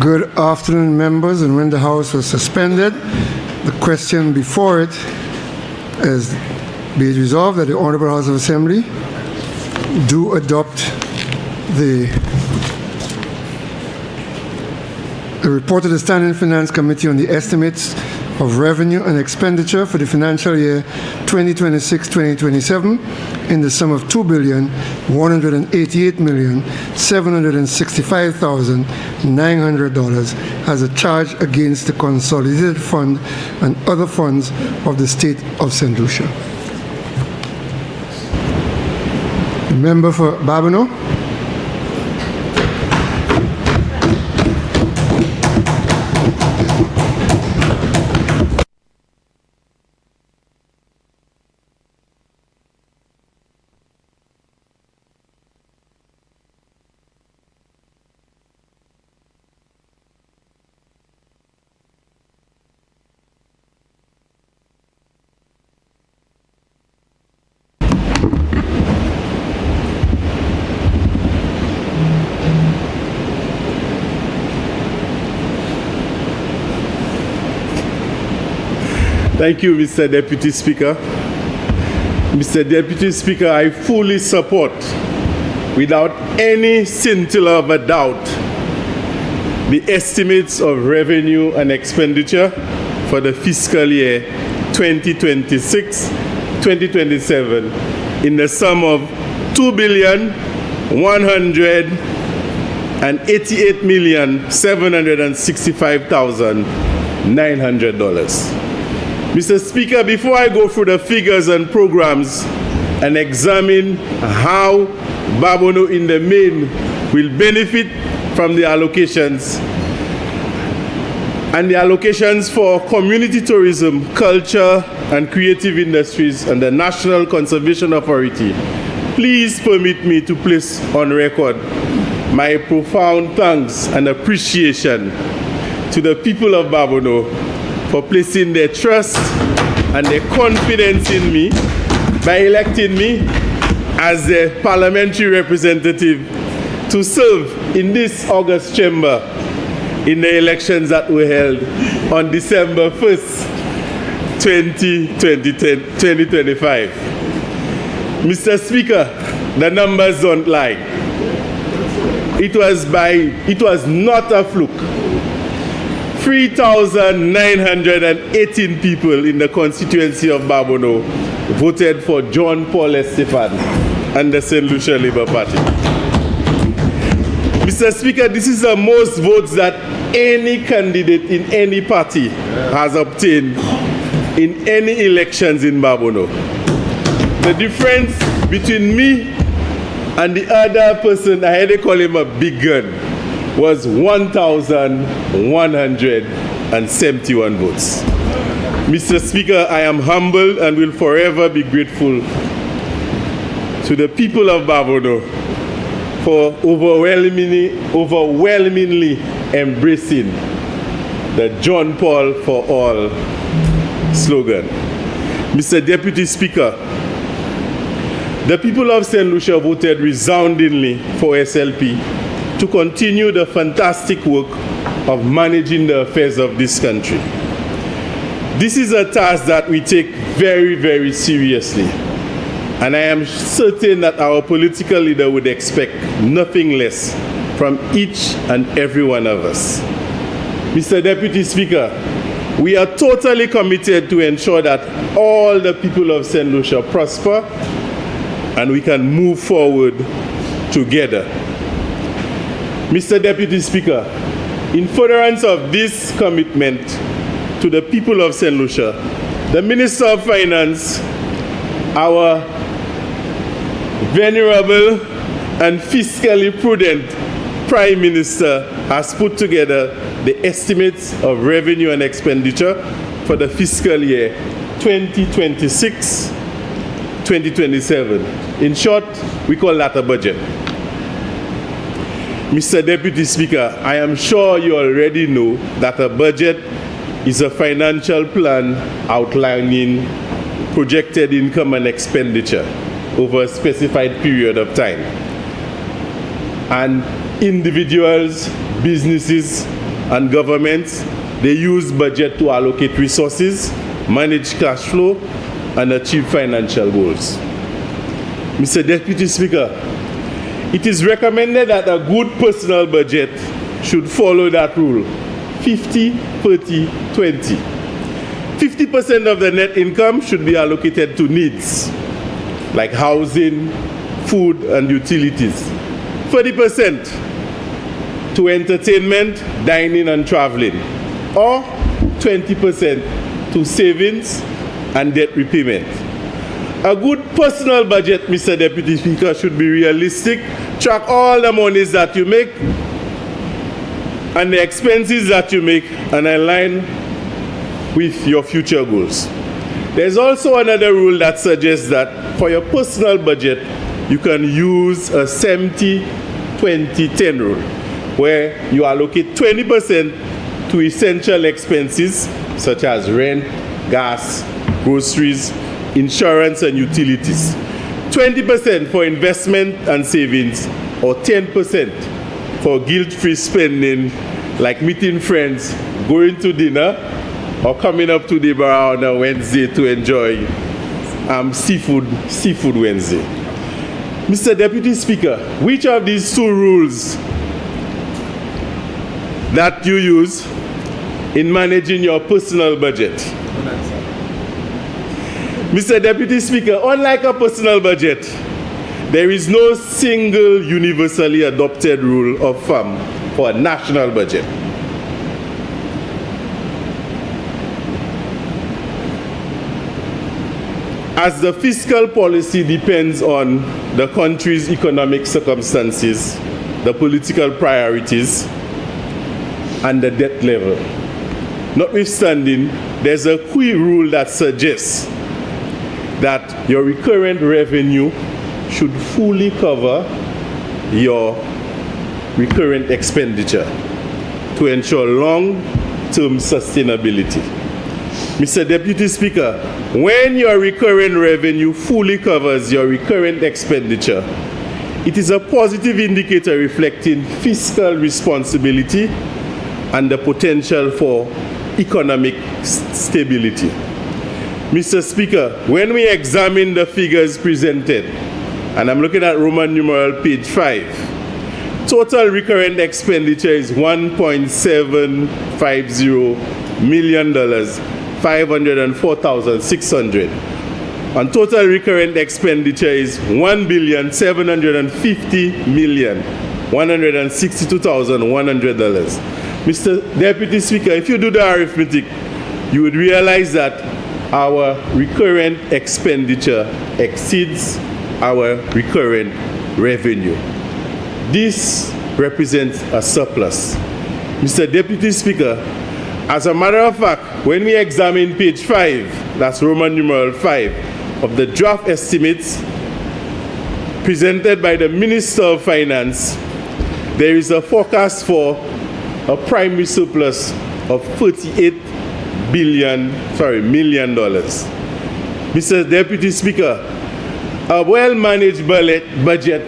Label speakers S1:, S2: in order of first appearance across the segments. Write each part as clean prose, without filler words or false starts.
S1: Good afternoon, members. And when the House was suspended, the question before it is, be it resolved that the Honorable House of Assembly do adopt the report of the Standing Finance Committee on the estimates of revenue and expenditure for the financial year 2026-2027 in the sum of $2,188,765,900 as a charge against the consolidated fund and other funds of the state of St. Lucia. The member for Babonneau.
S2: Thank you, Mr. Deputy Speaker. Mr. Deputy Speaker, I fully support, without any scintilla of a doubt, the estimates of revenue and expenditure for the fiscal year 2026-2027 in the sum of $2,188,765,900. Mr. Speaker, before I go through the figures and programs and examine how Babonneau in the main will benefit from the allocations and the allocations for community tourism, culture and creative industries and the National Conservation Authority, please permit me to place on record my profound thanks and appreciation to the people of Babonneau for placing their trust and their confidence in me by electing me as their parliamentary representative to serve in this August chamber in the elections that were held on December 1st, 2025. Mr. Speaker, the numbers don't lie. It was not a fluke. 3,918 people in the constituency of Babonneau voted for John Paul Estefan and the St. Lucia Labour Party. Mr. Speaker, this is the most votes that any candidate in any party has obtained in any elections in Babonneau. The difference between me and the other person, I had to call him a big gun, was 1,171 votes. Mr. Speaker, I am humbled and will forever be grateful to the people of Babonneau for overwhelmingly embracing the John Paul for All slogan. Mr. Deputy Speaker, the people of St. Lucia voted resoundingly for SLP to continue the fantastic work of managing the affairs of this country. This is a task that we take very, very seriously, and I am certain that our political leader would expect nothing less from each and every one of us. Mr. Deputy Speaker, we are totally committed to ensure that all the people of St. Lucia prosper and we can move forward together. Mr. Deputy Speaker, in furtherance of this commitment to the people of St. Lucia, the Minister of Finance, our venerable and fiscally prudent Prime Minister, has put together the estimates of revenue and expenditure for the fiscal year 2026-2027. In short, we call that a budget. Mr. Deputy Speaker, I am sure you already know that a budget is a financial plan outlining projected income and expenditure over a specified period of time. And individuals, businesses, and governments, they use budget to allocate resources, manage cash flow, and achieve financial goals. Mr. Deputy Speaker, it is recommended that a good personal budget should follow that rule: 50, 30, 20. 50% of the net income should be allocated to needs, like housing, food, and utilities. 30% to entertainment, dining, and traveling, or 20% to savings and debt repayment. A good personal budget, Mr. Deputy Speaker, should be realistic, track all the monies that you make and the expenses that you make, and align with your future goals. There's also another rule that suggests that for your personal budget, you can use a 70-20-10 rule, where you allocate 20% to essential expenses such as rent, gas, groceries, insurance, and utilities, 20% for investment and savings, or 10% for guilt-free spending like meeting friends, going to dinner, or coming up to the bar on a Wednesday to enjoy seafood Wednesday. Mr. Deputy Speaker, which of these two rules that you use in managing your personal budget? Mr. Deputy Speaker, unlike a personal budget, there is no single universally adopted rule of thumb for a national budget. As the fiscal policy depends on the country's economic circumstances, the political priorities, and the debt level. Notwithstanding, there's a key rule that suggests that your recurrent revenue should fully cover your recurrent expenditure to ensure long-term sustainability. Mr. Deputy Speaker, when your recurrent revenue fully covers your recurrent expenditure, it is a positive indicator reflecting fiscal responsibility and the potential for economic stability. Mr. Speaker, when we examine the figures presented, and I'm looking at Roman numeral page 5, total recurrent expenditure is $1.750 million, $504,600. And total recurrent expenditure is $1,750,162,100. Mr. Deputy Speaker, if you do the arithmetic, you would realize that our recurrent expenditure exceeds our recurrent revenue. This represents a surplus. Mr. Deputy Speaker, as a matter of fact, when we examine page 5, that's Roman numeral 5, of the draft estimates presented by the Minister of Finance, there is a forecast for a primary surplus of $38 million. Mr. Deputy Speaker, a well-managed budget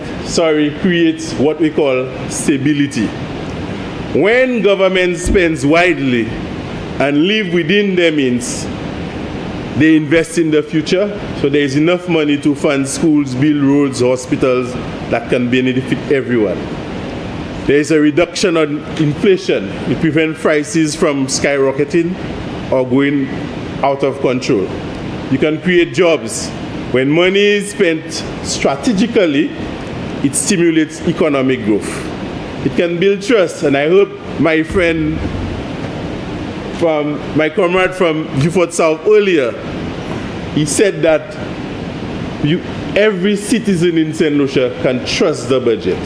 S2: creates what we call stability. When government spends widely and live within their means, they invest in the future, so there is enough money to fund schools, build roads, hospitals that can benefit everyone. There is a reduction on inflation. It prevents prices from skyrocketing or going out of control. You can create jobs. When money is spent strategically, it stimulates economic growth. It can build trust, and I hope my friend my comrade from Beaufort South earlier, he said that every citizen in St. Lucia can trust the budget.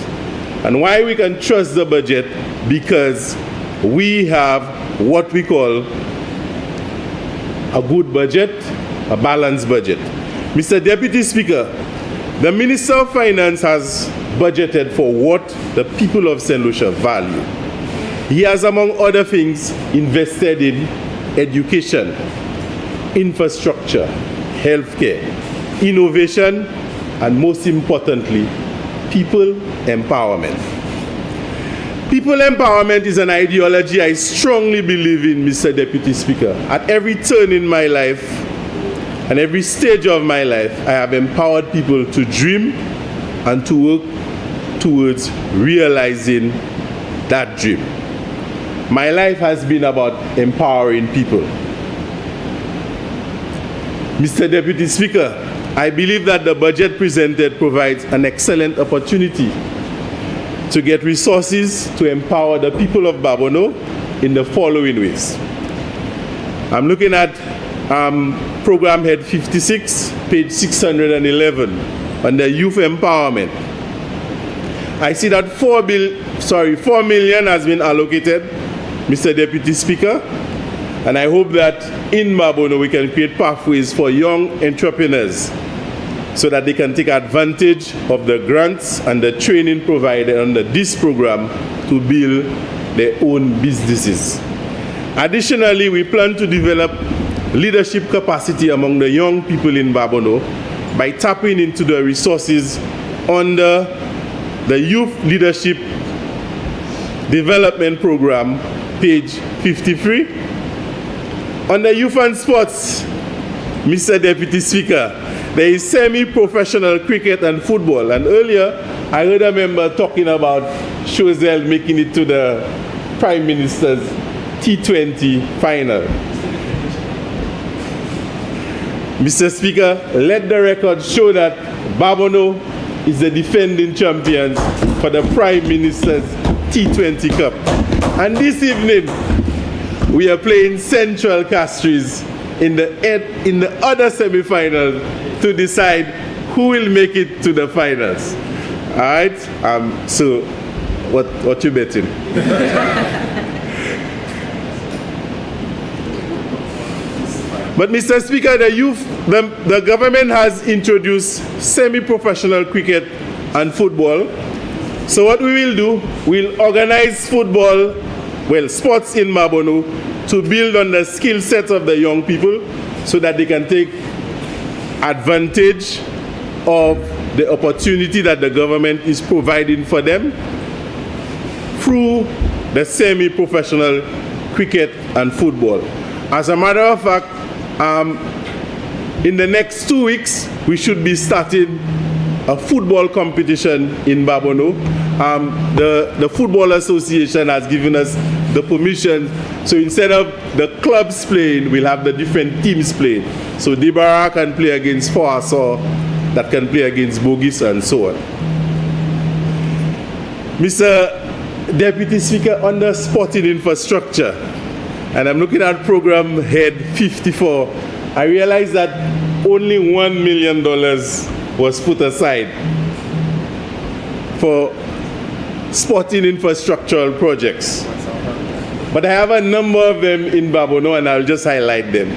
S2: And why we can trust the budget? Because we have what we call a good budget, a balanced budget. Mr. Deputy Speaker, the Minister of Finance has budgeted for what the people of St. Lucia value. He has, among other things, invested in education, infrastructure, healthcare, innovation, and most importantly, people empowerment. People empowerment is an ideology I strongly believe in, Mr. Deputy Speaker. At every turn in my life and every stage of my life, I have empowered people to dream and to work towards realizing that dream. My life has been about empowering people. Mr. Deputy Speaker, I believe that the budget presented provides an excellent opportunity to get resources to empower the people of Babono in the following ways. I'm looking at program head 56, page 611, under youth empowerment. I see that 4 million has been allocated, Mr. Deputy Speaker, and I hope that in Babono we can create pathways for young entrepreneurs so that they can take advantage of the grants and the training provided under this program to build their own businesses. Additionally, we plan to develop leadership capacity among the young people in Babono by tapping into the resources under the Youth Leadership Development Program, page 53. Under Youth and Sports, Mr. Deputy Speaker, there is semi-professional cricket and football. And earlier, I heard a member talking about Chozel making it to the Prime Minister's T20 final. Mr. Speaker, let the record show that Babono is the defending champion for the Prime Minister's T20 Cup. And this evening, we are playing Central Castries in the other semi-final to decide who will make it to the finals. All right? So, what you betting? But Mr. Speaker, the government has introduced semi-professional cricket and football. So what we will do, we'll organize football, sports in Babono to build on the skill sets of the young people so that they can take advantage of the opportunity that the government is providing for them through the semi-professional cricket and football. As a matter of fact, in the next 2 weeks, we should be starting a football competition in Babono. The Football Association has given us the permission. So instead of the clubs playing, we'll have the different teams playing. So Dibara can play against Foasaw, that can play against Bogis, and so on. Mr. Deputy Speaker, under sporting infrastructure, and I'm looking at program head 54, I realized that only $1 million was put aside for sporting infrastructural projects. But I have a number of them in Babono, and I'll just highlight them.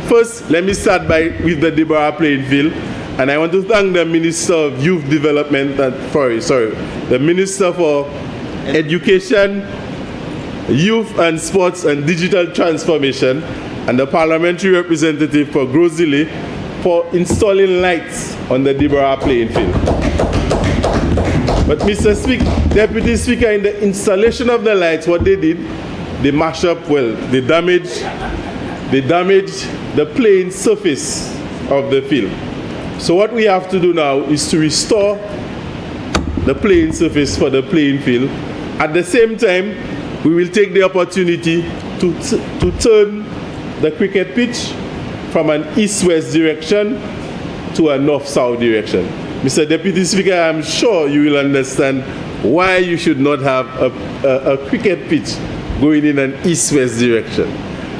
S2: First, let me start with the Dibara playing field. And I want to thank the Minister of Youth Development, the Minister for Education, Youth and Sports and Digital Transformation, and the Parliamentary Representative for Grozile for installing lights on the Dibara playing field. But Mr. Deputy Speaker, in the installation of the lights, what they did, they mashed up, they damaged the playing surface of the field. So what we have to do now is to restore the playing surface for the playing field. At the same time, we will take the opportunity to turn the cricket pitch from an east-west direction to a north-south direction. Mr. Deputy Speaker, I'm sure you will understand why you should not have a cricket pitch going in an east-west direction.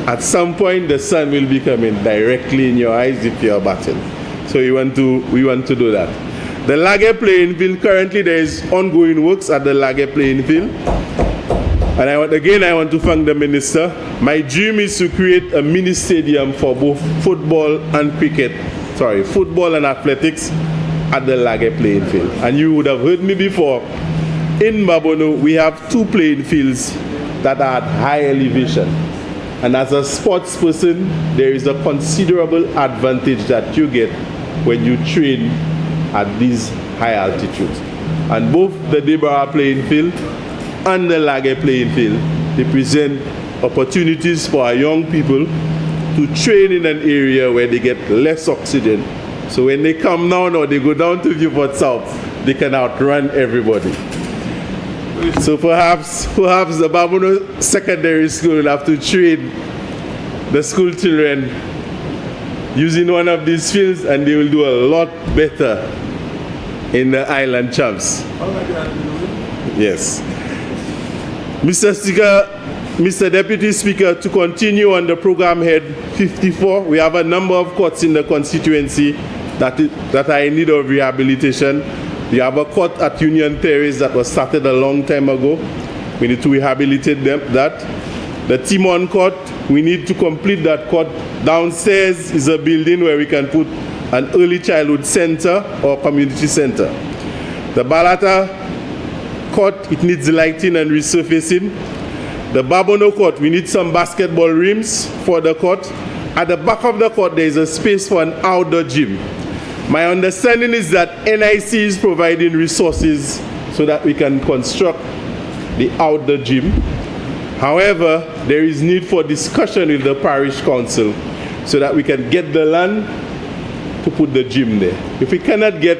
S2: At some point, the sun will be coming directly in your eyes if you are batting. So we want to do that. The Lage playing field, currently there is ongoing works at the Lage playing field. And I want to thank the Minister. My dream is to create a mini stadium for both football and athletics at the Lage playing field. And you would have heard me before, in Babono, we have 2 playing fields that are at high elevation. And as a sports person, there is a considerable advantage that you get when you train at these high altitudes. And both the Dibara playing field and the Lage playing field, they present opportunities for our young people to train in an area where they get less oxygen. So when they come down or they go down to Viewport South, they can outrun everybody. So perhaps the Babono Secondary School will have to train the school children using one of these fields, and they will do a lot better in the island champs. Yes. Mr. Speaker, Mr. Deputy Speaker, to continue on the program head 54, we have a number of courts in the constituency that are in need of rehabilitation. We have a court at Union Terrace that was started a long time ago. We need to rehabilitate that. The Timon Court, we need to complete that court. Downstairs is a building where we can put an early childhood center or community center. The Balata Court, it needs lighting and resurfacing. The Babono Court, we need some basketball rims for the court. At the back of the court, there is a space for an outdoor gym. My understanding is that NIC is providing resources so that we can construct the outdoor gym. However, there is need for discussion with the parish council so that we can get the land to put the gym there. If we cannot get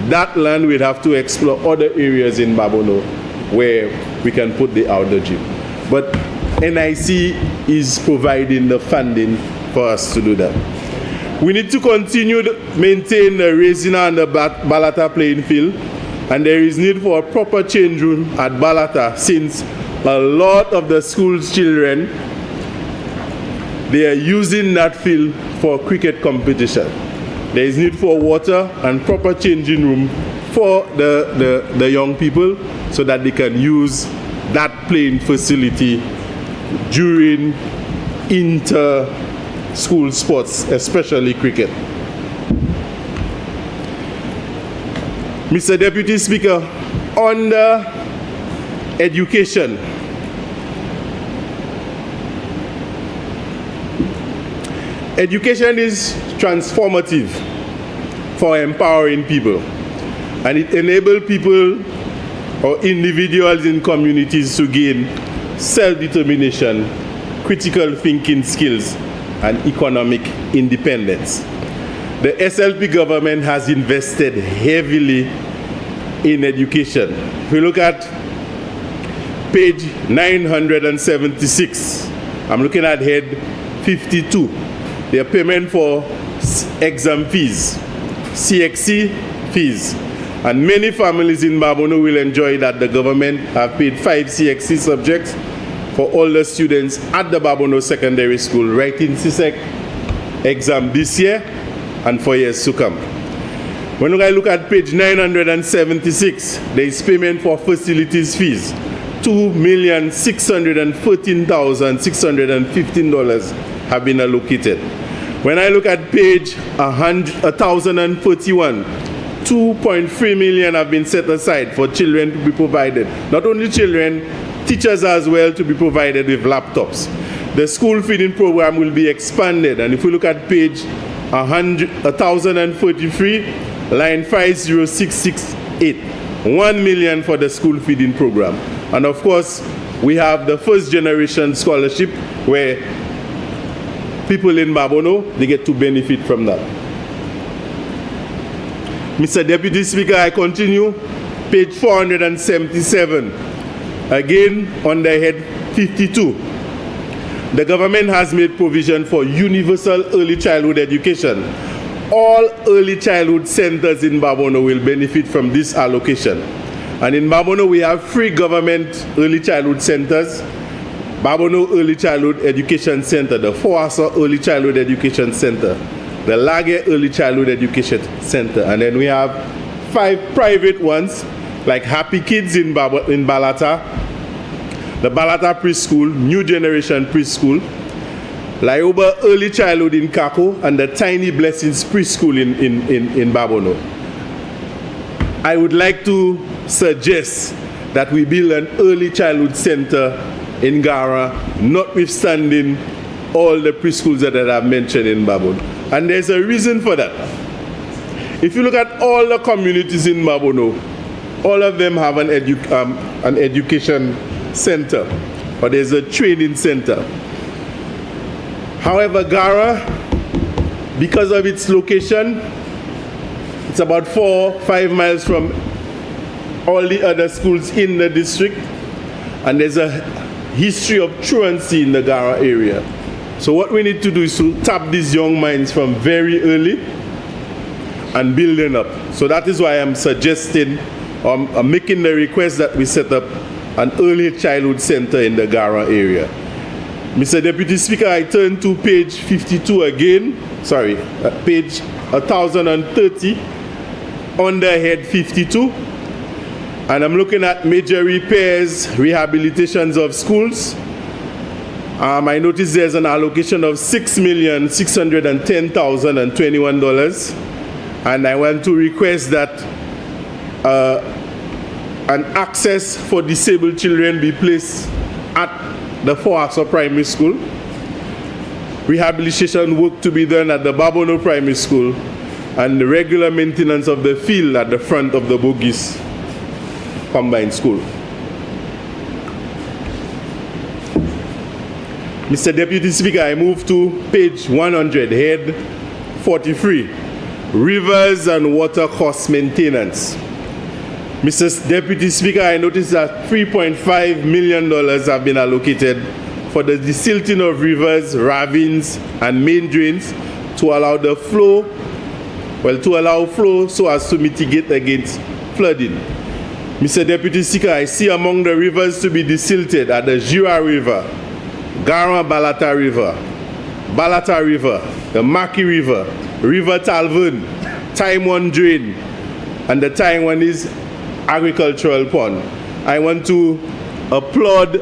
S2: that land, we'd have to explore other areas in Babono where we can put the outdoor gym. But NIC is providing the funding for us to do that. We need to continue to maintain the Resina and the Balata playing field, and there is need for a proper change room at Balata, since a lot of the school's children, they are using that field for cricket competition. There is need for water and proper changing room for the young people so that they can use that playing facility during inter-school sports, especially cricket. Mr. Deputy Speaker, on the education, education is transformative for empowering people, and it enables people or individuals in communities to gain self-determination, critical thinking skills, and economic independence. The SLP government has invested heavily in education. If we look at page 976, I'm looking at head 52, their payment for exam fees, CXC fees. And many families in Babono will enjoy that the government have paid 5 CXC subjects for all the students at the Babono Secondary School writing CSEC exam this year and for years to come. When I look at page 976, there is payment for facilities fees. $2,613,615 have been allocated. When I look at page 1041, 2.3 million have been set aside for children to be provided. Not only children, teachers as well, to be provided with laptops. The school feeding program will be expanded, and if we look at page 1043, line 50668, 1 million for the school feeding program. And of course, we have the first generation scholarship where people in Babono, they get to benefit from that. Mr. Deputy Speaker, I continue. Page 477. Again, on the head 52. The government has made provision for universal early childhood education. All early childhood centers in Babono will benefit from this allocation. And in Babono, we have 3 government early childhood centers. Babono Early Childhood Education Center, the Foasa Early Childhood Education Center, the Lage Early Childhood Education Center, and then we have 5 private ones like Happy Kids in Balata, the Balata Preschool, New Generation Preschool, Layoba Early Childhood in Kako, and the Tiny Blessings Preschool in Babono. I would like to suggest that we build an early childhood center in Gara, notwithstanding all the preschools that I've mentioned in Babono. And there's a reason for that. If you look at all the communities in Babono, all of them have an education center, or there's a training center. However, Gara, because of its location, it's about 4-5 miles from all the other schools in the district, and there's a history of truancy in the Gara area. So what we need to do is to tap these young minds from very early and build them up. So that is why I'm suggesting, I'm making the request that we set up an early childhood center in the Gara area. Mr. Deputy Speaker, I turn to page 52 again, sorry, page 1030, under head 52. And I'm looking at major repairs, rehabilitations of schools. I notice there's an allocation of $6,610,021. And I want to request that an access for disabled children be placed at the Foasa Primary School. Rehabilitation work to be done at the Babono Primary School, and the regular maintenance of the field at the front of the Bogis Combined School. Mr. Deputy Speaker, I move to page 100, head 43, rivers and water cost maintenance. Mr. Deputy Speaker, I noticed that $3.5 million have been allocated for the desilting of rivers, ravines, and main drains to allow the flow, so as to mitigate against flooding. Mr. Deputy Speaker, I see among the rivers to be desilted are the Jura River, Gara Balata River, the Maki River, River Talvern, Taiwan Drain, and the Taiwanese Agricultural Pond. I want to applaud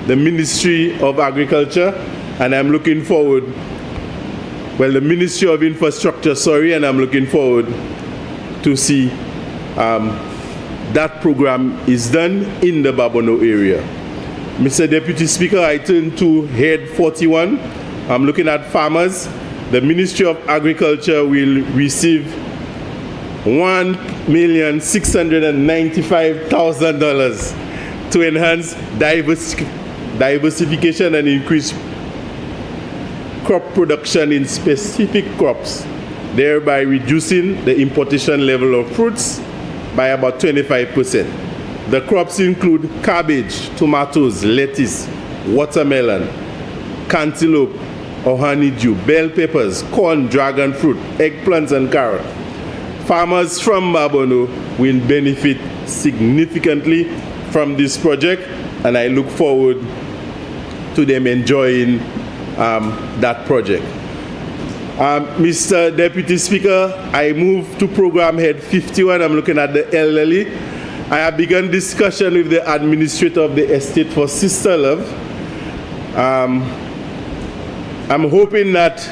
S2: the Ministry of Agriculture, and I'm looking forward, the Ministry of Infrastructure, and I'm looking forward to see that program is done in the Babono area. Mr. Deputy Speaker, I turn to head 41. I'm looking at farmers. The Ministry of Agriculture will receive $1,695,000 to enhance diversification and increase crop production in specific crops, thereby reducing the importation level of fruits by about 25%. The crops include cabbage, tomatoes, lettuce, watermelon, cantaloupe or honeydew, bell peppers, corn, dragon fruit, eggplants, and carrot. Farmers from Babono will benefit significantly from this project, and I look forward to them enjoying that project. Mr. Deputy Speaker, I move to program head 51. I'm looking at the elderly. I have begun discussion with the administrator of the estate for Sister Love. I'm hoping that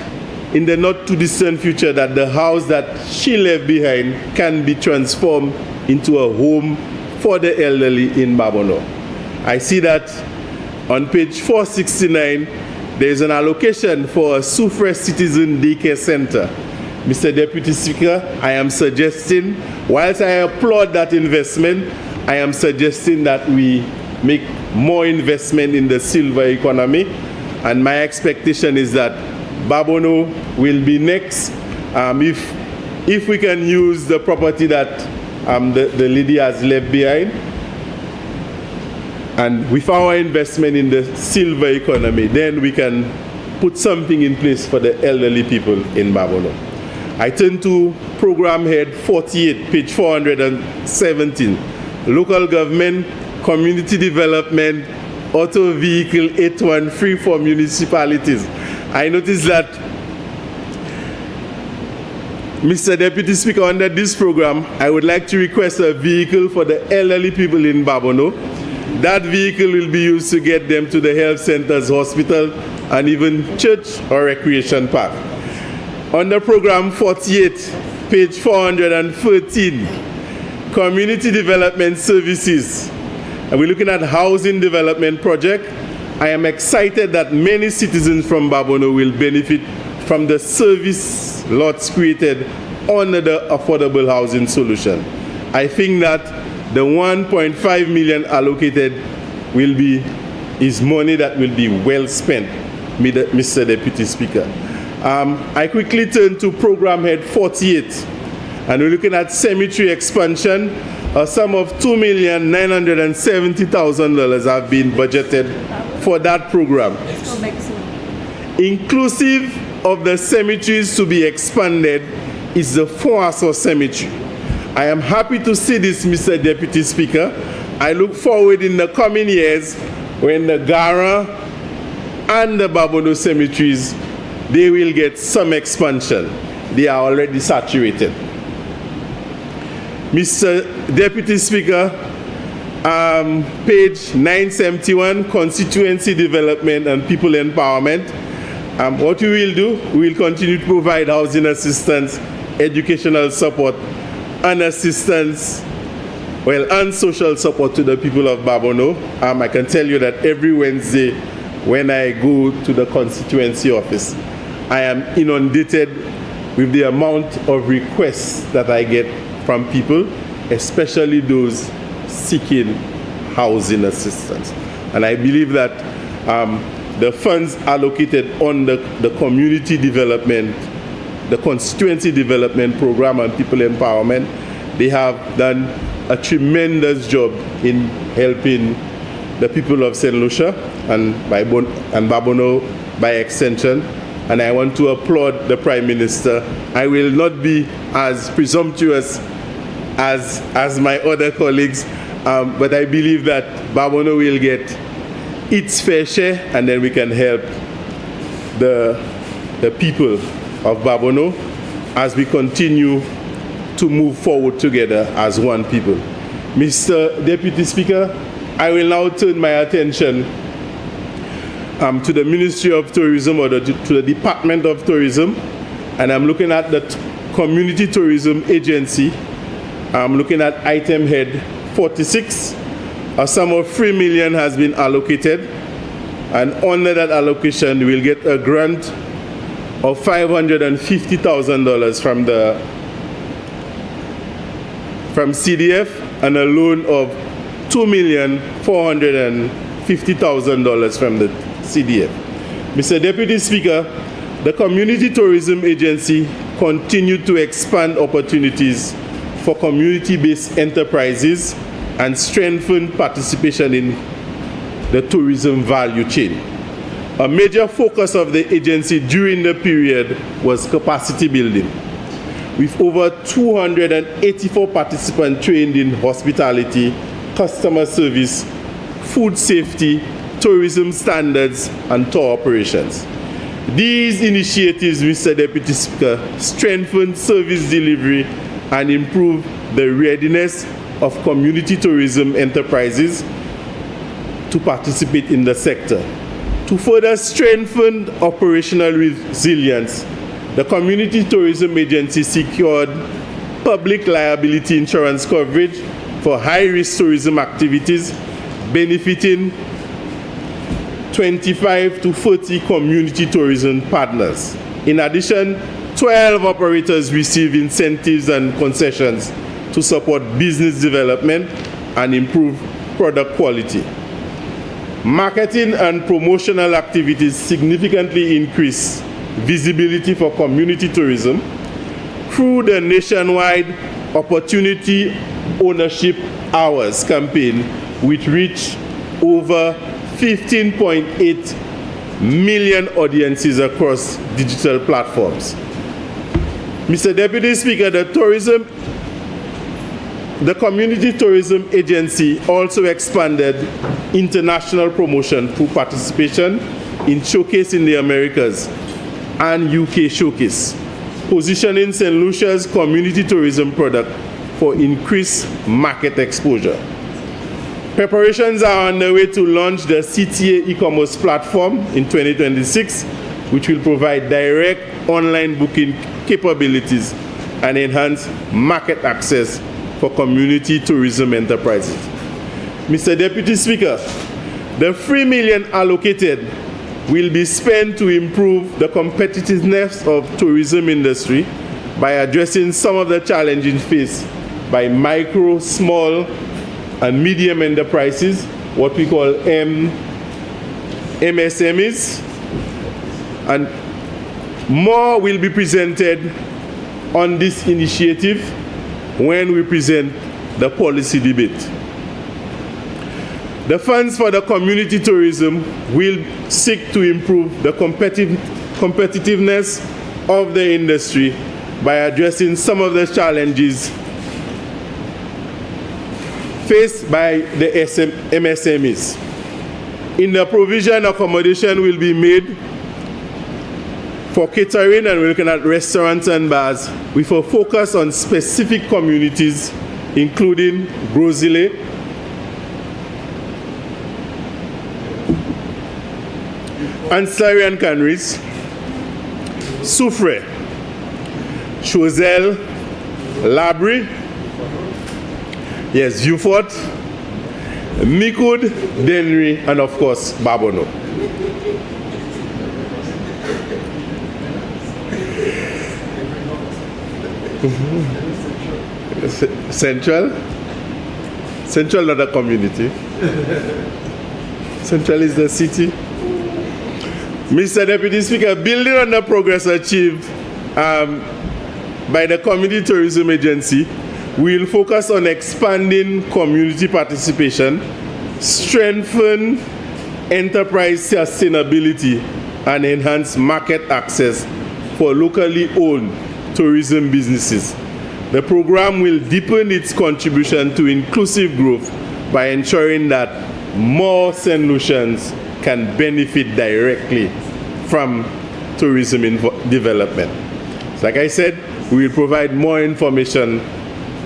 S2: in the not too distant future that the house that she left behind can be transformed into a home for the elderly in Babono. I see that on page 469, there is an allocation for a Sufre Citizen Daycare Center. Mr. Deputy Speaker, I am suggesting, whilst I applaud that investment, I am suggesting that we make more investment in the silver economy, and my expectation is that Babono will be next if we can use the property that the lady has left behind, and with our investment in the silver economy, then we can put something in place for the elderly people in Babono. I turn to program head 48, page 417, local government, community development, auto vehicle 813 for municipalities. I noticed that, Mr. Deputy Speaker, under this program, I would like to request a vehicle for the elderly people in Babono. That vehicle will be used to get them to the health centers, hospital, and even church or recreation park. Under program 48, page 413, community development services. And we're looking at housing development project. I am excited that many citizens from Babono will benefit from the service lots created under the affordable housing solution. I think that the 1.5 million allocated is money that will be well spent, Mr. Deputy Speaker. I quickly turn to Program Head 48, and we're looking at cemetery expansion. A sum of $2,970,000 have been budgeted for that program, inclusive of the cemeteries to be expanded is the Foaso Cemetery. I am happy to see this, Mr. Deputy Speaker. I look forward in the coming years when the Gara and the Babono cemeteries, they will get some expansion. They are already saturated. Mr. Deputy Speaker, page 971, Constituency Development and People Empowerment. What we will do, we will continue to provide housing assistance, educational support, and assistance, and social support to the people of Babono. I can tell you that every Wednesday when I go to the constituency office, I am inundated with the amount of requests that I get from people, especially those seeking housing assistance. And I believe that the funds allocated on the community development, the constituency development program and people empowerment, they have done a tremendous job in helping the people of St. Lucia and Babono by extension. And I want to applaud the Prime Minister. I will not be as presumptuous as my other colleagues, but I believe that Babono will get its fair share, and then we can help the people of Babono as we continue to move forward together as one people. Mr. Deputy Speaker, I will now turn my attention to the Ministry of Tourism, or to the Department of Tourism, and I'm looking at the Community Tourism Agency. I'm looking at item head 46. A sum of $3 million has been allocated, and under that allocation we will get a grant of $550,000 from CDF and a loan of $2,450,000 from the CDF. Mr. Deputy Speaker, the Community Tourism Agency continued to expand opportunities for community-based enterprises and strengthen participation in the tourism value chain. A major focus of the agency during the period was capacity building, with over 284 participants trained in hospitality, customer service, food safety, tourism standards, and tour operations. These initiatives, Mr. Deputy Speaker, strengthen service delivery and improve the readiness of community tourism enterprises to participate in the sector. To further strengthen operational resilience, the Community Tourism Agency secured public liability insurance coverage for high-risk tourism activities, benefiting 25 to 30 community tourism partners. In addition, 12 operators receive incentives and concessions to support business development and improve product quality. Marketing and promotional activities significantly increase visibility for community tourism through the nationwide Opportunity Ownership Hours campaign, which reached over 15.8 million audiences across digital platforms. Mr. Deputy Speaker, the Community Tourism Agency also expanded international promotion through participation in Showcase in the Americas and UK Showcase, positioning St. Lucia's community tourism product for increased market exposure. Preparations are underway to launch the CTA e-commerce platform in 2026, which will provide direct online booking capabilities and enhance market access for community tourism enterprises. Mr. Deputy Speaker, the $3 million allocated will be spent to improve the competitiveness of tourism industry by addressing some of the challenges faced by micro, small, and medium enterprises, what we call MSMEs, and more will be presented on this initiative when we present the policy debate. The funds for the community tourism will seek to improve the competitiveness of the industry by addressing some of the challenges faced by the MSMEs. In the provision, accommodation will be made for catering, and we're looking at restaurants and bars with a focus on specific communities, including Grosile, Ancillary and Canaries, Soufrière, Choiseul, Labri, yes, Beaufort, Micoud, Dennery, and of course, Babono. Central, not a community. Central is the city. Mr. Deputy Speaker, building on the progress achieved by the Community Tourism Agency, we will focus on expanding community participation, strengthen enterprise sustainability, and enhance market access for locally owned tourism businesses. The program will deepen its contribution to inclusive growth by ensuring that more St. Lucians can benefit directly from tourism development. So like I said, we will provide more information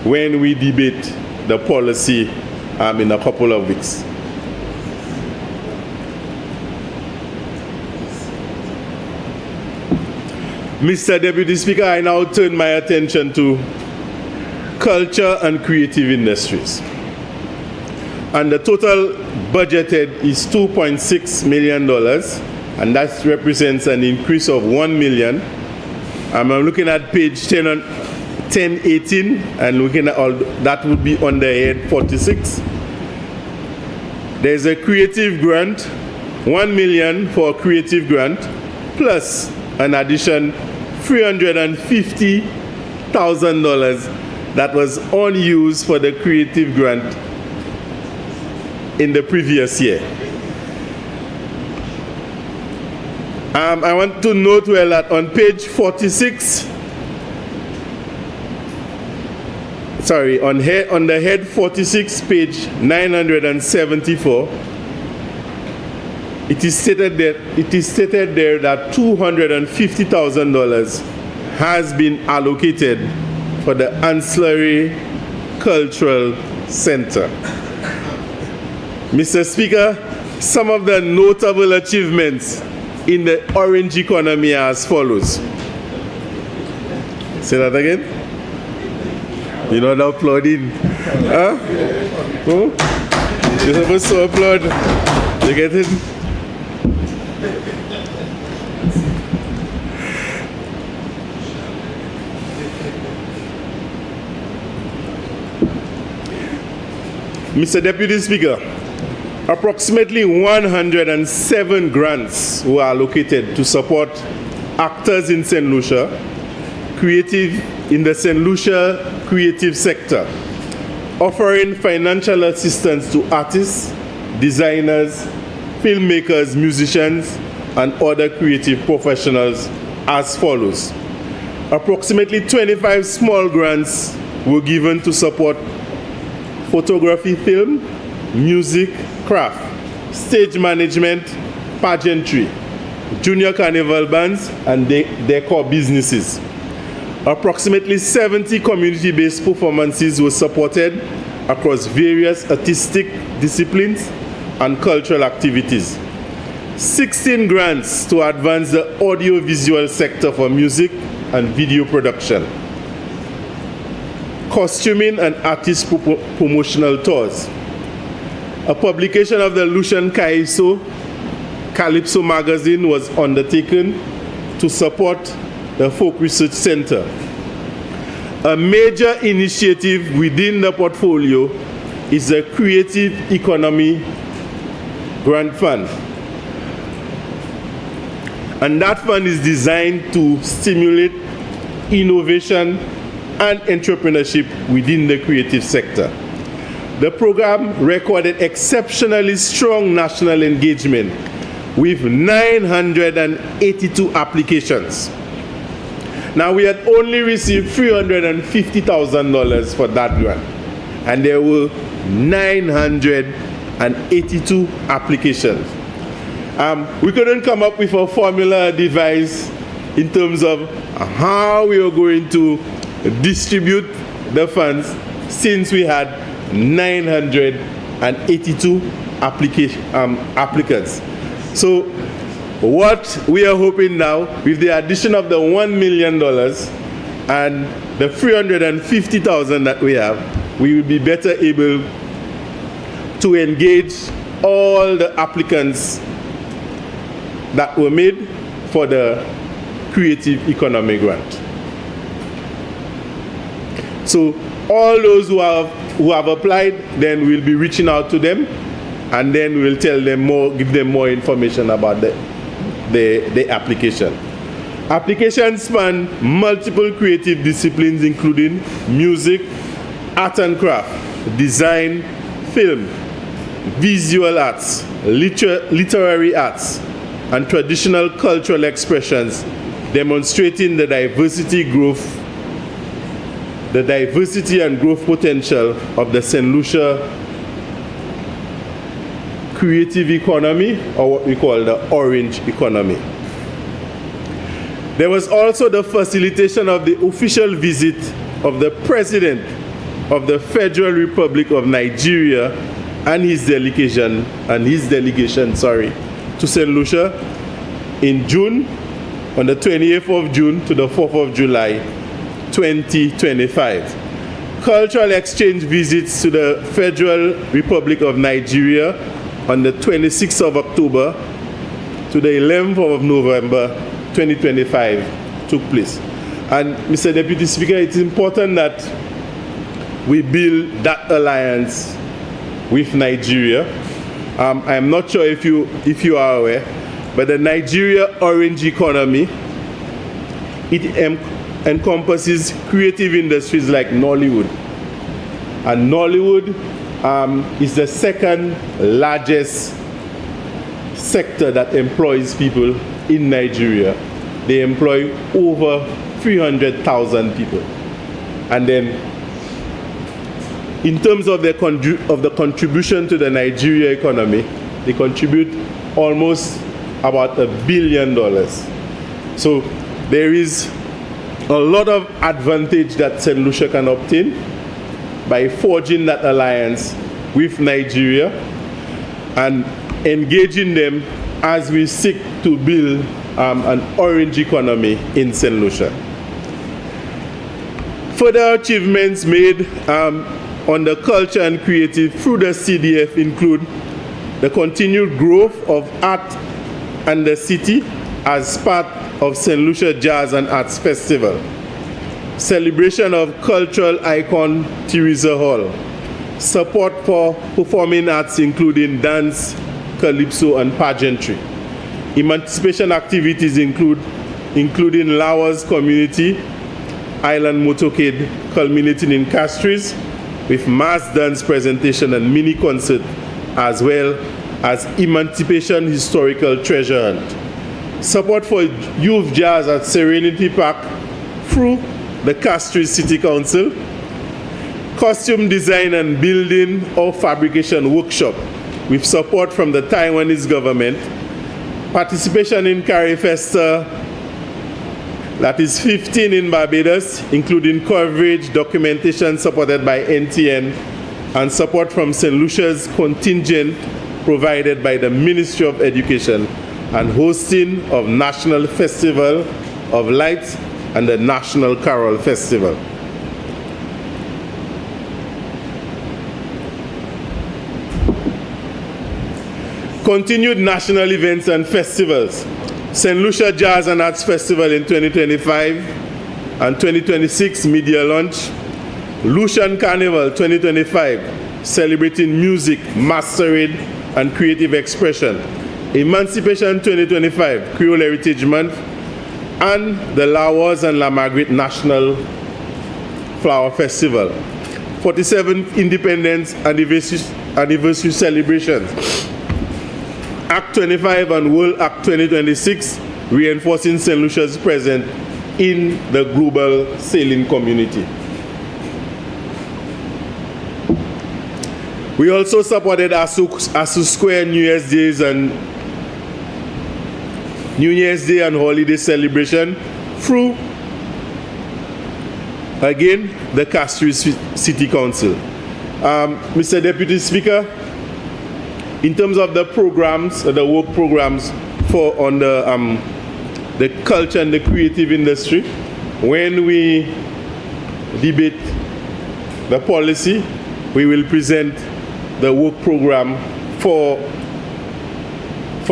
S2: when we debate the policy in a couple of weeks. Mr. Deputy Speaker, I now turn my attention to culture and creative industries. And the total budgeted is $2.6 million, and that represents an increase of $1 million. I'm looking at page 1018, and looking at all that would be under head 46. There's a creative grant, $1 million for a creative grant, plus an addition $350,000 that was unused for the creative grant in the previous year. I want to note well that on page 46, on the head 46, page 974, it is stated there that $250,000 has been allocated for the Ancillary Cultural Center. Mr. Speaker, some of the notable achievements in the orange economy are as follows. Say that again? You're not applauding. Huh? Oh? You're supposed to applaud. You get it? Mr. Deputy Speaker, approximately 107 grants were allocated to support actors in St. Lucia, in the St. Lucia creative sector, offering financial assistance to artists, designers, filmmakers, musicians, and other creative professionals as follows. Approximately 25 small grants were given to support photography, film, music, craft, stage management, pageantry, junior carnival bands, and decor businesses. Approximately 70 community-based performances were supported across various artistic disciplines and cultural activities. 16 grants to advance the audiovisual sector for music and video production. Costuming and artist promotional tours. A publication of the Lucian Calypso magazine was undertaken to support the Folk Research Center. A major initiative within the portfolio is the Creative Economy Grant Fund. And that fund is designed to stimulate innovation and entrepreneurship within the creative sector. The program recorded exceptionally strong national engagement with 982 applications. Now, we had only received $350,000 for that grant, and there were 982 applications. We couldn't come up with a formula device in terms of how we were going to distribute the funds, since we had 982 applicants. So what we are hoping now, with the addition of the $1 million and the $350,000 that we have, we will be better able to engage all the applicants that were made for the Creative Economy Grant. So all those who have applied, then we'll be reaching out to them, and then we'll tell them more, give them more information about the application. Applications span multiple creative disciplines, including music, art and craft, design, film, visual arts, literary arts, and traditional cultural expressions, demonstrating the diversity and growth potential of the St. Lucia creative economy, or what we call the orange economy. There was also the facilitation of the official visit of the President of the Federal Republic of Nigeria and his delegation to St. Lucia in June, on the 28th of June to the 4th of July 2025. Cultural exchange visits to the Federal Republic of Nigeria on the 26th of October to the 11th of November 2025 took place. And Mr. Deputy Speaker, it's important that we build that alliance with Nigeria. I'm not sure if you are aware, but the Nigeria orange economy, it encompasses creative industries like Nollywood. And Nollywood is the second largest sector that employs people in Nigeria. They employ over 300,000 people. And then in terms of the contribution to the Nigeria economy, they contribute almost about $1 billion. So there is a lot of advantage that St. Lucia can obtain by forging that alliance with Nigeria and engaging them as we seek to build an orange economy in St. Lucia. Further achievements made on the culture and creative through the CDF include the continued growth of art and the city as part of St. Lucia Jazz and Arts Festival, celebration of cultural icon Teresa Hall, support for performing arts including dance, calypso, and pageantry. Emancipation activities including Lawas Community Island Motorcade culminating in Castries with mass dance presentation and mini concert, as well as Emancipation Historical Treasure Hunt. Support for youth jazz at Serenity Park through the Castries City Council. Costume design and building or fabrication workshop with support from the Taiwanese government. Participation in Carifesta, that is 15 in Barbados, including coverage, documentation supported by NTN, and support from St. Lucia's contingent provided by the Ministry of Education, and hosting of National Festival of Lights and the National Carol Festival. Continued national events and festivals. St. Lucia Jazz and Arts Festival in 2025 and 2026 media launch. Lucian Carnival 2025, celebrating music, masquerade, and creative expression, Emancipation 2025 Creole Heritage Month, and the La Wars and La Marguerite National Flower Festival. 47th Independence Anniversary celebrations. Act 25 and World Act 2026, reinforcing St. Lucia's presence in the global sailing community. We also supported ASU Square New Year's Day and holiday celebration through, again, the Castries City Council. Mr. Deputy Speaker, in terms of the programs, the work programs on the culture and the creative industry, when we debate the policy, we will present the work program for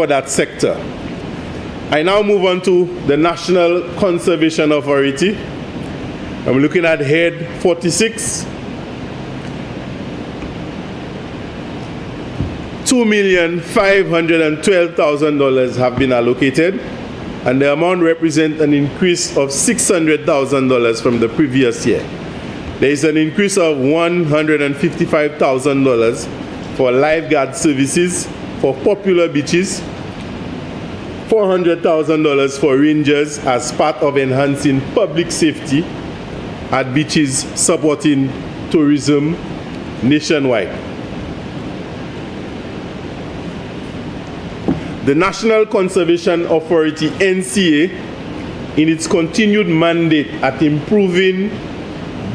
S2: that sector. I now move on to the National Conservation Authority. I'm looking at head 46. $2,512,000 have been allocated, and the amount represents an increase of $600,000 from the previous year. There is an increase of $155,000 for lifeguard services for popular beaches, $400,000 for rangers as part of enhancing public safety at beaches, supporting tourism nationwide. The National Conservation Authority, NCA, in its continued mandate at improving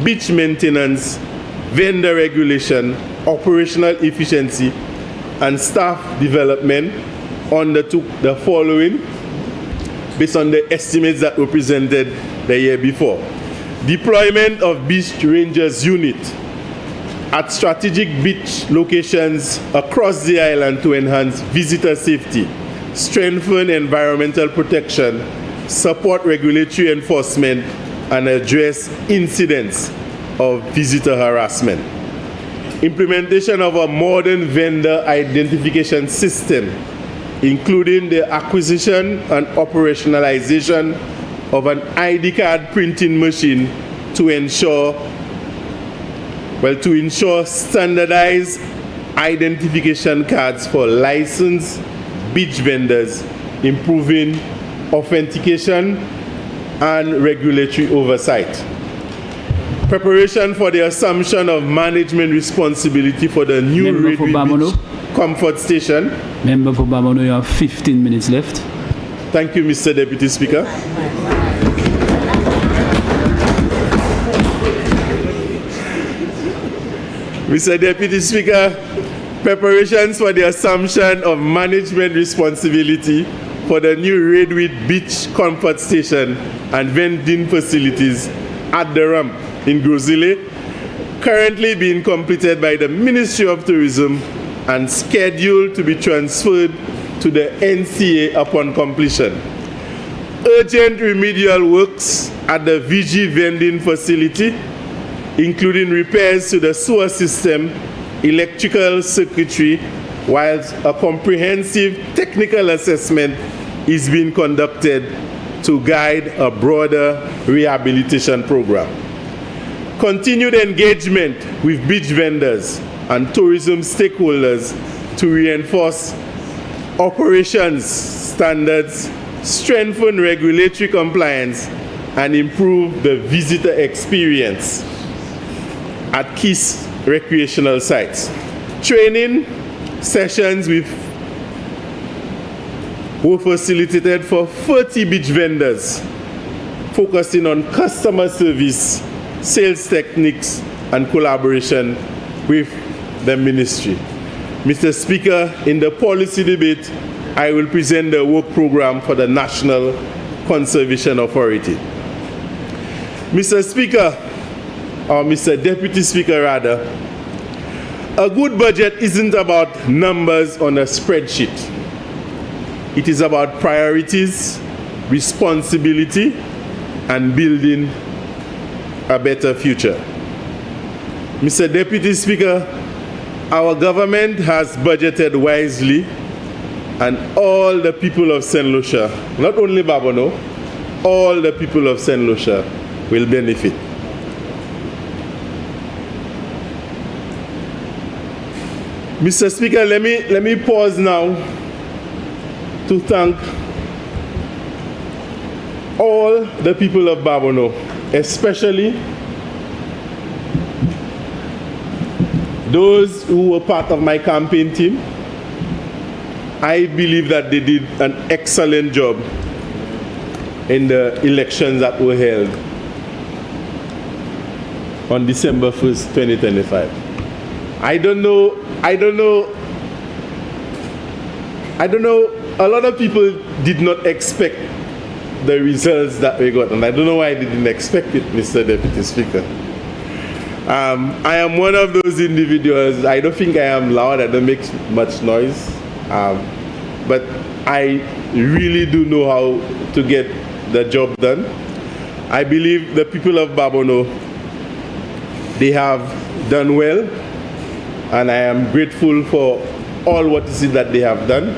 S2: beach maintenance, vendor regulation, operational efficiency, and staff development, undertook the following based on the estimates that were presented the year before. Deployment of beach rangers unit at strategic beach locations across the island to enhance visitor safety, strengthen environmental protection, support regulatory enforcement, and address incidents of visitor harassment. Implementation of a modern vendor identification system, including the acquisition and operationalization of an ID card printing machine to ensure standardized identification cards for licensed beach vendors, improving authentication and regulatory oversight. Preparation for the assumption of management responsibility for the new Redwood Beach Comfort Station.
S3: Member for Bamono, you have 15 minutes left.
S2: Thank you, Mr. Deputy Speaker. Mr. Deputy Speaker, preparations for the assumption of management responsibility for the new Redwood Beach Comfort Station and vending facilities at the ramp in Grozile, currently being completed by the Ministry of Tourism and scheduled to be transferred to the NCA upon completion. Urgent remedial works at the VG vending facility, including repairs to the sewer system, electrical circuitry, whilst a comprehensive technical assessment is being conducted to guide a broader rehabilitation program. Continued engagement with beach vendors and tourism stakeholders to reinforce operations standards, strengthen regulatory compliance, and improve the visitor experience at key recreational sites. Training sessions were facilitated for 30 beach vendors, focusing on customer service, sales techniques, and collaboration with the ministry. Mr. Speaker, in the policy debate, I will present the work program for the National Conservation Authority. Mr. Speaker, or Mr. Deputy Speaker rather, a good budget isn't about numbers on a spreadsheet. It is about priorities, responsibility, and building a better future. Mr. Deputy Speaker, our government has budgeted wisely, and all the people of St. Lucia, not only Babono, all the people of St. Lucia will benefit. Mr. Speaker, let me pause now to thank all the people of Babono, especially those who were part of my campaign team. I believe that they did an excellent job in the elections that were held on December 1st, 2025. I don't know, a lot of people did not expect the results that we got, and I don't know why they didn't expect it, Mr. Deputy Speaker. I am one of those individuals. I don't think I am loud, I don't make much noise, but I really do know how to get the job done. I believe the people of Babono, they have done well, and I am grateful for all what is it that they have done.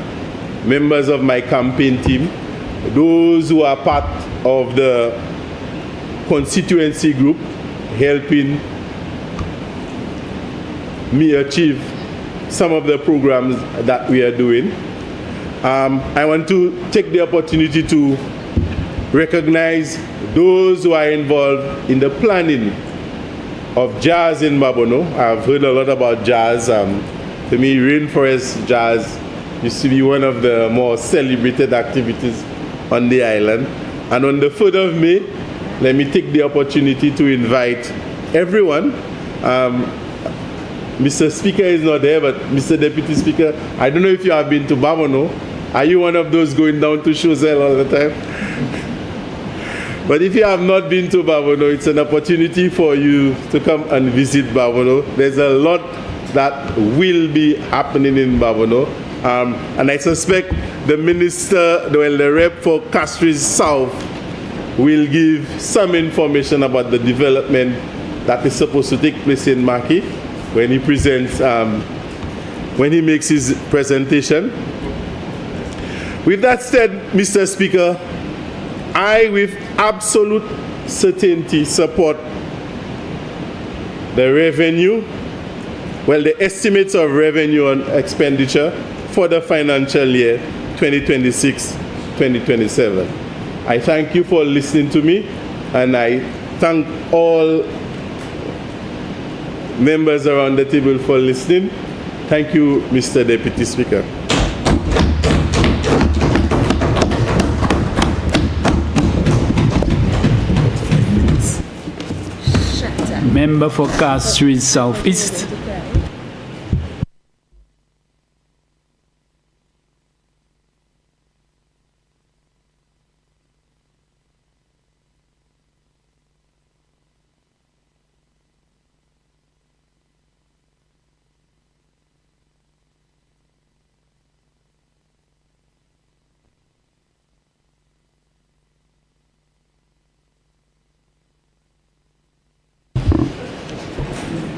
S2: Members of my campaign team, those who are part of the constituency group, helping me achieve some of the programs that we are doing. I want to take the opportunity to recognize those who are involved in the planning of jazz in Babono. I've heard a lot about jazz. To me, Rainforest Jazz used to be one of the more celebrated activities on the island. And on the 3rd of May, let me take the opportunity to invite everyone. Mr. Speaker is not there, but Mr. Deputy Speaker, I don't know if you have been to Babono. Are you one of those going down to Chozel all the time? But if you have not been to Babono, it's an opportunity for you to come and visit Babono. There's a lot that will be happening in Babono. And I suspect the minister, the rep for Castries South, will give some information about the development that is supposed to take place in Maki when he presents, when he makes his presentation. With that said, Mr. Speaker, I, with absolute certainty, support the revenue, well, the estimates of revenue and expenditure for the financial year 2026-2027. I thank you for listening to me, and I thank all members around the table for listening. Thank you, Mr. Deputy Speaker.
S3: Member for Castries Southeast.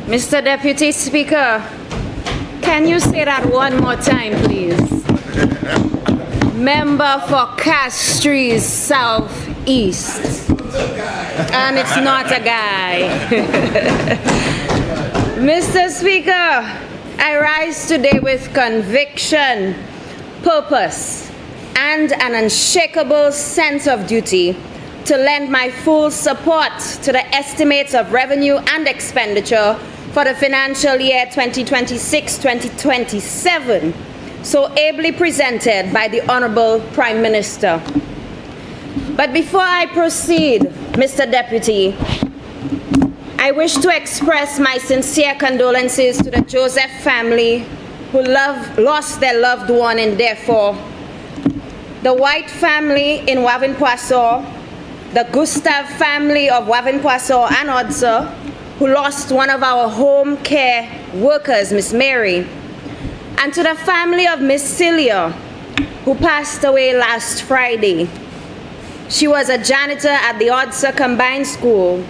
S4: Mr. Deputy Speaker, can you say that one more time, please? Member for Castries Southeast. And it's not a guy. Mr. Speaker, I rise today with conviction, purpose, and an unshakable sense of duty to lend my full support to the estimates of revenue and expenditure for the financial year 2026-2027, so ably presented by the Honorable Prime Minister. But before I proceed, Mr. Deputy, I wish to express my sincere condolences to the Joseph family who lost their loved one in Darfur, the White family in Wavin-Poisson, the Gustav family of Wavin-Poisson and Odsa, who lost one of our home care workers, Miss Mary, and to the family of Miss Celia, who passed away last Friday. She was a janitor at the Odsa Combined School,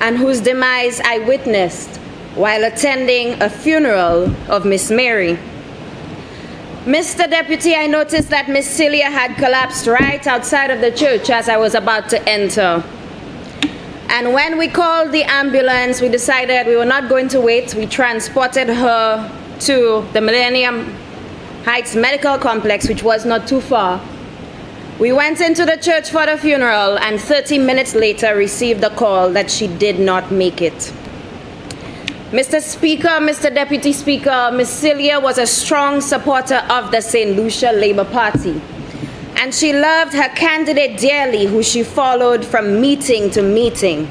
S4: and whose demise I witnessed while attending a funeral of Miss Mary. Mr. Deputy, I noticed that Miss Celia had collapsed right outside of the church as I was about to enter. And when we called the ambulance, we decided we were not going to wait. We transported her to the Millennium Heights Medical Complex, which was not too far. We went into the church for the funeral and 30 minutes later received a call that she did not make it. Mr. Speaker, Mr. Deputy Speaker, Ms. Celia was a strong supporter of the St. Lucia Labour Party, and she loved her candidate dearly, who she followed from meeting to meeting.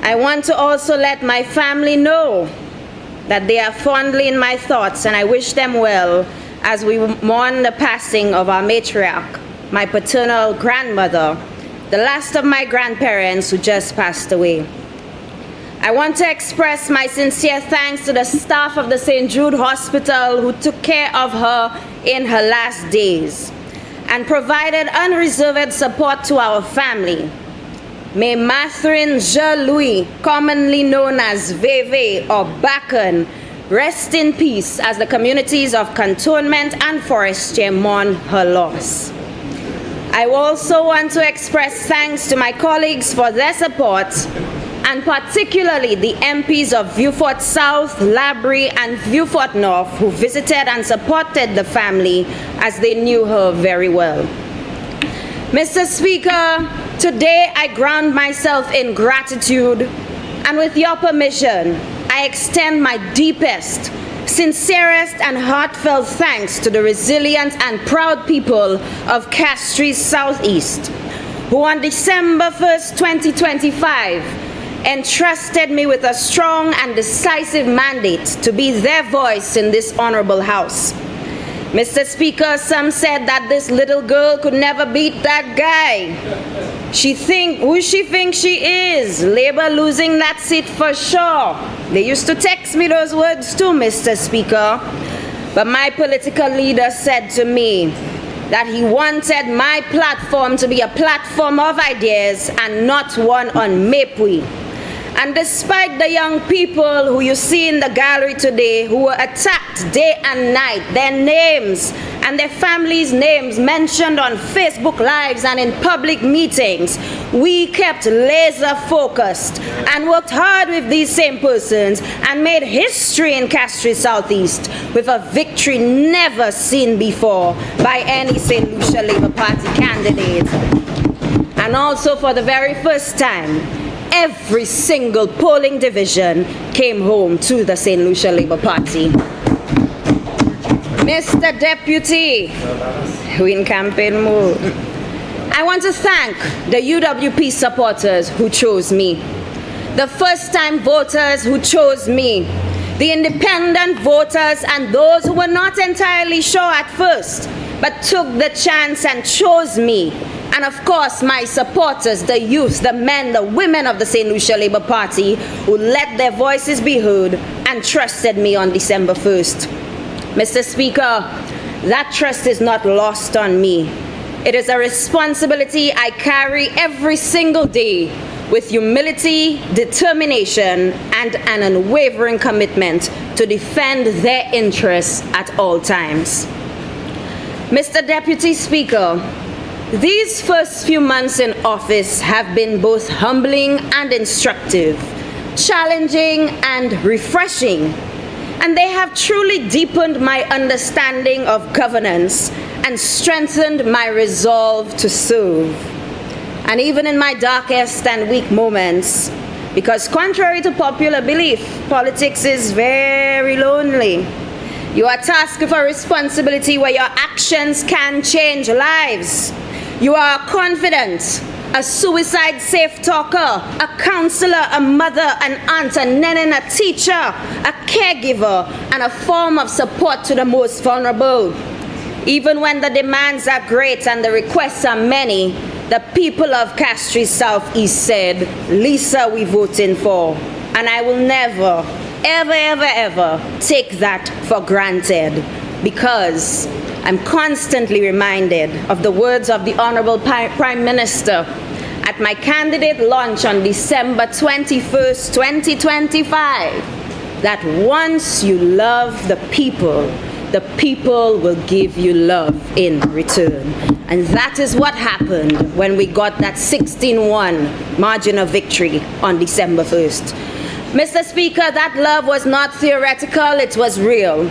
S4: I want to also let my family know that they are fondly in my thoughts, and I wish them well as we mourn the passing of our matriarch, my paternal grandmother, the last of my grandparents who just passed away. I want to express my sincere thanks to the staff of the St. Jude Hospital who took care of her in her last days and provided unreserved support to our family. May Mathurin Je-Louis, commonly known as Veve or Bacon, rest in peace as the communities of Cantonment and Forestier mourn her loss. I also want to express thanks to my colleagues for their support, and particularly the MPs of Vieux-Fort South, Labrie, and Vieux-Fort North who visited and supported the family as they knew her very well. Mr. Speaker, today I ground myself in gratitude, and with your permission, I extend my deepest, sincerest, and heartfelt thanks to the resilient and proud people of Castries Southeast, who on December 1st, 2025, entrusted me with a strong and decisive mandate to be their voice in this honorable House. Mr. Speaker, some said that this little girl could never beat that guy. Who she thinks she is? Labour losing that seat for sure. They used to text me those words too, Mr. Speaker. But my political leader said to me that he wanted my platform to be a platform of ideas and not one on Mapui. And despite the young people who you see in the gallery today who were attacked day and night, their names and their families' names mentioned on Facebook Lives and in public meetings, we kept laser focused and worked hard with these same persons and made history in Castries Southeast with a victory never seen before by any St. Lucia Labour Party candidate. And also for the very first time, every single polling division came home to the St. Lucia Labour Party. Mr. Deputy, we in campaign mode. I want to thank the UWP supporters who chose me, the first-time voters who chose me, the independent voters and those who were not entirely sure at first, but took the chance and chose me. And of course, my supporters, the youth, the men, the women of the St. Lucia Labour Party who let their voices be heard and trusted me on December 1st. Mr. Speaker, that trust is not lost on me. It is a responsibility I carry every single day with humility, determination, and an unwavering commitment to defend their interests at all times. Mr. Deputy Speaker, these first few months in office have been both humbling and instructive, challenging and refreshing, and they have truly deepened my understanding of governance and strengthened my resolve to serve. And even in my darkest and weak moments, because contrary to popular belief, politics is very lonely. You are tasked with a responsibility where your actions can change lives. You are confident, a suicide-safe talker, a counselor, a mother, an aunt, a nanny, a teacher, a caregiver, and a form of support to the most vulnerable. Even when the demands are great and the requests are many, the people of Castries Southeast said, Lisa, we voting for. And I will never, ever, ever, ever take that for granted, because I'm constantly reminded of the words of the Honorable Prime Minister at my candidate launch on December 21st, 2025, that once you love the people will give you love in return. And that is what happened when we got that 16-1 margin of victory on December 1st. Mr. Speaker, that love was not theoretical, it was real.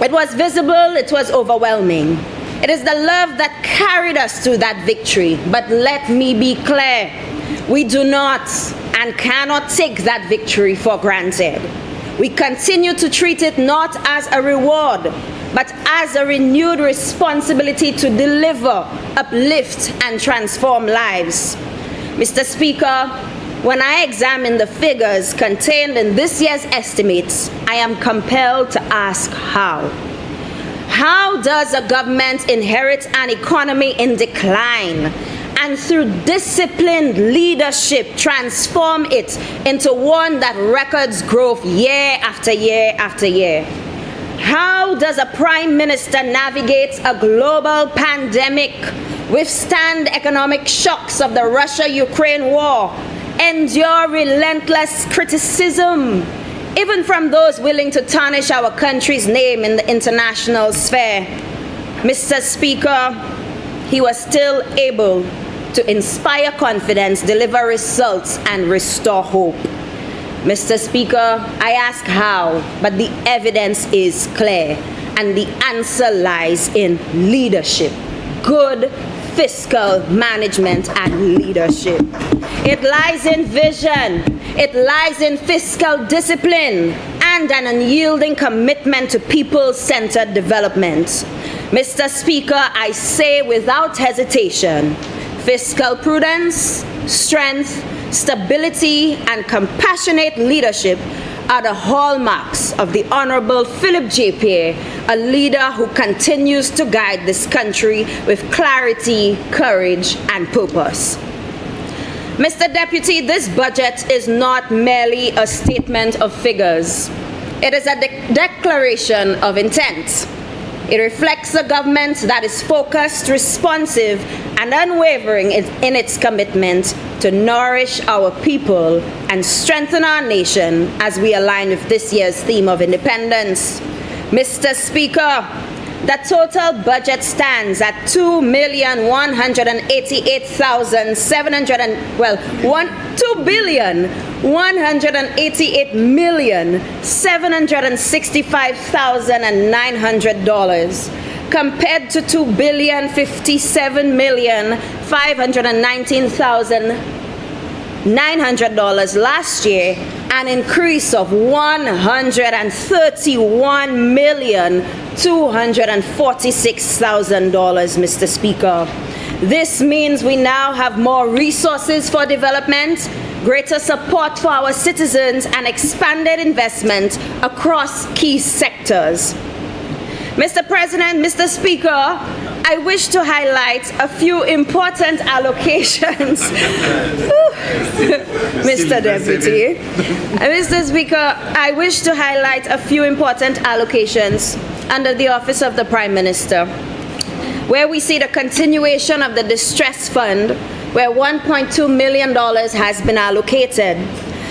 S4: It was visible, it was overwhelming. It is the love that carried us to that victory. But let me be clear, we do not and cannot take that victory for granted. We continue to treat it not as a reward, but as a renewed responsibility to deliver, uplift, and transform lives. Mr. Speaker, when I examine the figures contained in this year's estimates, I am compelled to ask how. How does a government inherit an economy in decline and through disciplined leadership transform it into one that records growth year after year after year? How does a prime minister navigate a global pandemic, withstand economic shocks of the Russia-Ukraine war, endure relentless criticism, even from those willing to tarnish our country's name in the international sphere? Mr. Speaker, he was still able to inspire confidence, deliver results, and restore hope. Mr. Speaker, I ask how, but the evidence is clear, and the answer lies in leadership. Good fiscal management and leadership. It lies in vision, it lies in fiscal discipline, and an unyielding commitment to people-centered development. Mr. Speaker, I say without hesitation, fiscal prudence, strength, stability, and compassionate leadership are the hallmarks of the Honorable Philip J. Pierre, a leader who continues to guide this country with clarity, courage, and purpose. Mr. Deputy, this budget is not merely a statement of figures. It is a declaration of intent. It reflects a government that is focused, responsive, and unwavering in its commitment to nourish our people and strengthen our nation as we align with this year's theme of independence. Mr. Speaker, the total budget stands at $2,188,765,900 compared to $2,057,519,900 last year, an increase of $131,246,000, Mr. Speaker. This means we now have more resources for development, greater support for our citizens, and expanded investment across key sectors. Mr. President, Mr. Speaker, I wish to highlight a few important allocations. Mr. Deputy. Mr. Speaker, I wish to highlight a few important allocations under the Office of the Prime Minister, where we see the continuation of the Distress Fund, where $1.2 million has been allocated.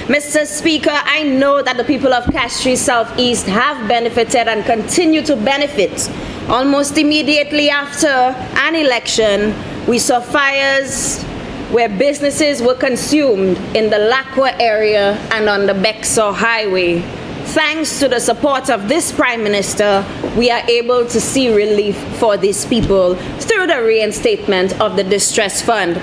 S4: Mr. Speaker, I know that the people of Castries Southeast have benefited and continue to benefit. Almost immediately after an election, we saw fires where businesses were consumed in the Lacwa area and on the Bexar Highway. Thanks to the support of this Prime Minister, we are able to see relief for these people through the reinstatement of the Distress Fund.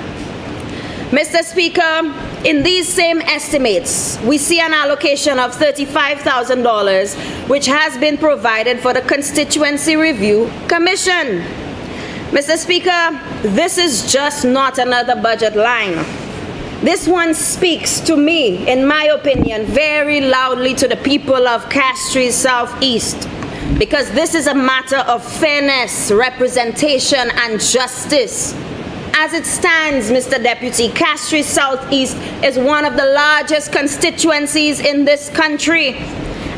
S4: Mr. Speaker, in these same estimates, we see an allocation of $35,000, which has been provided for the Constituency Review Commission. Mr. Speaker, this is just not another budget line. This one speaks to me, in my opinion, very loudly to the people of Castries Southeast, because this is a matter of fairness, representation, and justice. As it stands, Mr. Deputy, Castries Southeast is one of the largest constituencies in this country.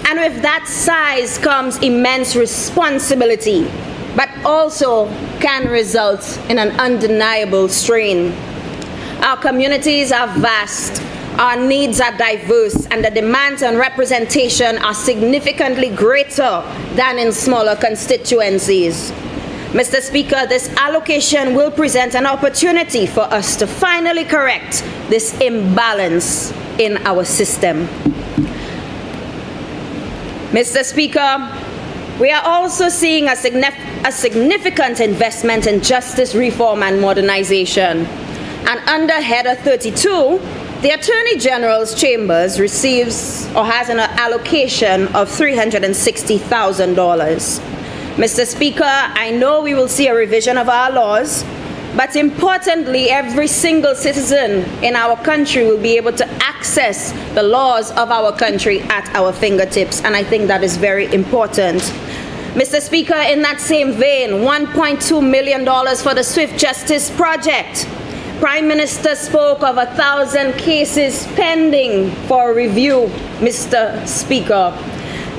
S4: And with that size comes immense responsibility, but also can result in an undeniable strain. Our communities are vast, our needs are diverse, and the demands on representation are significantly greater than in smaller constituencies. Mr. Speaker, this allocation will present an opportunity for us to finally correct this imbalance in our system. Mr. Speaker, we are also seeing a significant investment in justice reform and modernization. And under Header 32, the Attorney General's Chambers receives or has an allocation of $360,000. Mr. Speaker, I know we will see a revision of our laws, but importantly, every single citizen in our country will be able to access the laws of our country at our fingertips, and I think that is very important. Mr. Speaker, in that same vein, $1.2 million for the Swift Justice Project. Prime Minister spoke of 1,000 cases pending for review, Mr. Speaker.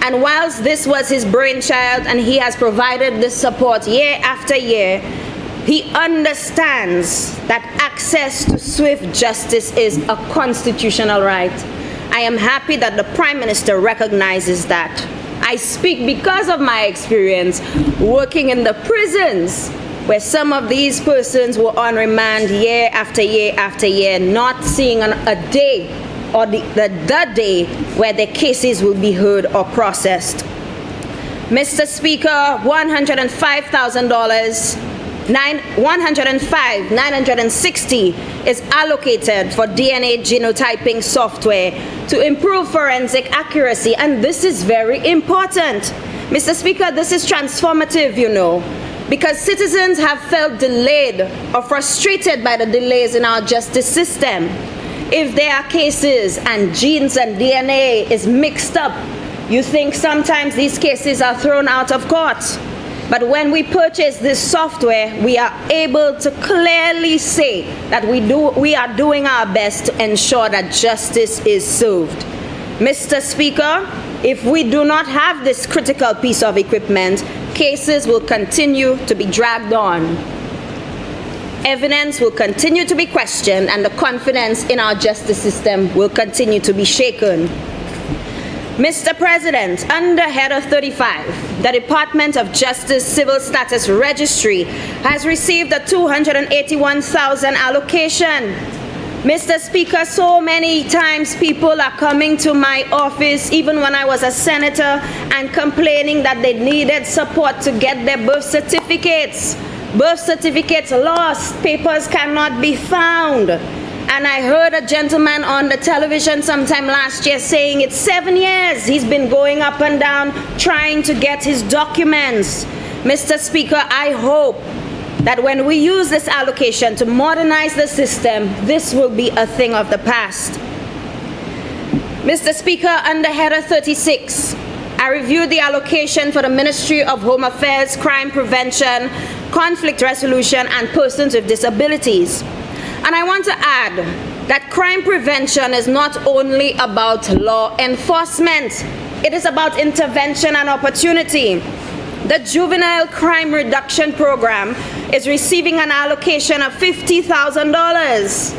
S4: And whilst this was his brainchild and he has provided this support year after year, he understands that access to swift justice is a constitutional right. I am happy that the Prime Minister recognizes that. I speak because of my experience working in the prisons where some of these persons were on remand year after year after year, not seeing a day or the day where their cases will be heard or processed. Mr. Speaker, $960 is allocated for DNA genotyping software to improve forensic accuracy, and this is very important. Mr. Speaker, this is transformative, you know, because citizens have felt delayed or frustrated by the delays in our justice system. If there are cases and genes and DNA is mixed up, you think sometimes these cases are thrown out of court. But when we purchase this software, we are able to clearly say that we are doing our best to ensure that justice is served. Mr. Speaker, if we do not have this critical piece of equipment, cases will continue to be dragged on. Evidence will continue to be questioned, and the confidence in our justice system will continue to be shaken. Mr. President, under Header 35, the Department of Justice Civil Status Registry has received a $281,000 allocation. Mr. Speaker, so many times people are coming to my office, even when I was a senator, and complaining that they needed support to get their birth certificates. Birth certificates lost, papers cannot be found. And I heard a gentleman on the television sometime last year saying it's 7 years he's been going up and down trying to get his documents. Mr. Speaker, I hope that when we use this allocation to modernize the system, this will be a thing of the past. Mr. Speaker, under Header 36, I reviewed the allocation for the Ministry of Home Affairs, Crime Prevention, Conflict Resolution, and Persons with Disabilities. And I want to add that crime prevention is not only about law enforcement, it is about intervention and opportunity. The Juvenile Crime Reduction Program is receiving an allocation of $50,000.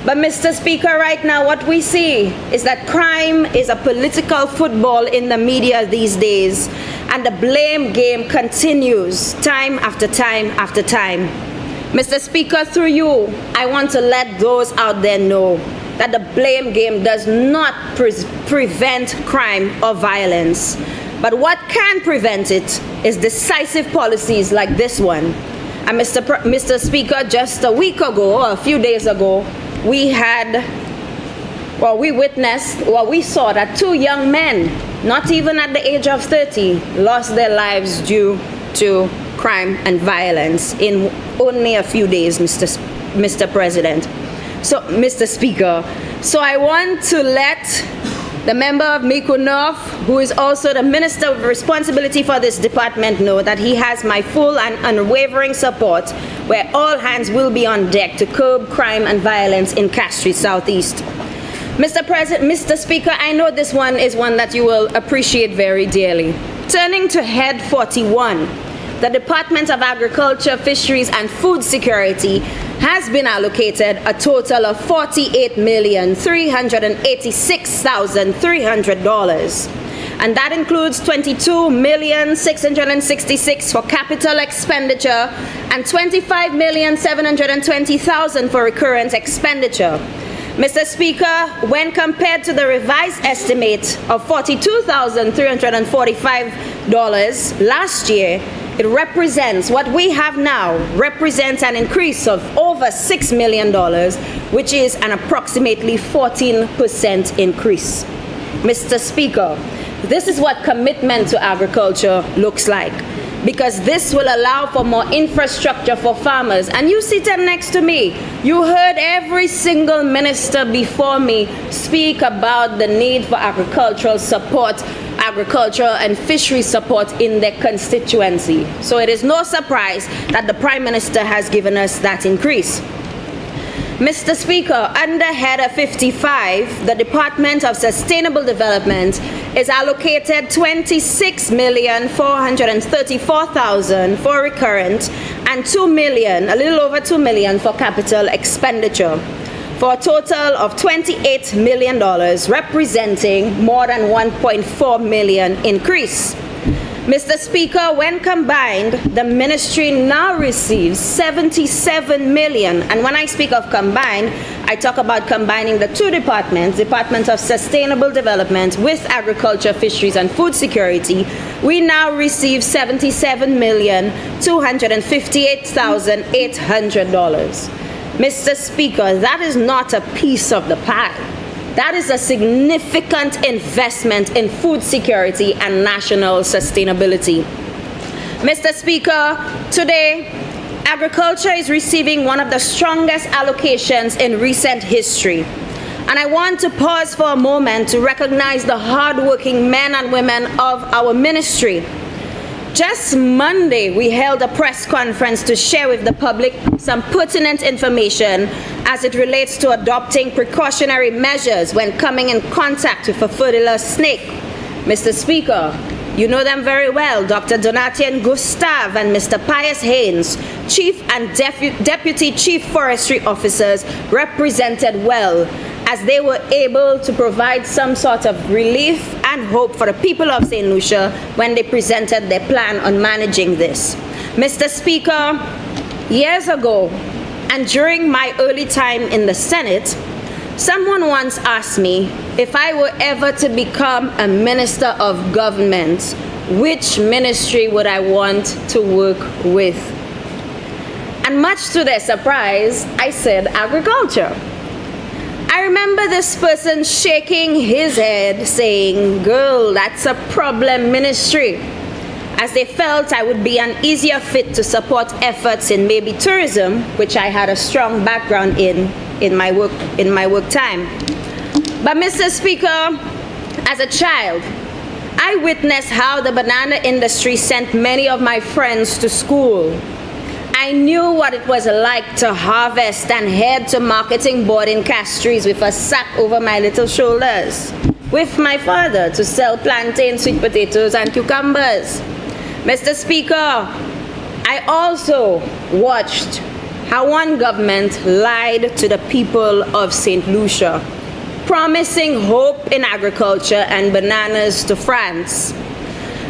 S4: But Mr. Speaker, right now what we see is that crime is a political football in the media these days, and the blame game continues time after time after time. Mr. Speaker, through you, I want to let those out there know that the blame game does not prevent crime or violence. But what can prevent it is decisive policies like this one. And Mr. Speaker, just a week ago, or a few days ago, we saw that 2 young men, not even at the age of 30, lost their lives due to crime and violence in only a few days, Mr. President. So, Mr. Speaker, so I want to let the member of Mico North, who is also the Minister with responsibility for this department, know that he has my full and unwavering support, where all hands will be on deck to curb crime and violence in Castries Southeast. Mr. Speaker, I know this one is one that you will appreciate very dearly. Turning to Head 41, the Department of Agriculture, Fisheries and Food Security has been allocated a total of $48,386,300. And that includes $22,666,000 for capital expenditure and $25,720,000 for recurrent expenditure. Mr. Speaker, when compared to the revised estimate of $42,345 last year, it represents, what we have now represents an increase of over $6 million, which is an approximately 14% increase. Mr. Speaker, this is what commitment to agriculture looks like, because this will allow for more infrastructure for farmers. And you seated next to me, you heard every single minister before me speak about the need for agricultural support, agricultural and fishery support in their constituency. So it is no surprise that the Prime Minister has given us that increase. Mr. Speaker, under Header 55, the Department of Sustainable Development is allocated $26,434,000 for recurrent and $2 million, a little over $2 million for capital expenditure, for a total of $28 million, representing more than $1.4 million increase. Mr. Speaker, when combined, the ministry now receives $77 million. And when I speak of combined, I talk about combining the two departments, Department of Sustainable Development with Agriculture, Fisheries, and Food Security. We now receive $77,258,800. Mr. Speaker, that is not a piece of the pie. That is a significant investment in food security and national sustainability. Mr. Speaker, today, agriculture is receiving one of the strongest allocations in recent history. And I want to pause for a moment to recognize the hardworking men and women of our ministry. Just Monday, we held a press conference to share with the public some pertinent information as it relates to adopting precautionary measures when coming in contact with a fertile snake. Mr. Speaker, you know them very well, Dr. Donatien Gustav and Mr. Pius Haynes, Chief and Deputy Chief Forestry Officers, represented well as they were able to provide some sort of relief and hope for the people of St. Lucia when they presented their plan on managing this. Mr. Speaker, years ago, and during my early time in the Senate, someone once asked me if I were ever to become a minister of government, which ministry would I want to work with? And much to their surprise, I said agriculture. I remember this person shaking his head saying, "Girl, that's a problem ministry," as they felt I would be an easier fit to support efforts in maybe tourism, which I had a strong background in my work time. But Mr. Speaker, as a child, I witnessed how the banana industry sent many of my friends to school. I knew what it was like to harvest and head to marketing board in Castries with a sack over my little shoulders, with my father to sell plantains, sweet potatoes, and cucumbers. Mr. Speaker, I also watched how one government lied to the people of St. Lucia, promising hope in agriculture and bananas to France.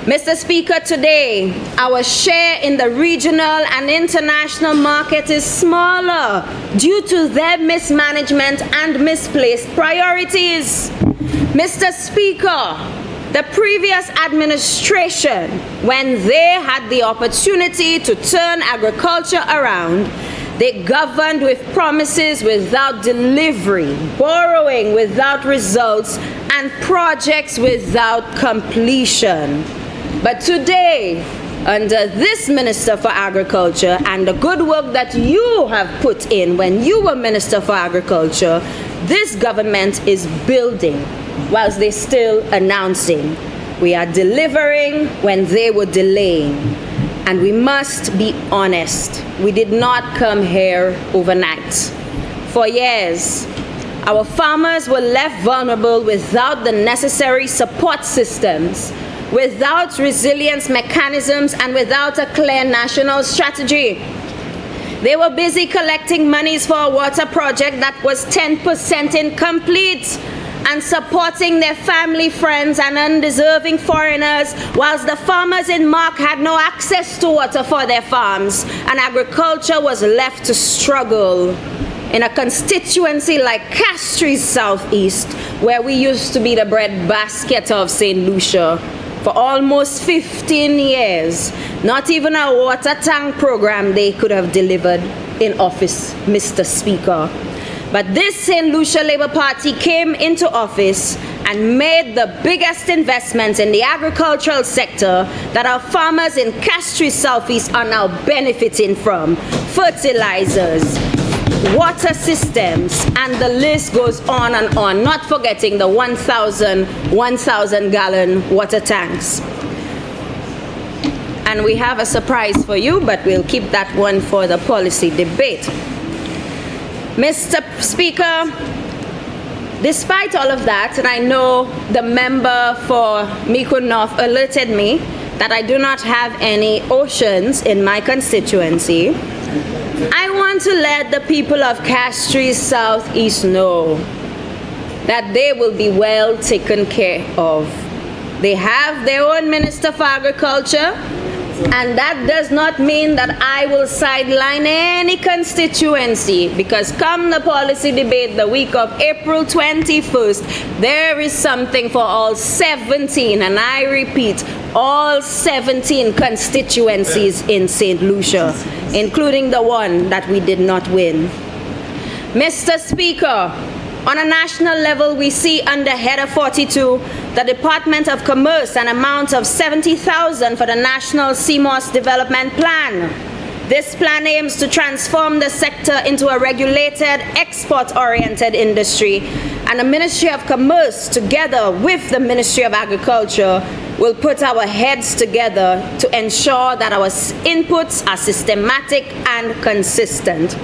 S4: Mr. Speaker, today, our share in the regional and international market is smaller due to their mismanagement and misplaced priorities. Mr. Speaker, the previous administration, when they had the opportunity to turn agriculture around, they governed with promises without delivery, borrowing without results, and projects without completion. But today, under this Minister for Agriculture and the good work that you have put in when you were Minister for Agriculture, this government is building whilst they're still announcing. We are delivering when they were delaying. And we must be honest, we did not come here overnight. For years, our farmers were left vulnerable without the necessary support systems, without resilience mechanisms, and without a clear national strategy. They were busy collecting monies for a water project that was 10% incomplete and supporting their family, friends, and undeserving foreigners, whilst the farmers in Mark had no access to water for their farms, and agriculture was left to struggle in a constituency like Castries Southeast, where we used to be the breadbasket of St. Lucia. For almost 15 years, not even a water tank program they could have delivered in office, Mr. Speaker. But this St. Lucia Labour Party came into office and made the biggest investments in the agricultural sector that our farmers in Castries Southeast are now benefiting from. Fertilizers, water systems, and the list goes on and on, not forgetting the 1,000-gallon water tanks. And we have a surprise for you, but we'll keep that one for the policy debate. Mr. Speaker, despite all of that, and I know the member for Miko North alerted me that I do not have any oceans in my constituency, I want to let the people of Castries Southeast know that they will be well taken care of. They have their own Minister for Agriculture, and that does not mean that I will sideline any constituency, because come the policy debate the week of April 21st, there is something for all 17, and I repeat, all 17 constituencies in St. Lucia, including the one that we did not win. Mr. Speaker, on a national level, we see under Header 42, the Department of Commerce, an amount of $70,000 for the National CMOS Development Plan. This plan aims to transform the sector into a regulated, export-oriented industry, and the Ministry of Commerce, together with the Ministry of Agriculture, will put our heads together to ensure that our inputs are systematic and consistent.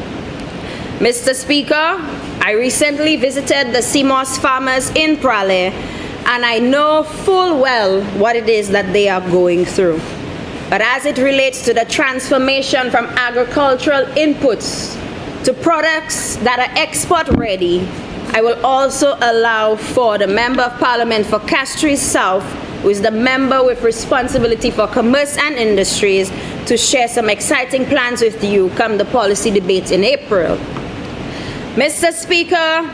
S4: Mr. Speaker, I recently visited the CMOS farmers in Prale, and I know full well what it is that they are going through. But as it relates to the transformation from agricultural inputs to products that are export ready, I will also allow for the Member of Parliament for Castries South, who is the member with responsibility for commerce and industries, to share some exciting plans with you come the policy debate in April. Mr. Speaker,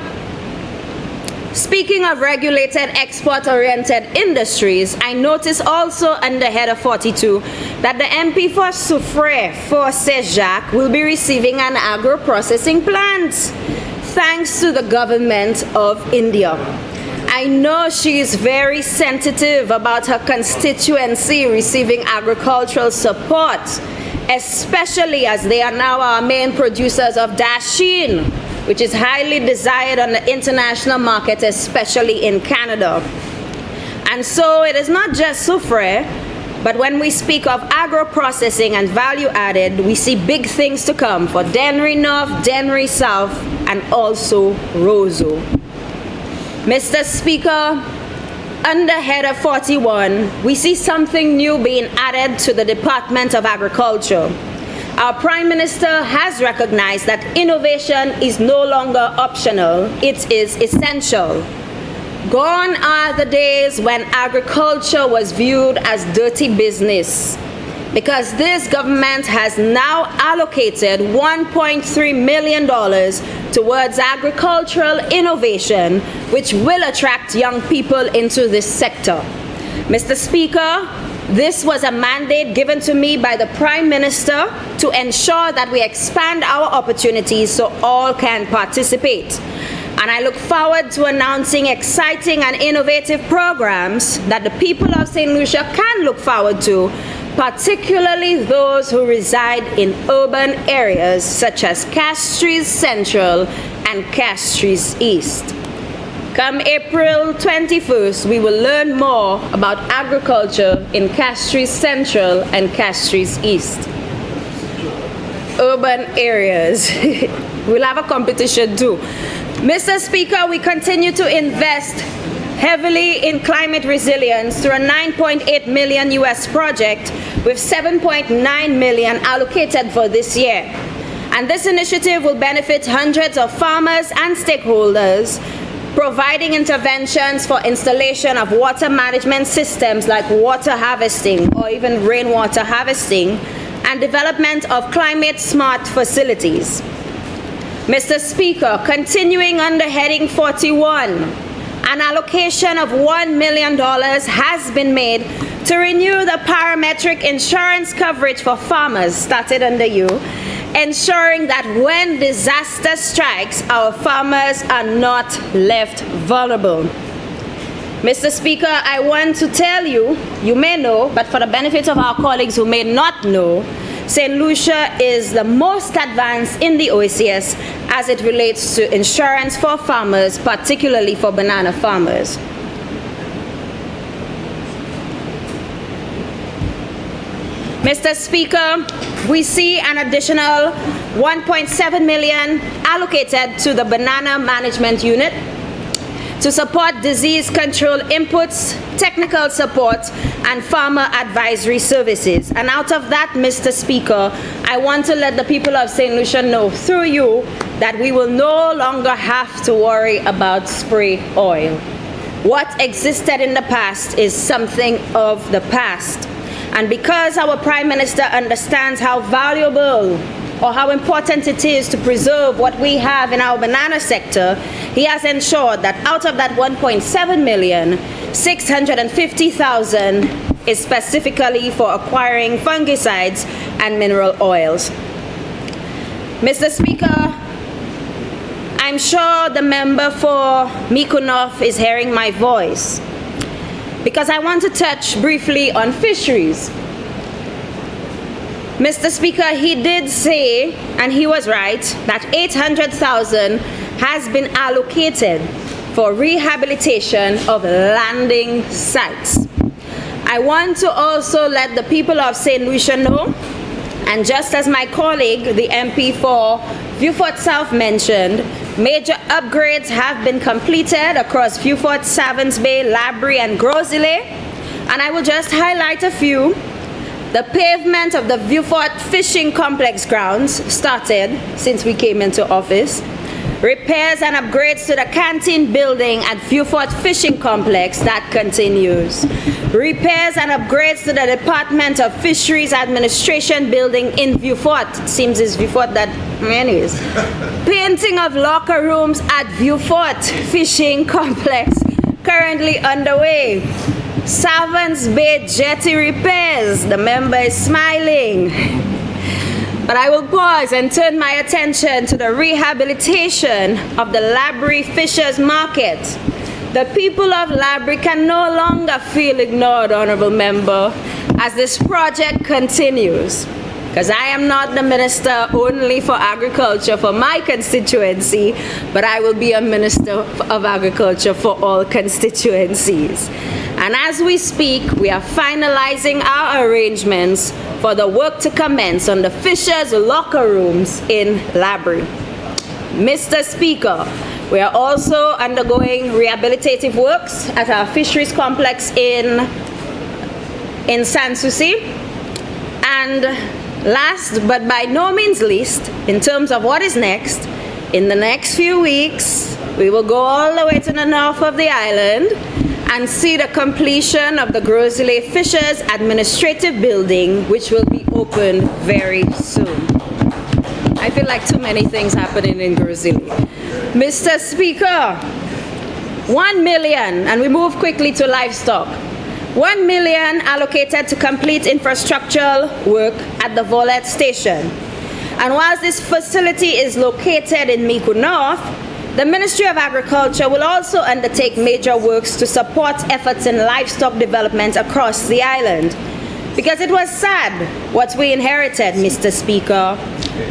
S4: speaking of regulated export-oriented industries, I notice also under Header 42 that the MP for Soufrière, Force Jacques, will be receiving an agro-processing plant, thanks to the government of India. I know she is very sensitive about her constituency receiving agricultural support, especially as they are now our main producers of dasheen, which is highly desired on the international market, especially in Canada. And so it is not just Soufrière, but when we speak of agro-processing and value added, we see big things to come for Dennery North, Dennery South, and also Roseau. Mr. Speaker, under Header 41, we see something new being added to the Department of Agriculture. Our Prime Minister has recognized that innovation is no longer optional, it is essential. Gone are the days when agriculture was viewed as dirty business, because this government has now allocated $1.3 million towards agricultural innovation, which will attract young people into this sector. Mr. Speaker, this was a mandate given to me by the Prime Minister to ensure that we expand our opportunities so all can participate. And I look forward to announcing exciting and innovative programs that the people of St. Lucia can look forward to, particularly those who reside in urban areas such as Castries Central and Castries East. Come April 21st, we will learn more about agriculture in Castries Central and Castries East. Urban areas. We'll have a competition too. Mr. Speaker, we continue to invest heavily in climate resilience through a $9.8 million US project with $7.9 million allocated for this year. And this initiative will benefit hundreds of farmers and stakeholders, providing interventions for installation of water management systems like water harvesting or even rainwater harvesting, and development of climate-smart facilities. Mr. Speaker, continuing under heading 41, an allocation of $1 million has been made to renew the parametric insurance coverage for farmers, started under you, ensuring that when disaster strikes, our farmers are not left vulnerable. Mr. Speaker, I want to tell you, you may know, but for the benefit of our colleagues who may not know, St. Lucia is the most advanced in the OECS as it relates to insurance for farmers, particularly for banana farmers. Mr. Speaker, we see an additional $1.7 million allocated to the Banana Management Unit to support disease control inputs, technical support, and farmer advisory services. And out of that, Mr. Speaker, I want to let the people of St. Lucia know through you that we will no longer have to worry about spray oil. What existed in the past is something of the past. And because our Prime Minister understands how valuable or how important it is to preserve what we have in our banana sector, he has ensured that out of that 1.7 million, 650,000 is specifically for acquiring fungicides and mineral oils. Mr. Speaker, I'm sure the member for Mico North is hearing my voice, because I want to touch briefly on fisheries. Mr. Speaker, he did say, and he was right, that 800,000 has been allocated for rehabilitation of landing sites. I want to also let the people of St. Lucia know, and just as my colleague, the MP for Vieux Fort South mentioned, major upgrades have been completed across Vieux Fort, Savins Bay, Labrie, and Gros Islet, and I will just highlight a few. The pavement of the Vieux Fort Fishing Complex grounds started since we came into office. Repairs and upgrades to the canteen building at Vieux Fort Fishing Complex, that continues. Repairs and upgrades to the Department of Fisheries Administration building in Vieux Fort. It seems it's Vieux Fort that, anyways. Painting of locker rooms at Vieux Fort Fishing Complex, currently underway. Savins Bay jetty repairs. The member is smiling. But I will pause and turn my attention to the rehabilitation of the Labrie Fishers Market. The people of Labrie can no longer feel ignored, Honorable Member, as this project continues. Because I am not the minister only for agriculture for my constituency, but I will be a minister of agriculture for all constituencies. And as we speak, we are finalizing our arrangements for the work to commence on the Fishers' locker rooms in Labrie. Mr. Speaker, we are also undergoing rehabilitative works at our fisheries complex in Sanssouci. And last but by no means least, in terms of what is next, in the next few weeks, we will go all the way to the north of the island and see the completion of the Gros Islet Fishers Administrative Building, which will be open very soon. I feel like too many things happening in Gros Islet. Mr. Speaker, 1 million, and we move quickly to livestock. 1 million allocated to complete infrastructural work at the Volette Station. And whilst this facility is located in Mico North, the Ministry of Agriculture will also undertake major works to support efforts in livestock development across the island. Because it was sad what we inherited, Mr. Speaker,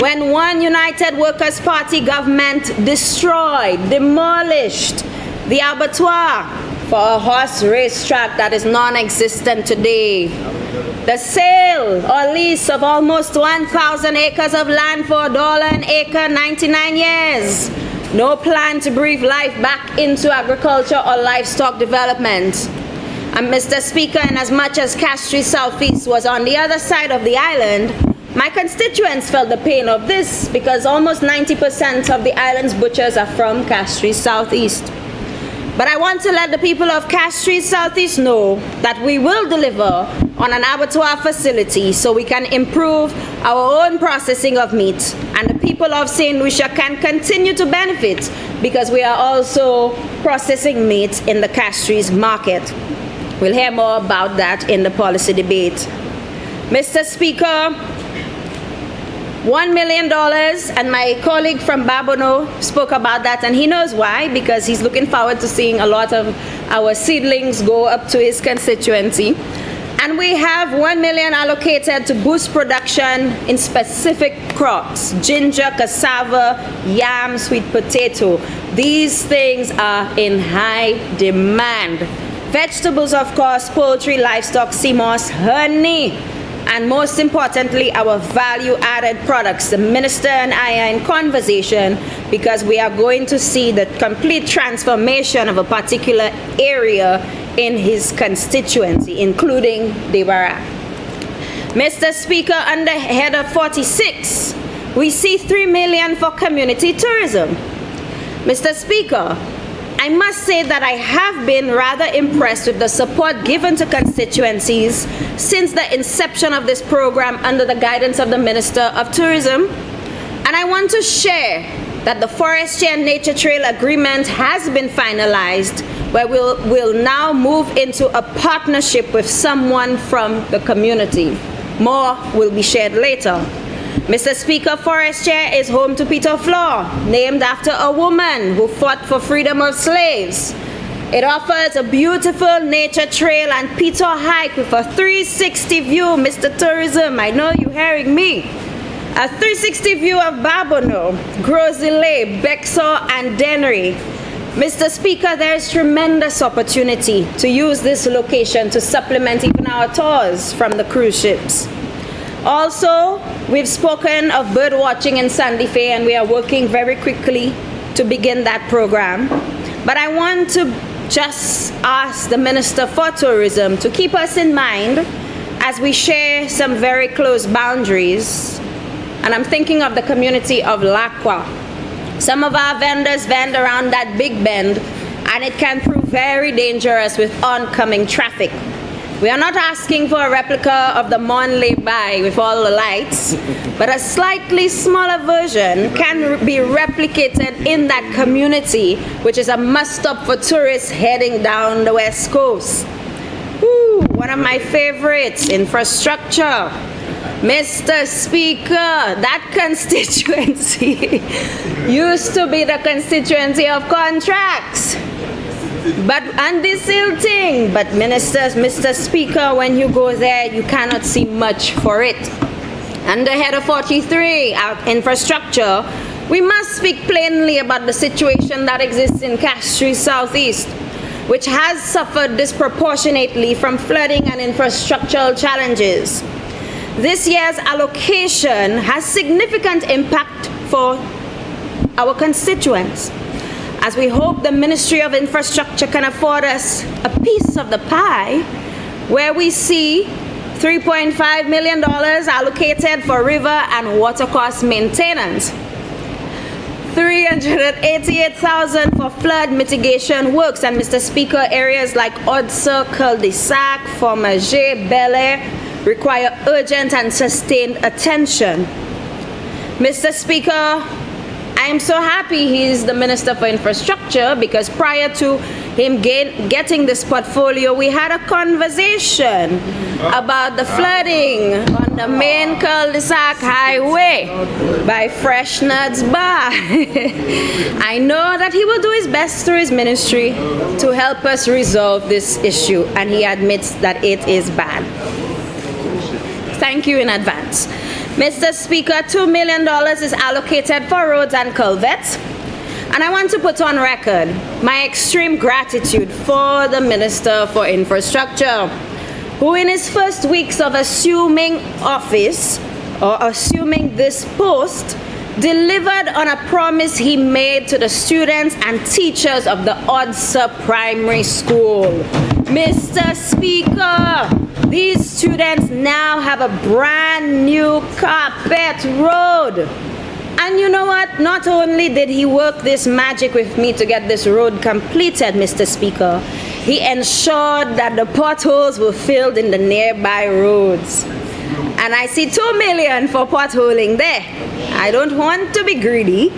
S4: when one United Workers' Party government destroyed, demolished the abattoir for a horse racetrack that is non-existent today. The sale or lease of almost 1,000 acres of land for $1 an acre, 99 years. No plan to breathe life back into agriculture or livestock development. And Mr. Speaker, in as much as Castries Southeast was on the other side of the island, My constituents felt the pain of this because almost 90% of the island's butchers are from Castries Southeast. But I want to let the people of Castries Southeast know that we will deliver on an abattoir facility so we can improve our own processing of meat, and the people of St. Lucia can continue to benefit because we are also processing meat in the Castries market. We'll hear more about that in the policy debate. Mr. Speaker, $1 million, and my colleague from Babono spoke about that, and he knows why, because he's looking forward to seeing a lot of our seedlings go up to his constituency. And we have $1 million allocated to boost production in specific crops: ginger, cassava, yam, sweet potato. These things are in high demand. Vegetables, of course, poultry, livestock, sea moss, honey, and most importantly, our value-added products. The minister and I are in conversation because we are going to see the complete transformation of a particular area in his constituency, including Debarra. Mr. Speaker, under header 46, we see $3 million for community tourism. Mr. Speaker, I must say that I have been rather impressed with the support given to constituencies since the inception of this program under the guidance of the Minister of Tourism. And I want to share that the Forestry and Nature Trail Agreement has been finalized, where we'll now move into a partnership with someone from the community. More will be shared later. Mr. Speaker, Forestier is home to Peter Flaw, named after a woman who fought for freedom of slaves. It offers a beautiful nature trail and Peter hike with a 360 view. Mr. Tourism, I know you're hearing me. A 360 view of Babono, Grosile, Bexar, and Dennery. Mr. Speaker, there is tremendous opportunity to use this location to supplement even our tours from the cruise ships. Also, we've spoken of bird watching in Sandy Fe, and we are working very quickly to begin that program. But I want to just ask the Minister for Tourism to keep us in mind as we share some very close boundaries. And I'm thinking of the community of Lacqua. Some of our vendors vend around that big bend, and it can prove very dangerous with oncoming traffic. We are not asking for a replica of the Monley Bay with all the lights, but a slightly smaller version can be replicated in that community, which is a must-stop for tourists heading down the West Coast. Ooh, one of my favorites, infrastructure. Mr. Speaker, that constituency used to be the constituency of contracts. But and this thing, but Mr. Speaker, when you go there, you cannot see much for it. Under header 43, our infrastructure, we must speak plainly about the situation that exists in Castries Southeast, which has suffered disproportionately from flooding and infrastructural challenges. This year's allocation has significant impact for our constituents, as we hope the Ministry of Infrastructure can afford us a piece of the pie, where we see $3.5 million allocated for river and watercourse maintenance, $388,000 for flood mitigation works, and Mr. Speaker, areas like Odsa, Cul-de-Sac, Formager, Bel Air require urgent and sustained attention. Mr. Speaker, I am so happy he's the Minister for Infrastructure, because prior to him getting this portfolio, we had a conversation about the flooding on the main cul-de-sac highway by Fresh Nuts Bar. I know that he will do his best through his ministry to help us resolve this issue, and he admits that it is bad. Thank you in advance. Mr. Speaker, $2 million is allocated for roads and culverts, and I want to put on record my extreme gratitude for the Minister for Infrastructure, who in his first weeks of assuming office, or assuming this post, delivered on a promise he made to the students and teachers of the Odsa Primary School. Mr. Speaker, these students now have a brand brand new carpet road. And you know what? Not only did he work this magic with me to get this road completed, Mr. Speaker, he ensured that the potholes were filled in the nearby roads. And I see 2 million for potholing there. I don't want to be greedy,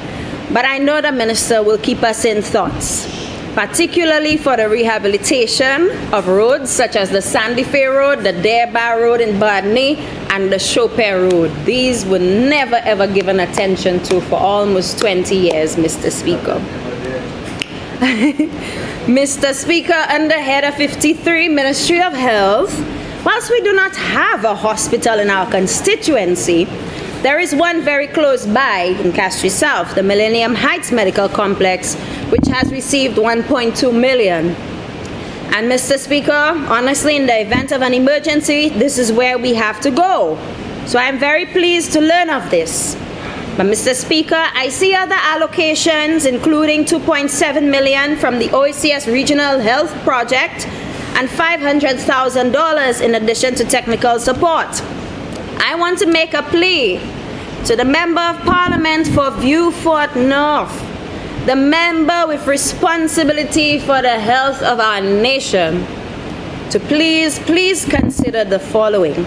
S4: but I know the minister will keep us in thoughts, particularly for the rehabilitation of roads such as the Sandy Fair Road, the Derbar Road in Bardney, and the Chopin Road. These were never ever given attention to for almost 20 years, Mr. Speaker. Mr. Speaker, under Header 53, Ministry of Health, whilst we do not have a hospital in our constituency, there is one very close by in Castries South, the Millennium Heights Medical Complex, which has received 1.2 million. And Mr. Speaker, honestly, in the event of an emergency, this is where we have to go. So I'm very pleased to learn of this. But Mr. Speaker, I see other allocations, including 2.7 million from the OECS Regional Health Project and $500,000 in addition to technical support. I want to make a plea to the Member of Parliament for Vieux-Fort North, the member with responsibility for the health of our nation, to please consider the following.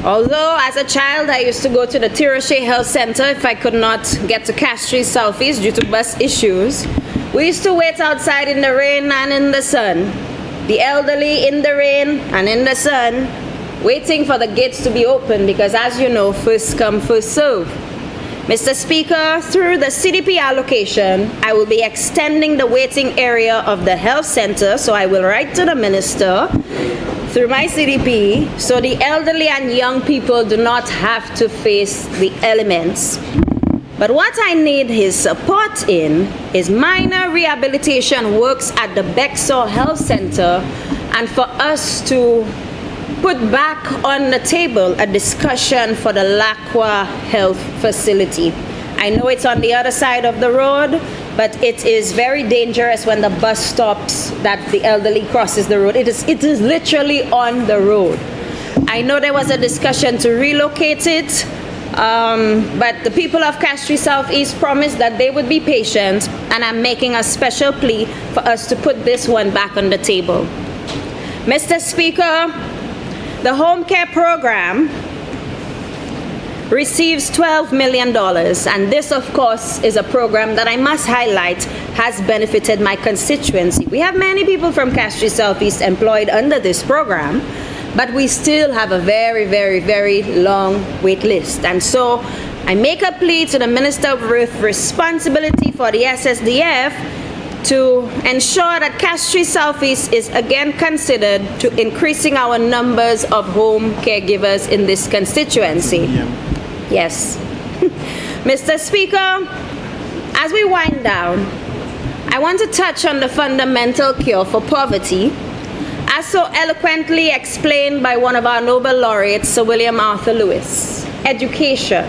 S4: Although as a child I used to go to the Tirochet Health Center if I could not get to Castries Southeast due to bus issues, we used to wait outside in the rain and in the sun. The elderly in the rain and in the sun, waiting for the gates to be open because, as you know, first come, first serve. Mr. Speaker, through the CDP allocation, I will be extending the waiting area of the health center, so I will write to the minister through my CDP so the elderly and young people do not have to face the elements. But what I need his support in is minor rehabilitation works at the Bexar Health Center, and for us to put back on the table a discussion for the Lacqua Health Facility. I know it's on the other side of the road, but it is very dangerous when the bus stops that the elderly crosses the road. It is literally on the road. I know there was a discussion to relocate it, but the people of Castries Southeast promised that they would be patient, and I'm making a special plea for us to put this one back on the table. Mr. Speaker, the home care program receives $12 million, and this, of course, is a program that I must highlight has benefited my constituency. We have many people from Castries Southeast employed under this program, but we still have a very, very, very long wait list. And so I make a plea to the Minister with responsibility for the SSDF to ensure that Castries Southeast is again considered to increasing our numbers of home caregivers in this constituency. Yes. Mr. Speaker, as we wind down, I want to touch on the fundamental cure for poverty, as so eloquently explained by one of our Nobel laureates, Sir William Arthur Lewis: education.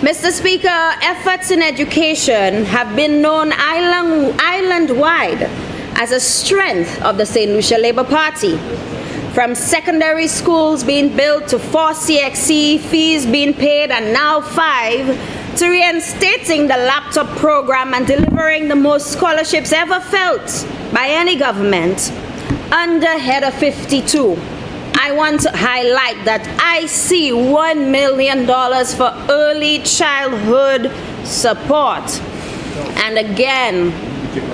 S4: Mr. Speaker, efforts in education have been known island-wide as a strength of the St. Lucia Labour Party. From secondary schools being built to 4 CXC fees being paid and now 5, to reinstating the laptop program and delivering the most scholarships ever felt by any government under Header 52. I want to highlight that I see $1 million for early childhood support. And again,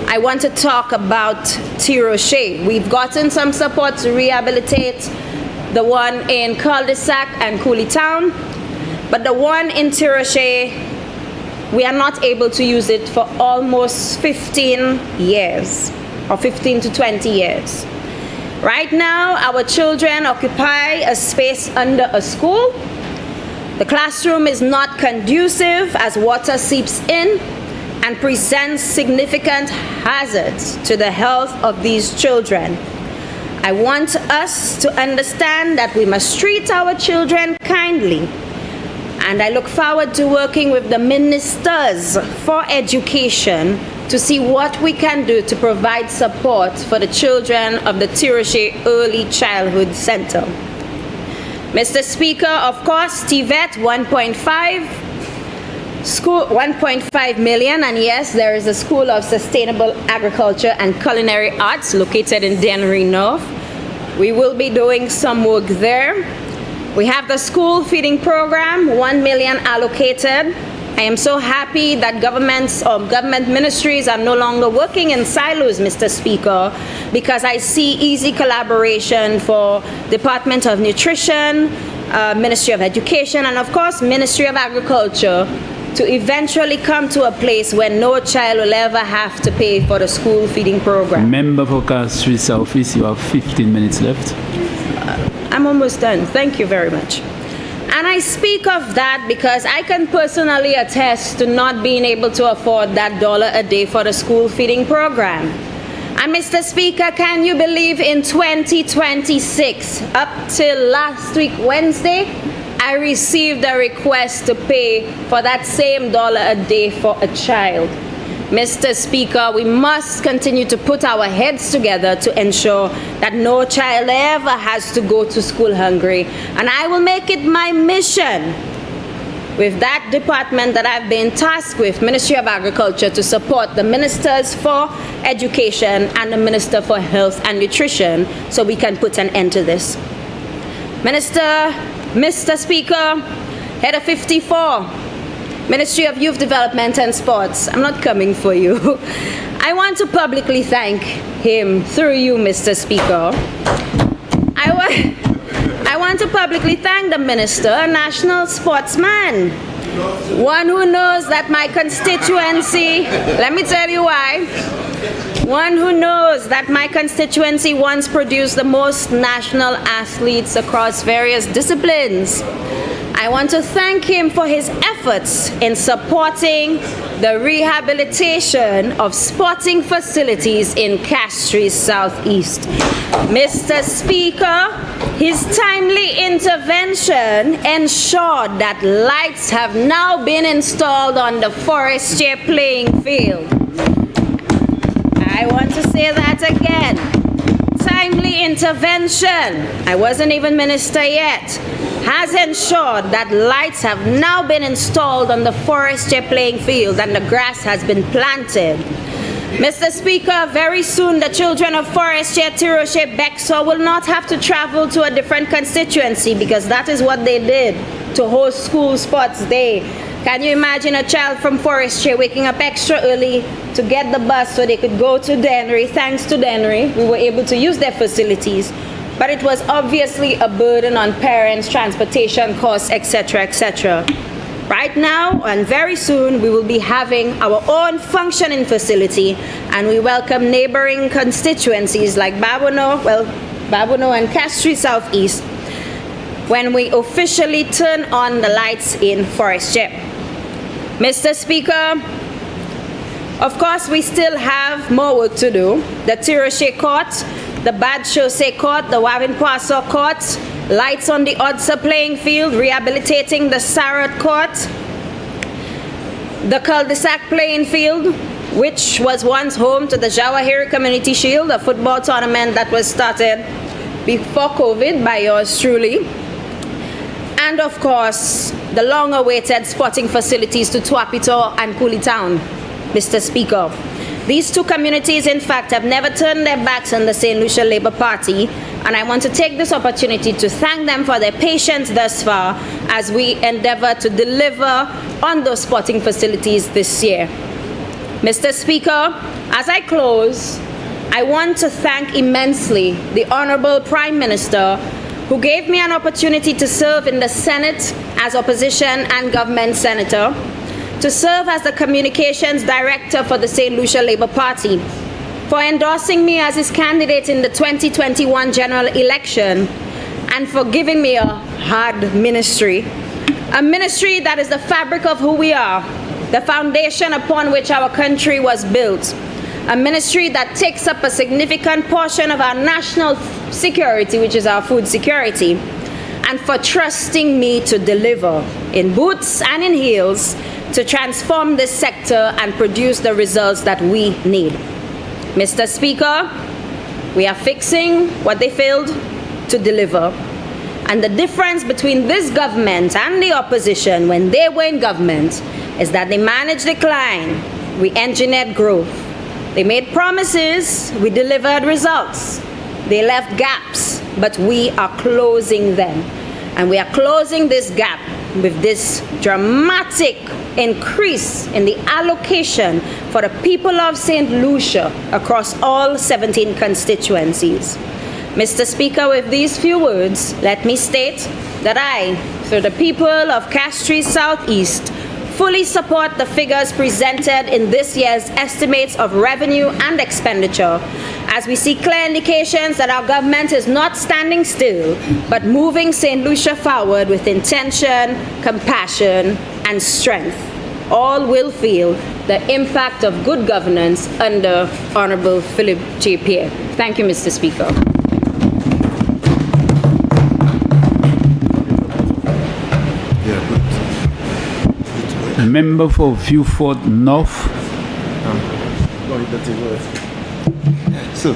S4: I want to talk about Tirochet. We've gotten some support to rehabilitate the one in Cul-de-sac and Cooley Town, but the one in Tirochet, we are not able to use it for almost 15 years, or 15 to 20 years. Right now, our children occupy a space under a school. The classroom is not conducive as water seeps in and presents significant hazards to the health of these children. I want us to understand that we must treat our children kindly, and I look forward to working with the ministers for education to see what we can do to provide support for the children of the Tirochet Early Childhood Center. Mr. Speaker, of course, TVET 1.5, school 1.5 million, and yes, there is a School of Sustainable Agriculture and Culinary Arts located in Dennery North. We will be doing some work there. We have the school feeding program, 1 million allocated. I am so happy that government ministries are no longer working in silos, Mr. Speaker, because I see easy collaboration for Department of Nutrition, Ministry of Education, and of course, Ministry of Agriculture, to eventually come to a place where no child will ever have to pay for the school feeding program.
S3: Member for Castries Southeast, you have 15 minutes left.
S4: I'm almost done. Thank you very much. And I speak of that because I can personally attest to not being able to afford that $1 a day for the school feeding program. And Mr. Speaker, can you believe in 2026, up till last week, Wednesday, I received a request to pay for that same $1 a day for a child. Mr. Speaker, we must continue to put our heads together to ensure that no child ever has to go to school hungry. And I will make it my mission with that department that I've been tasked with, Ministry of Agriculture, to support the Ministers for Education and the Minister for Health and Nutrition so we can put an end to this. Mr. Speaker, Head of 54, Ministry of Youth Development and Sports, I'm not coming for you. I want to publicly thank him through you, Mr. Speaker. I want to publicly thank the Minister, a national sportsman, one who knows that my constituency, let me tell you why, one who knows that my constituency once produced the most national athletes across various disciplines. I want to thank him for his efforts in supporting the rehabilitation of sporting facilities in Castries Southeast. Mr. Speaker, his timely intervention ensured that lights have now been installed on the Forestier playing field. I want to say that again. Timely intervention, I wasn't even minister yet, has ensured that lights have now been installed on the Forestier playing field and the grass has been planted. Mr. Speaker, very soon the children of Forestier, Tiroche, Bexar will not have to travel to a different constituency because that is what they did to host school sports day. Can you imagine a child from Forestier waking up extra early to get the bus so they could go to Dennery? Thanks to Dennery, we were able to use their facilities. But it was obviously a burden on parents, transportation costs, etc., etc. Right now, and very soon, we will be having our own functioning facility, and we welcome neighboring constituencies like Babono and Castries Southeast when we officially turn on the lights in Forestier. Mr. Speaker, of course, we still have more work to do. The Tiroche Court, the Bad Chaussee Court, the Wavin-Poisson Court, lights on the Odsa playing field, rehabilitating the Sarot Court, the Cul-de-sac playing field, which was once home to the Jawahiri Community Shield, a football tournament that was started before COVID by yours truly. And of course, the long-awaited sporting facilities to Tuapito and Cooley Town, Mr. Speaker. These two communities, in fact, have never turned their backs on the St. Lucia Labour Party, and I want to take this opportunity to thank them for their patience thus far as we endeavor to deliver on those sporting facilities this year. Mr. Speaker, as I close, I want to thank immensely the Honorable Prime Minister who gave me an opportunity to serve in the Senate as opposition and government senator, to serve as the communications director for the St. Lucia Labour Party, for endorsing me as his candidate in the 2021 general election, and for giving me a hard ministry. A ministry that is the fabric of who we are, the foundation upon which our country was built. A ministry that takes up a significant portion of our national security, which is our food security, and for trusting me to deliver in boots and in heels to transform this sector and produce the results that we need. Mr. Speaker, we are fixing what they failed to deliver. And the difference between this government and the opposition when they were in government is that they managed decline, we engineered growth. They made promises, we delivered results. They left gaps, but we are closing them. And we are closing this gap with this dramatic increase in the allocation for the people of St. Lucia across all 17 constituencies. Mr. Speaker, with these few words, let me state that I, through the people of Castries Southeast, fully support the figures presented in this year's estimates of revenue and expenditure, as we see clear indications that our government is not standing still, but moving St. Lucia forward with intention, compassion, and strength. All will feel the impact of good governance under Honorable Philip J. Pierre. Thank you, Mr. Speaker.
S3: Member for Vieux-Fort North.
S5: So.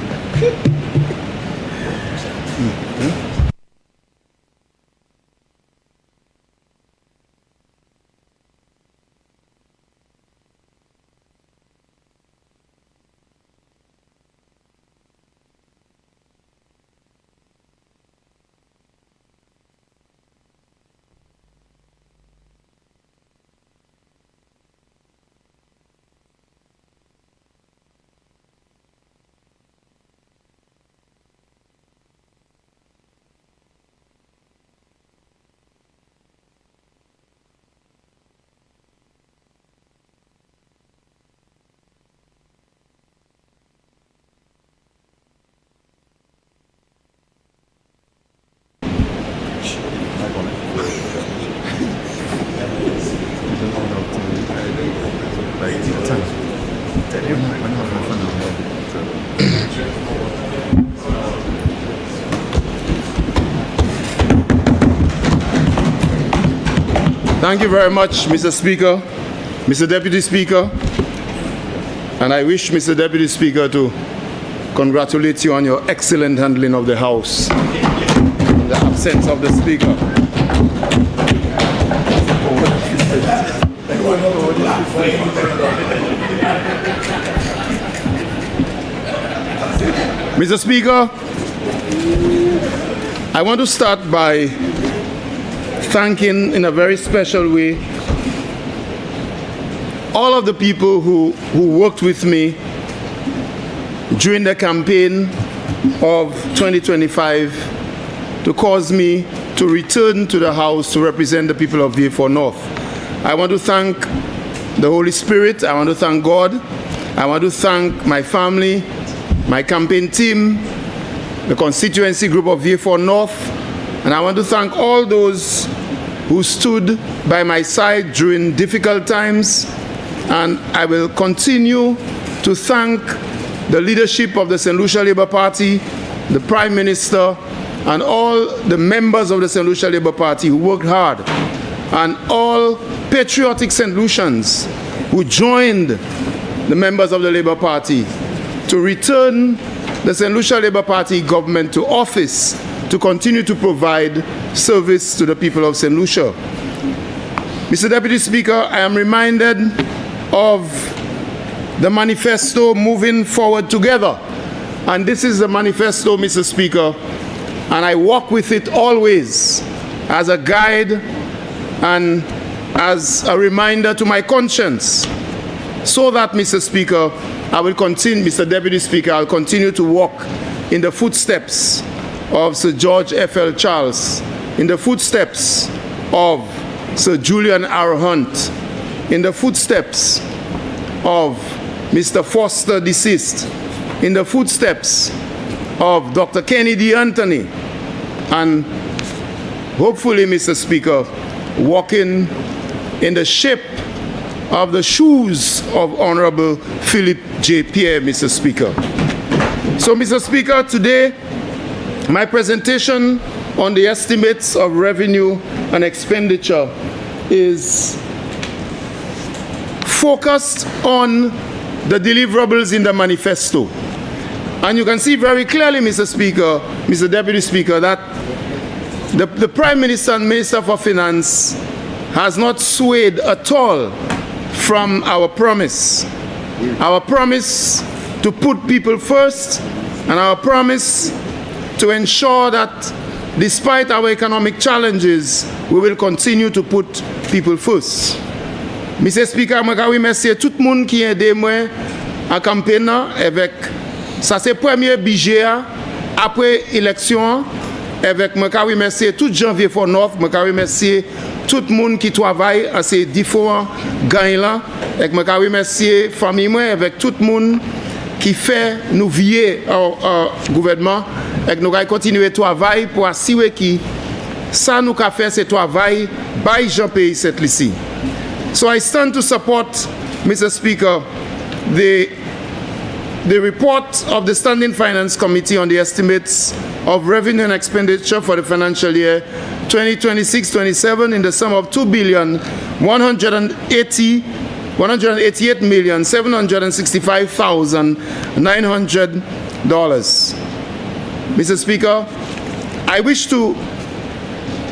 S2: Thank you very much, Mr. Speaker, Mr. Deputy Speaker, and I wish Mr. Deputy Speaker to congratulate you on your excellent handling of the House in the absence of the Speaker. Mr. Speaker, I want to start by thanking in a very special way all of the people who worked with me during the campaign of 2025 to cause me to return to the House to represent the people of Vieux-Fort North. I want to thank the Holy Spirit. I want to thank God. I want to thank my family, my campaign team, the constituency group of Vieux-Fort North, and I want to thank all those who stood by my side during difficult times, and I will continue to thank the leadership of the St. Lucia Labour Party, the Prime Minister, and all the members of the St. Lucia Labour Party who worked hard, and all patriotic St. Lucians who joined the members of the Labour Party to return the St. Lucia Labour Party government to office to continue to provide service to the people of St. Lucia. Mr. Deputy Speaker, I am reminded of the manifesto Moving Forward Together. And this is the manifesto, Mr. Speaker, and I walk with it always as a guide and as a reminder to my conscience, so that, Mr. Speaker, I will continue, Mr. Deputy Speaker, I'll continue to walk in the footsteps of Sir George F.L. Charles, in the footsteps of Sir Julian R. Hunt, in the footsteps of Mr. Foster, deceased, in the footsteps of Dr. Kennedy Anthony, and hopefully, Mr. Speaker, walking in the shape of the shoes of Honorable Philip J. Pierre, Mr. Speaker. So, Mr. Speaker, today, my presentation on the estimates of revenue and expenditure is focused on the deliverables in the manifesto. And you can see very clearly, Mr. Speaker, Mr. Deputy Speaker, that
S6: The Prime Minister and Minister for Finance has not swayed at all from our promise. Our promise to put people first, and our promise to ensure that despite our economic challenges, we will continue to put people first. Mr. Speaker, je remercie tout le monde qui a aidé moi en campagne avec ça c'est premier budget après élection avec moi remercier tout janvier for North, moi remercier tout le monde qui travaille à ces différents gains là et moi remercier famille moi avec tout le monde qui fait nous vier au gouvernement et nous allons continuer de travailler pour assurer que ça nous a fait ce travail by Jean pays cette ici. So I stand to support, Mr. Speaker, the report of the Standing Finance Committee on the estimates of revenue and expenditure for the financial year 2026-27 in the sum of $2,188,765,900. Mr. Speaker, I wish to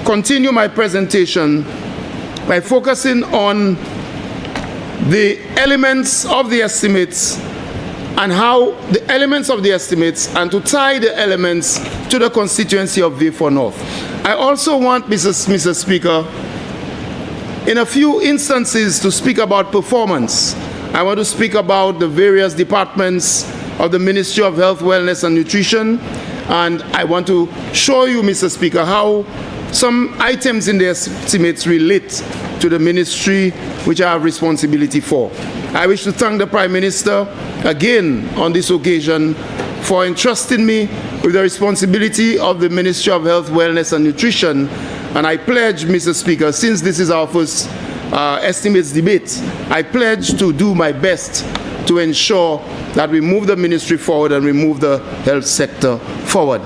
S6: continue my presentation by focusing on the elements of the estimates and how the elements of the estimates and to tie the elements to the constituency of V4 North. I also want, Mr. Speaker, in a few instances to speak about performance. I want to speak about the various departments of the Ministry of Health, Wellness and Nutrition, and I want to show you, Mr. Speaker, how some items in the estimates relate to the ministry which I have responsibility for. I wish to thank the Prime Minister again on this occasion for entrusting me with the responsibility of the Ministry of Health, Wellness and Nutrition. And I pledge, Mr. Speaker, since this is our first estimates debate, I pledge to do my best to ensure that we move the ministry forward and we move the health sector forward.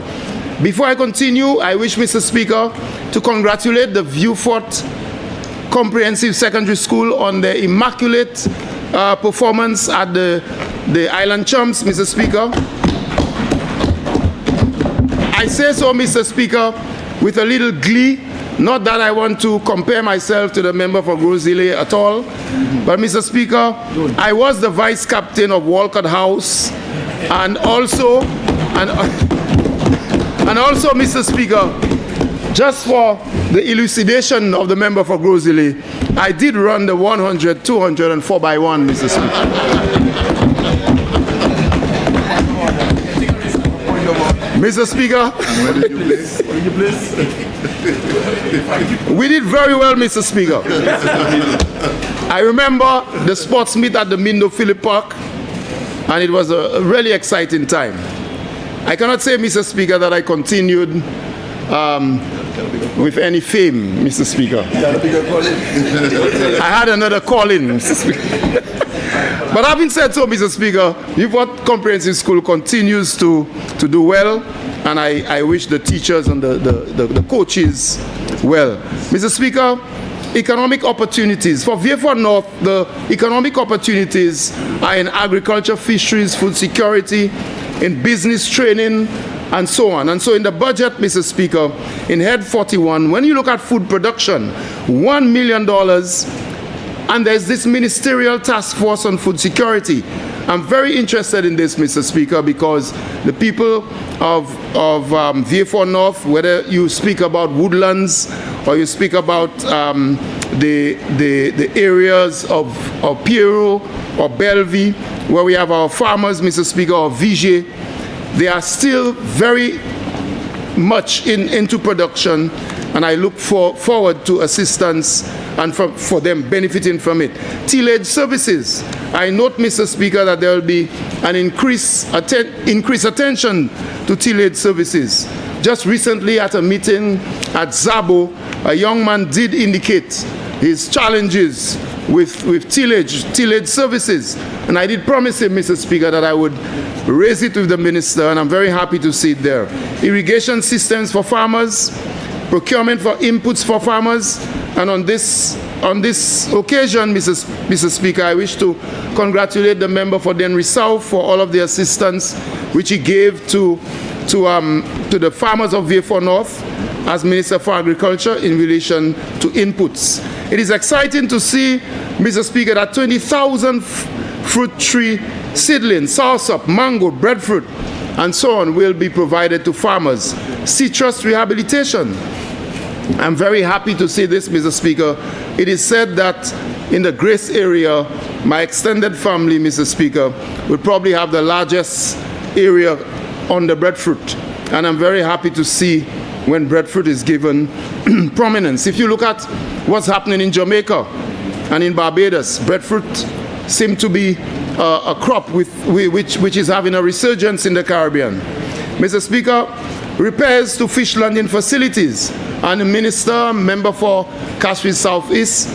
S6: Before I continue, I wish, Mr. Speaker, to congratulate the Viewfort Comprehensive Secondary School on their immaculate performance at the Island Champs, Mr. Speaker. I say so, Mr. Speaker, with a little glee, not that I want to compare myself to the member for Grosile at all, but Mr. Speaker, I was the vice captain of Walcott House, and also, Mr. Speaker, just for the elucidation of the member for Grosile, I did run the 100, 200, and 4x1, Mr. Speaker. Mr. Speaker, we did very well, Mr. Speaker. I remember the sports meet at the Mindo Phillip Park, and it was a really exciting time. I cannot say, Mr. Speaker, that I continued with any fame, Mr. Speaker. I had another call-in, Mr. Speaker. But having said so, Mr. Speaker, Viewfort Comprehensive School continues to do well, and I wish the teachers and the coaches well. Mr. Speaker, economic opportunities. For Viewfort North, the economic opportunities are in agriculture, fisheries, food security, in business training, and so on. And so in the budget, Mr. Speaker, in Head 41, when you look at food production, $1 million, and there's this ministerial task force on food security. I'm very interested in this, Mr. Speaker, because the people of Viewfort North, whether you speak about Woodlands or you speak about the areas of Piero or Bellevue, where we have our farmers, Mr. Speaker, or Vigier, they are still very much into production, and I look forward to assistance and for them benefiting from it. Tillage services. I note, Mr. Speaker, that there will be an increased attention to tillage services. Just recently at a meeting at Zabo, a young man did indicate his challenges with tillage services. And I did promise him, Mr. Speaker, that I would raise it with the minister, and I'm very happy to see it there. Irrigation systems for farmers, procurement for inputs for farmers, and on this occasion, Mr. Speaker, I wish to congratulate the member for Denry South for all of the assistance which he gave to the farmers of Viewfort North. as Minister for Agriculture in relation to inputs. It is exciting to see, Mr. Speaker, that 20,000 fruit tree seedlings, soursop, mango, breadfruit, and so on will be provided to farmers. Citrus rehabilitation. I'm very happy to see this, Mr. Speaker. It is said that in the Grace area, my extended family, Mr. Speaker, will probably have the largest area on the breadfruit. And I'm very happy to see when breadfruit is given prominence. If you look at what's happening in Jamaica and in Barbados, breadfruit seems to be a crop which is having a resurgence in the Caribbean. Mr. Speaker, repairs to fish landing facilities. And the minister, member for Cashew Southeast,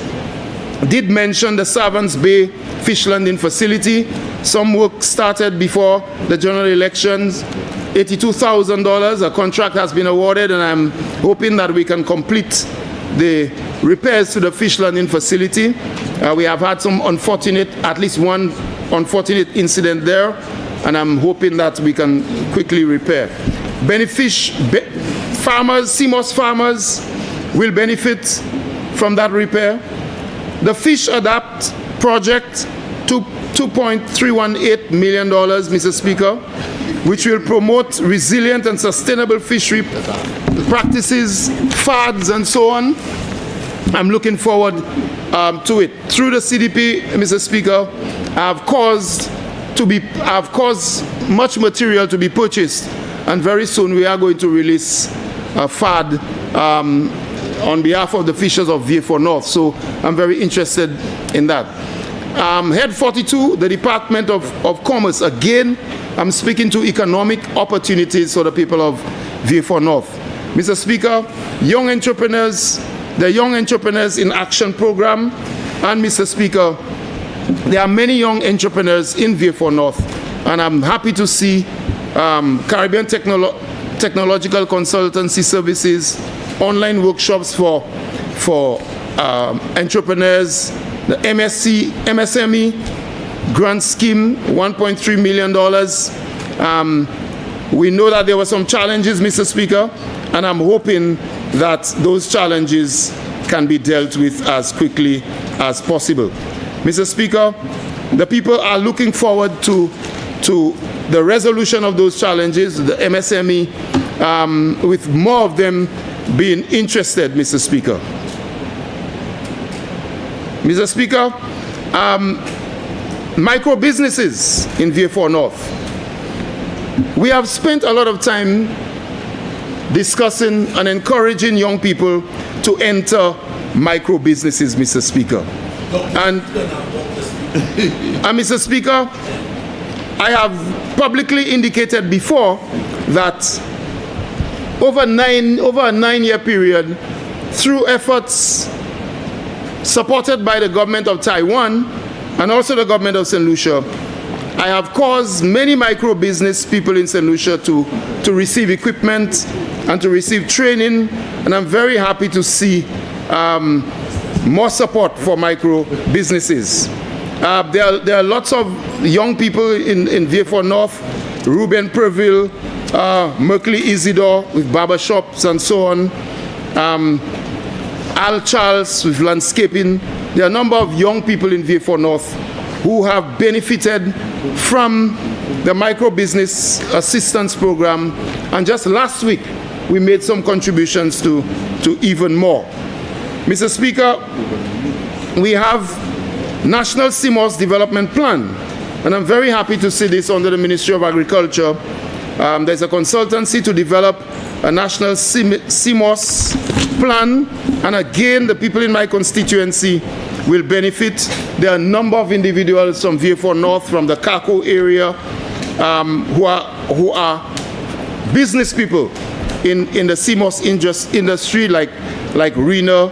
S6: did mention the Servants Bay fish landing facility. Some work started before the general elections. $82,000, a contract has been awarded, and I'm hoping that we can complete the repairs to the fish landing facility. We have had some at least one unfortunate incident there, and I'm hoping that we can quickly repair. Farmers, CMOS farmers will benefit from that repair. The Fish Adapt project, $2.318 million, Mr. Speaker, which will promote resilient and sustainable fishery practices, fads, and so on. I'm looking forward to it. Through the CDP, Mr. Speaker, I've caused much material to be purchased, and very soon we are going to release a fad on behalf of the fishers of VA4 North. So I'm very interested in that. Head 42, the Department of Commerce. Again, I'm speaking to economic opportunities for the people of VA4 North. Mr. Speaker, young entrepreneurs, the Young Entrepreneurs in Action program, and Mr. Speaker, there are many young entrepreneurs in VA4 North, and I'm happy to see Caribbean Technological Consultancy Services, online workshops for entrepreneurs, the MSME grant scheme, $1.3 million. We know that there were some challenges, Mr. Speaker, and I'm hoping that those challenges can be dealt with as quickly as possible. Mr. Speaker, the people are looking forward to the resolution of those challenges, the MSME, with more of them being interested, Mr. Speaker. Mr. Speaker, micro businesses in VA4 North. We have spent a lot of time discussing and encouraging young people to enter micro businesses, Mr. Speaker. And Mr. Speaker, I have publicly indicated before that over a 9-year period, through efforts supported by the government of Taiwan and also the government of St. Lucia, I have caused many micro business people in St. Lucia to receive equipment and to receive training, and I'm very happy to see more support for micro businesses. There are lots of young people in VA4 North, Ruben Perville, Merkley Isidore with barber shops and so on, Al Charles with landscaping. There are a number of young people in VA4 North who have benefited from the micro business assistance program, and just last week we made some contributions to even more. Mr. Speaker, we have National CMOS Development Plan, and I'm very happy to see this under the Ministry of Agriculture. There's a consultancy to develop a national CMOS plan, and again, the people in my constituency will benefit. There are a number of individuals from VA4 North, from the Kako area, who are business people in the CMOS industry, like Rena,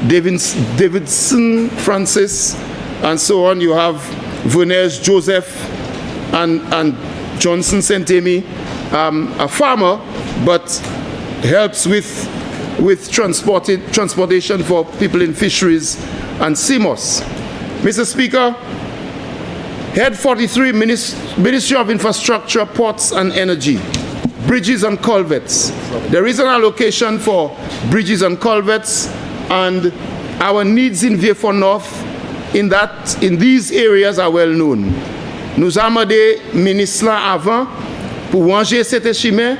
S6: Davidson Francis, and so on. You have Vernes Joseph and Johnson Sentemi, a farmer, but helps with transportation for people in fisheries and CMOS. Mr. Speaker, Head 43, Ministry of Infrastructure, Ports and Energy. bridges and culverts. There is an allocation for bridges and culverts, and our needs in Vieux-Fort North in these areas are well known. Nous avons des ministres avant pour ranger cette chemin,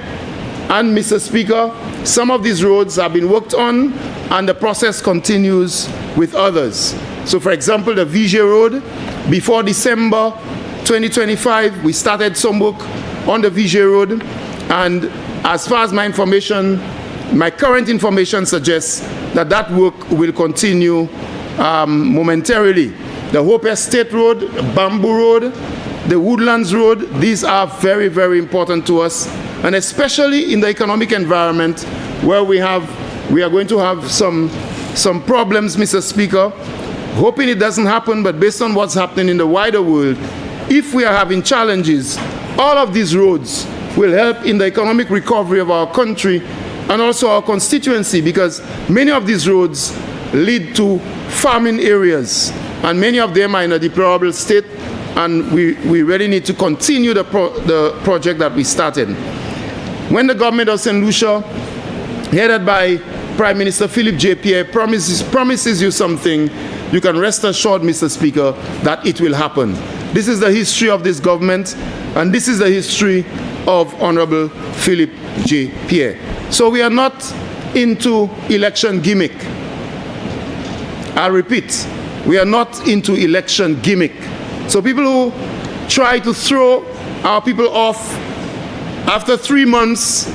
S6: and Mr. Speaker, some of these roads have been worked on and the process continues with others. So for example, the VJ Road, before December 2025, we started some work on the VJ Road, and as far as my current information suggests that work will continue momentarily. The Hope Estate Road, Bamboo Road, the Woodlands Road, these are very, very important to us, and especially in the economic environment where we are going to have some problems, Mr. Speaker. Hoping it doesn't happen, but based on what's happening in the wider world, if we are having challenges, all of these roads will help in the economic recovery of our country and also our constituency, because many of these roads lead to farming areas, and many of them are in a deplorable state, and we really need to continue the project that we started. When the government of St. Lucia, headed by Prime Minister Philip J. Pierre, promises you something, you can rest assured, Mr. Speaker, that it will happen. This is the history of this government, and this is the history of Honorable Philip J. Pierre. So we are not into election gimmick. I'll repeat, we are not into election gimmick. So people who try to throw our people off after 3 months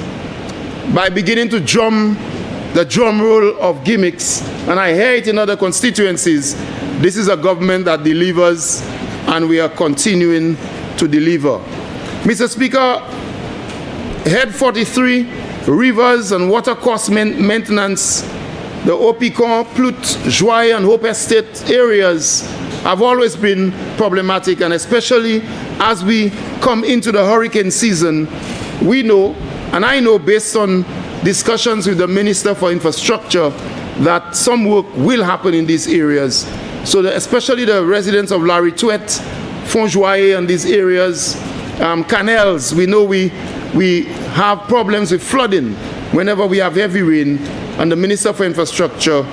S6: by beginning to drum the drum roll of gimmicks, and I hear it in other constituencies, this is a government that delivers, and we are continuing to deliver. Mr. Speaker, Head 43, rivers and water cost maintenance, the Opicon, Plout, Joye, and Hope Estate areas have always been problematic, and especially as we come into the hurricane season, we know, and I know based on discussions with the Minister for Infrastructure, that some work will happen in these areas. So especially the residents of Larry Tuet, Fonjoye, and these areas, canals, we know we have problems with flooding whenever we have heavy rain, and the Minister for Infrastructure,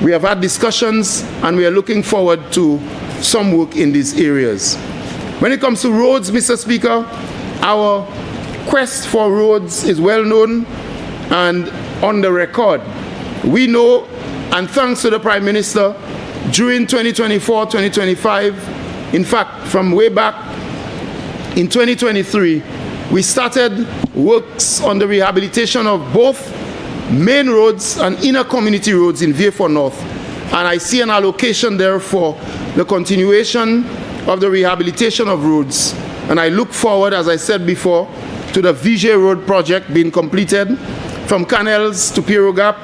S6: we have had discussions, and we are looking forward to some work in these areas. When it comes to roads, Mr. Speaker, our quest for roads is well known and on the record. We know, and thanks to the Prime Minister, during 2024-2025, in fact, from way back in 2023, we started works on the rehabilitation of both main roads and inner community roads in Vieux-Fort North. And I see an allocation there for the continuation of the rehabilitation of roads. And I look forward, as I said before, to the VJ Road project being completed from Canals to Piero Gap,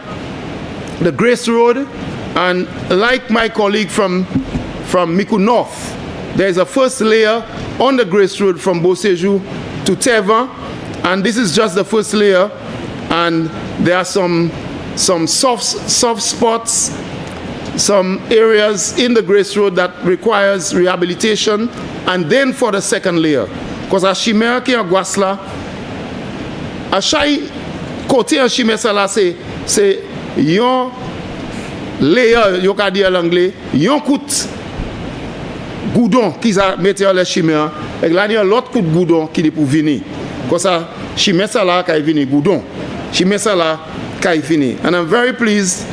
S6: the Grace Road, and like my colleague from Miku North, there is a first layer on the Grace Road from Beauséjour to Teva, and this is just the first layer, and there are some soft spots, some areas in the Grace Road that requires rehabilitation, and then for the second layer. Because a chimère qui est Guasla, à chaque côté en chimère ça là c'est yon layer, yon ka dire en anglais, yon coûte goudon qui a metté en la chimère, et là il y a l'autre coup de goudon qui est pour venir. Comme ça chimère ça là qui venir goudon, chimère ça là qui venir. And I'm very pleased,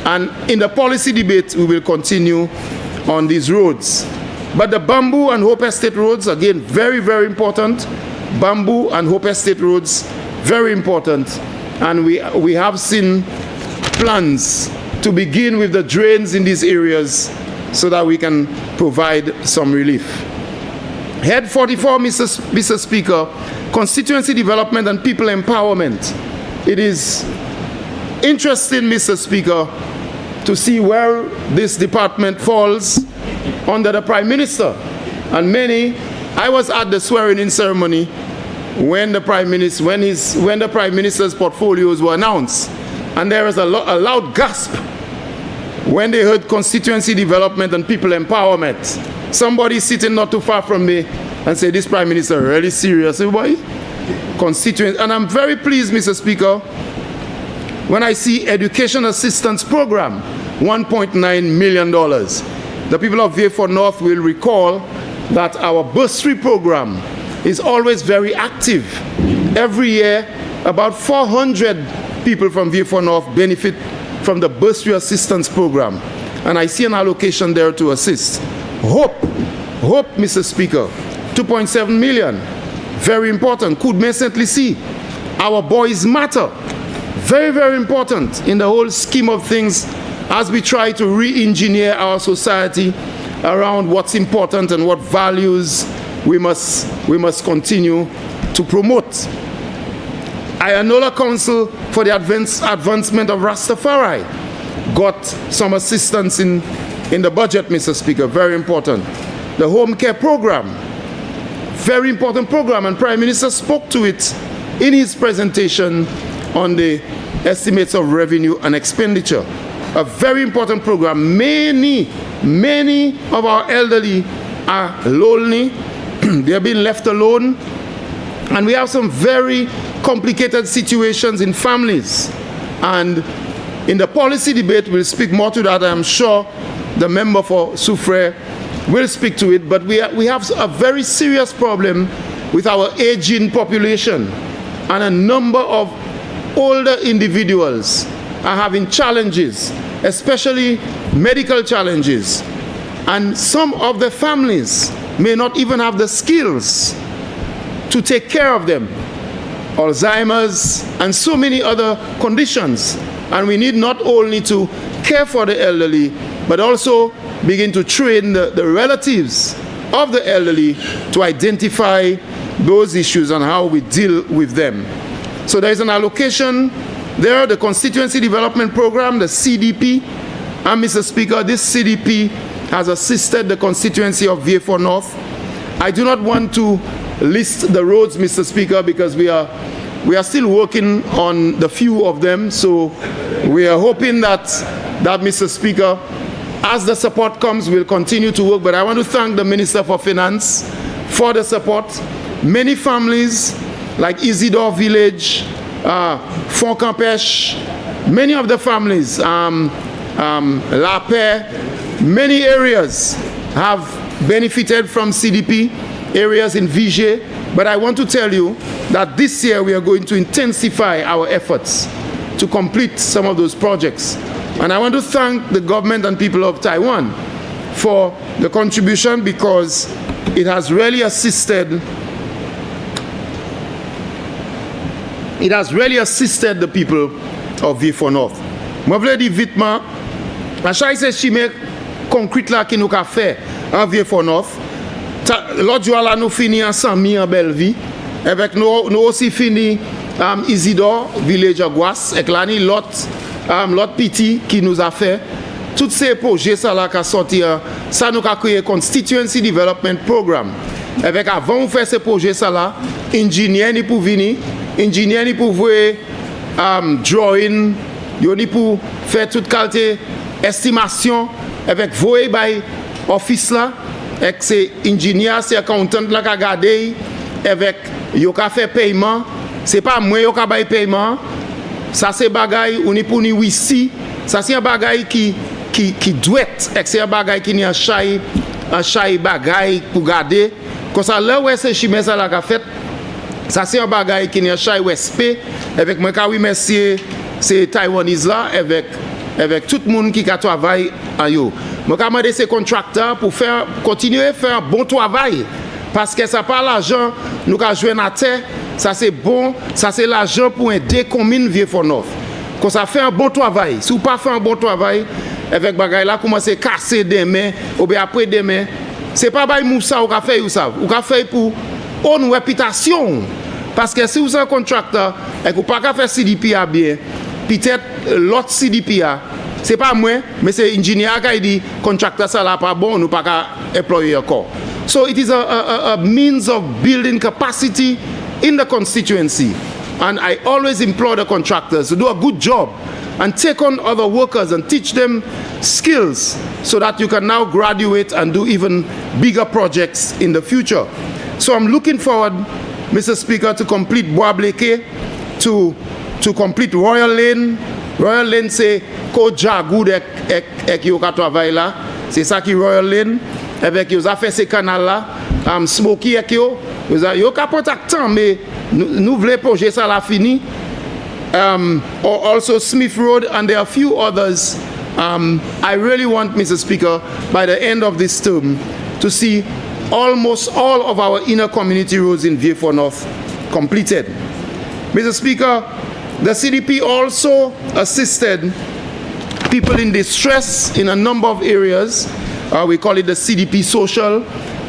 S6: and in the policy debate we will continue on these roads. But the Bamboo and Hope Estate roads, again, very, very important. Bamboo and Hope Estate roads, very important. And we have seen plans to begin with the drains in these areas so that we can provide some relief. Head 44, Mr. Speaker, constituency development and people empowerment. It is interesting, Mr. Speaker, to see where this department falls under the Prime Minister. And I was at the swearing-in ceremony when the Prime Minister's portfolios were announced, and there was a loud gasp when they heard constituency development and people empowerment. Somebody sitting not too far from me and said, "This Prime Minister really serious, boy? constituency. And I'm very pleased, Mr. Speaker, when I see Education Assistance Program, $1.9 million. The people of Vieux-Fort North will recall that our bursary program is always very active. Every year, about 400 people from Vieux-Fort North benefit from the bursary assistance program. And I see an allocation there to assist. Hope, Mr. Speaker, 2.7 million. Very important. Could recently see our boys matter. Very, very important in the whole scheme of things as we try to re-engineer our society around what's important and what values we must continue to promote. Ayanola Council for the Advancement of Rastafari got some assistance in the budget, Mr. Speaker, very important. The home care program, very important program, and Prime Minister spoke to it in his presentation on the estimates of revenue and expenditure. A very important program. Many of our elderly are lonely. They are being left alone. And we have some very complicated situations in families. And in the policy debate, we'll speak more to that. I'm sure the member for Soufrière will speak to it. But we have a very serious problem with our aging population. And a number of older individuals are having challenges, especially medical challenges. And some of the families may not even have the skills to take care of them. Alzheimer's and so many other conditions. And we need not only to care for the elderly, but also begin to train the relatives of the elderly to identify those issues and how we deal with them. So there is an allocation there, the Constituency Development Program, the CDP. And Mr. Speaker, this CDP has assisted the constituency of Vieux-Fort North. I do not want to list the roads, Mr. Speaker, because we are still working on the few of them. So we are hoping that Mr. Speaker, as the support comes, we'll continue to work. But I want to thank the Minister for Finance for the support. Many families like Isidore Village, Font Campeche, many of the families, La Paix, many areas have benefited from CDP, areas in Vigier. But I want to tell you that this year we are going to intensify our efforts to complete some of those projects. And I want to thank the government and people of Taiwan for the contribution, because it has really assisted the people of Vieux-Fort North. Je voulais dire vitement, à chaque fois que concrète là qui nous a fait en Vieux-Fort North, l'autre jour là nous fini en 100 000 en Belleville, avec nous aussi fini Isidore Village Aguas, avec l'autre petit qui nous a fait. Tous ces projets ça là qui a sorti, ça nous a créé Constituency Development Program. Avec avant de faire ces projets ça là, ingénieur ni pour venir, ingénieur ni pour voir drawing, ni pour faire toute qualité estimation avec voyer by office là, avec ces ingénieurs, ces accountants là qui regarder avec yo ka fait paiement, c'est pas moi yo ka bay paiement, ça c'est bagay ou ni pour ni ici, ça c'est un bagay qui doit être, c'est un bagay qui ni un chay bagay pour garder, comme ça là ouais c'est chimé ça là qu'a fait. Ça c'est un bagay qui n'est pas respect avec moi quand oui merci c'est Taïwanese là avec tout le monde qui a travaillé en yo. Moi quand demander ces contracteurs pour continuer à faire un bon travail, parce que ça pas l'argent nous qu'a joué à terre, ça c'est bon, ça c'est l'argent pour aider commune Vieux-Fort North. Quand ça fait un bon travail, si vous pas fait un bon travail avec bagay là commencer casser des mains ou bien après des mains, c'est pas bail Moussa ou qu'a fait ou qu'a fait pour une réputation. Parce que si vous êtes un contracteur et que vous ne pouvez pas faire CDP à bien, peut-être l'autre CDP à, ce n'est pas moi, mais c'est l'ingénieur qui dit contracteur ça là pas bon, nous ne pouvons pas employer encore. So it is a means of building capacity in the constituency. And I always implore the contractors to do a good job and take on other workers and teach them skills so that you can now graduate and do even bigger projects in the future. So I'm looking forward Mr. Speaker, to complete Bois Bleke, to complete Royal Lane. Royal Lane, c'est ko Jagoud ek yo ka travail là. C'est ça qui Royal Lane. Avec yo a fait ces canal là. Smoky ek yo. Yo ka porte temps, mais nous voulons projet ça la fini. Also Smith Road, and there are a few others. I really want, Mr. Speaker, by the end of this term, to see almost all of our inner community roads in Vieux-Fort North completed. Mr. Speaker, the CDP also assisted people in distress in a number of areas. We call it the CDP Social,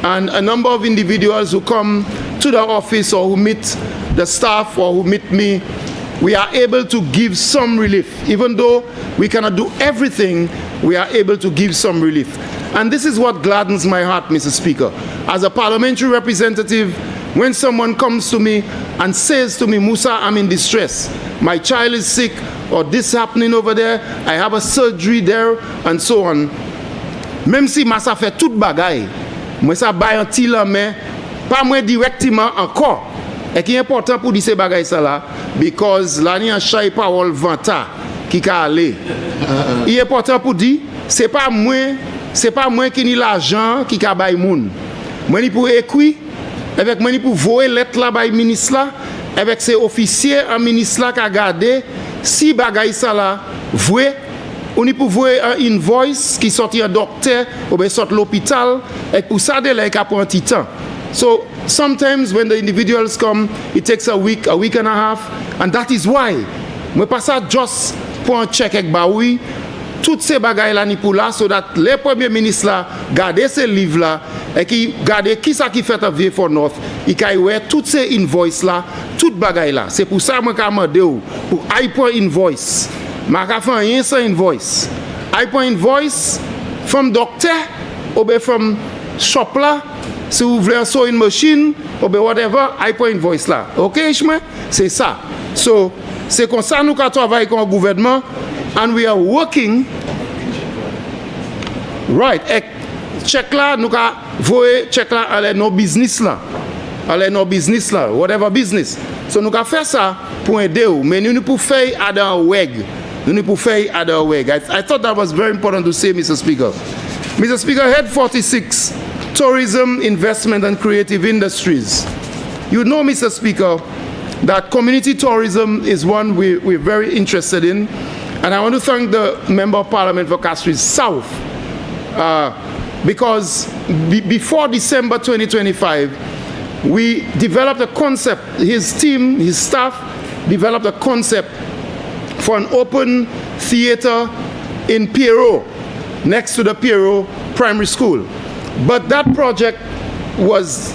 S6: and a number of individuals who come to the office or who meet the staff or who meet me, we are able to give some relief. Even though we cannot do everything, we are able to give some relief. And this is what gladdens my heart, Mr. Speaker. As a parliamentary representative, when someone comes to me and says to me, Musa, I'm in distress, my child is sick, or this happening over there, I have a surgery there, and so on. Même si massa fait tout bagay, moi ça bay un ti la mais pas moi directement encore. Et qui est important pour dire ces bagay ça là, because là ni un chay parole vanta qui ka aller. Il est important pour dire c'est pas moi qui ni l'argent qui ka bay moun. Moi ni pour écrit avec moi ni pour voyer lettre là bay ministre là avec ces officiers en ministre là ka garder si bagay ça là voué on y peut voir un invoice qui sortit un docteur ou bien sort l'hôpital et pour ça de là il prend un petit temps. So sometimes when the individuals come, it takes a week and a half, and that is why moi pas ça just pour un check avec baoui toutes ces bagailles là ni pour là so that les premiers ministres là garder ces livres là et qui garder qui ça qui fait à Vieux-Fort North il kay ouais toutes ces invoice là toutes bagailles là c'est pour ça moi ka mandé pour point invoice ma ka fait rien sans invoice point invoice from doctor ou bien from shop là si vous voulez un sewing machine ou bien whatever point invoice là OK chemin c'est ça so c'est comme ça nous ka travailler comme gouvernement. And we are working right. Check là, nous ka voye check là aller nos business là, whatever business. So nous ka faire ça pour aider ou, mais nous ne pouvons faire other way. I thought that was very important to say, Mr. Speaker. Mr. Speaker, Head 46, Tourism, Investment and Creative Industries. You know, Mr. Speaker, that community tourism is one we're very interested in. And I want to thank the Member of Parliament for Castries South because before December 2025, we developed a concept, his team, his staff developed a concept for an open theater in Pierrot, next to the Pierrot Primary School. But that project was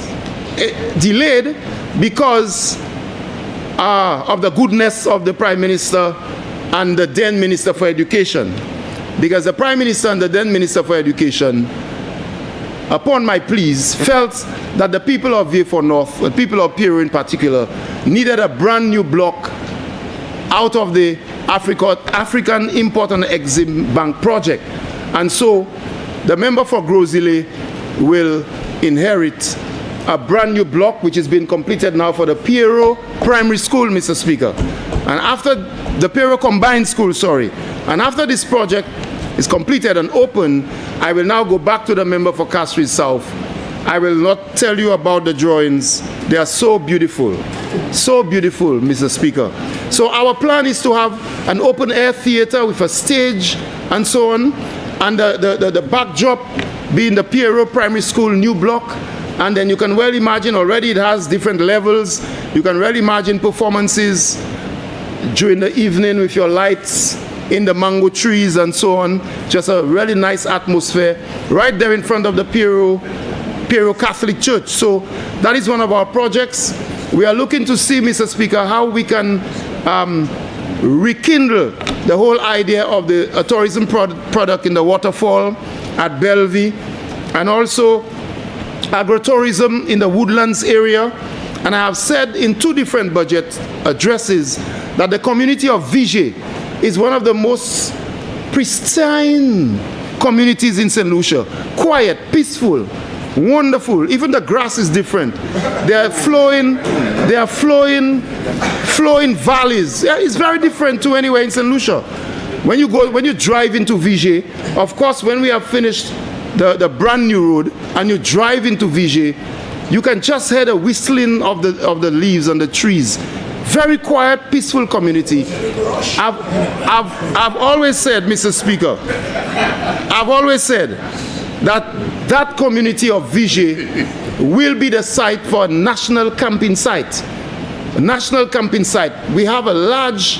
S6: delayed because of the goodness of the Prime Minister and the then Minister for Education. Because the Prime Minister and the then Minister for Education, upon my pleas, felt that the people of Vieux-Fort North, the people of Pierrot in particular, needed a brand new block out of the African Import and Exim Bank project. And so the member for Grosile will inherit a brand new block which has been completed now for the Pierrot Primary School, Mr. Speaker. And after the Pierrot Combined School, and after this project is completed and open, I will now go back to the member for Castries South. I will not tell you about the drawings. They are so beautiful, Mr. Speaker. So our plan is to have an open air theater with a stage and so on, and the backdrop being the Pierrot Primary School new block. And then you can well imagine already it has different levels. You can well imagine performances during the evening with your lights in the mango trees and so on. Just a really nice atmosphere right there in front of the Pierrot Catholic Church. So that is one of our projects. We are looking to see, Mr. Speaker, how we can rekindle the whole idea of the tourism product in the waterfall at Bellevue, and also agritourism in the woodlands area. And I have said in 2 different budget addresses that the community of Vigier is one of the most pristine communities in St. Lucia. Quiet, peaceful. wonderful. Even the grass is different. They are flowing valleys. Yeah, it's very different to anywhere in St. Lucia. When you drive into Vigier, of course, when we have finished the brand new road and you drive into Vigier, you can just hear the whistling of the leaves on the trees. Very quiet, peaceful community. I've always said, Mr. Speaker, I've always said that community of Vigier will be the site for a national camping site. A national camping site. We have a large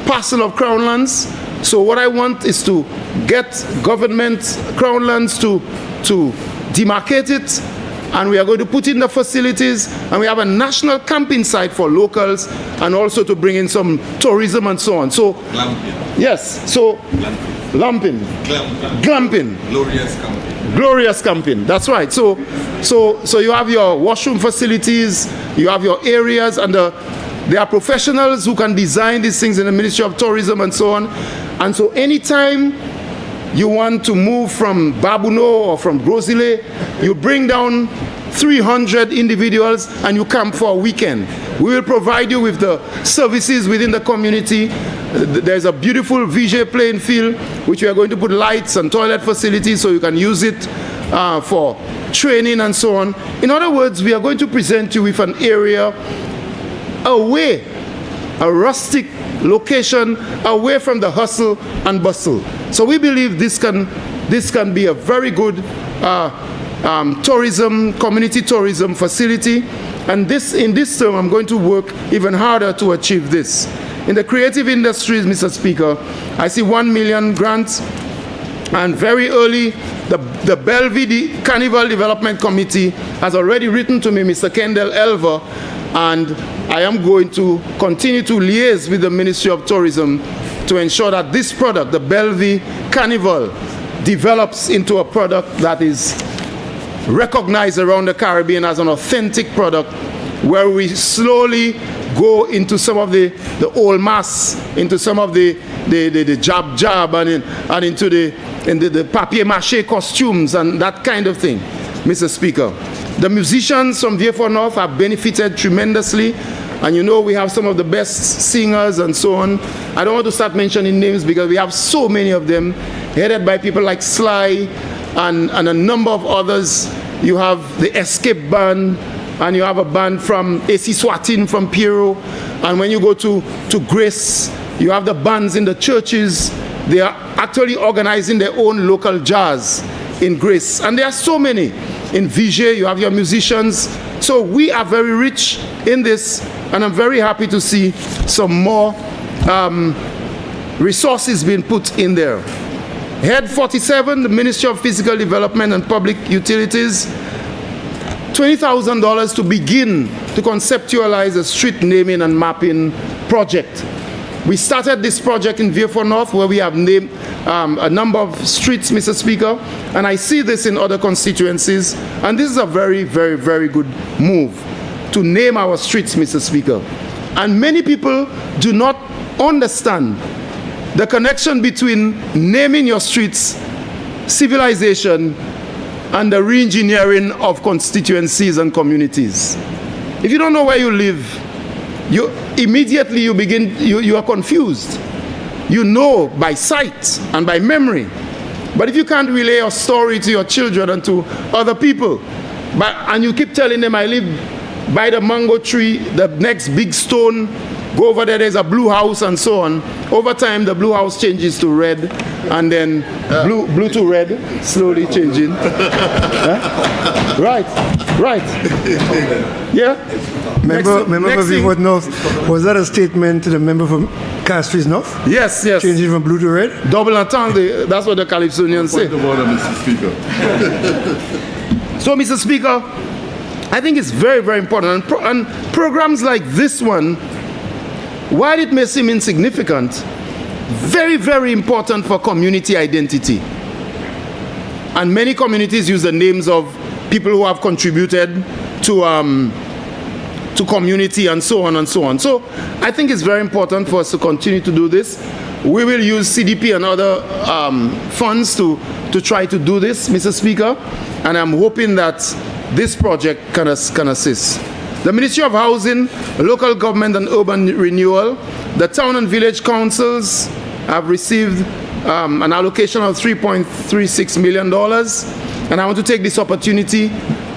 S6: parcel of crown lands. So what I want is to get government crown lands to demarcate it, and we are going to put in the facilities, and we have a national camping site for locals, and also to bring in some tourism and so on. So, glamping. Yes, so glamping. Glorious camping. That's right. So you have your washroom facilities, you have your areas, and there are professionals who can design these things in the Ministry of Tourism and so on. And so anytime you want to move from Babuno or from Grosile, you bring down 300 individuals and you camp for a weekend. We will provide you with the services within the community. There's a beautiful Vigier playing field, which we are going to put lights and toilet facilities so you can use it for training and so on. In other words, we are going to present you with an area away, a rustic location away from the hustle and bustle. So we believe this can be a very good tourism, community tourism facility. And in this term, I'm going to work even harder to achieve this. In the creative industries, Mr. Speaker, I see 1 million grants, and very early, the Bellevue Carnival Development Committee has already written to me, Mr. Kendall Elver, and I am going to continue to liaise with the Ministry of Tourism to ensure that this product, the Bellevue Carnival, develops into a product that is recognized around the Caribbean as an authentic product, where we slowly go into some of the old mass, into some of the jab and into the papier-mâché costumes and that kind of thing, Mr. Speaker. The musicians from Vieux-Fort North have benefited tremendously, and you know we have some of the best singers and so on. I don't want to start mentioning names because we have so many of them, headed by people like Sly and a number of others. You have the Escape Band, and you have a band from AC Swatin from Piero, and when you go to Grace, you have the bands in the churches. They are actually organizing their own local jazz in Grace, and there are so many. In Vigier, you have your musicians. So we are very rich in this, and I'm very happy to see some more resources being put in there. Head 47, the Ministry of Fiscal Development and Public Utilities, $20,000 to begin to conceptualize a street naming and mapping project. We started this project in Vieux-Fort North, where we have named a number of streets, Mr. Speaker, and I see this in other constituencies, and this is a very, very, very good move to name our streets, Mr. Speaker. And many people do not understand the connection between naming your streets, civilization, and the re-engineering of constituencies and communities. If you don't know where you live, you are confused. You know by sight and by memory. But if you can't relay your story to your children and to other people, and you keep telling them, I live by the mango tree, the next big stone, go over there, there's a blue house and so on. Over time, the blue house changes to red, and then blue to red, slowly changing. Huh? Right. Yeah?
S1: Member for Vieux-Fort North, was that a statement to the member from Castries North?
S6: Yes.
S1: Changing from blue to red?
S6: Double entendre, that's what the Calypsonians say.
S2: Point of order, Mr. Speaker.
S6: So, Mr. Speaker, I think it's very, very important. And programs like this one, while it may seem insignificant, very, very important for community identity. And many communities use the names of people who have contributed to community and so on and so on. So I think it's very important for us to continue to do this. we will use CDP and other funds to try to do this, Mr. Speaker, and I'm hoping that this project can assist. The Ministry of Housing, Local Government and Urban Renewal, the town and village councils have received an allocation of $3.36 million, and I want to take this opportunity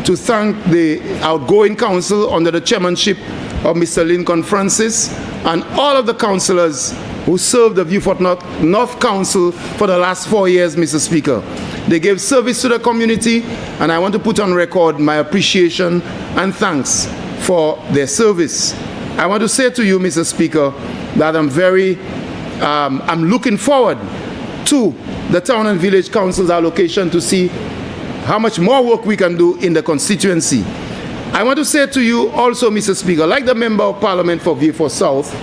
S6: to thank the outgoing council under the chairmanship of Mr. Lincoln Francis and all of the councillors who served the Beaufort North Council for the last 4 years, Mr. Speaker. They gave service to the community, and I want to put on record my appreciation and thanks for their service. I want to say to you, Mr. Speaker, that I'm looking forward to the town and village council's allocation to see how much more work we can do in the constituency. I want to say to you also, Mr. Speaker, like the Member of Parliament for Beaufort South,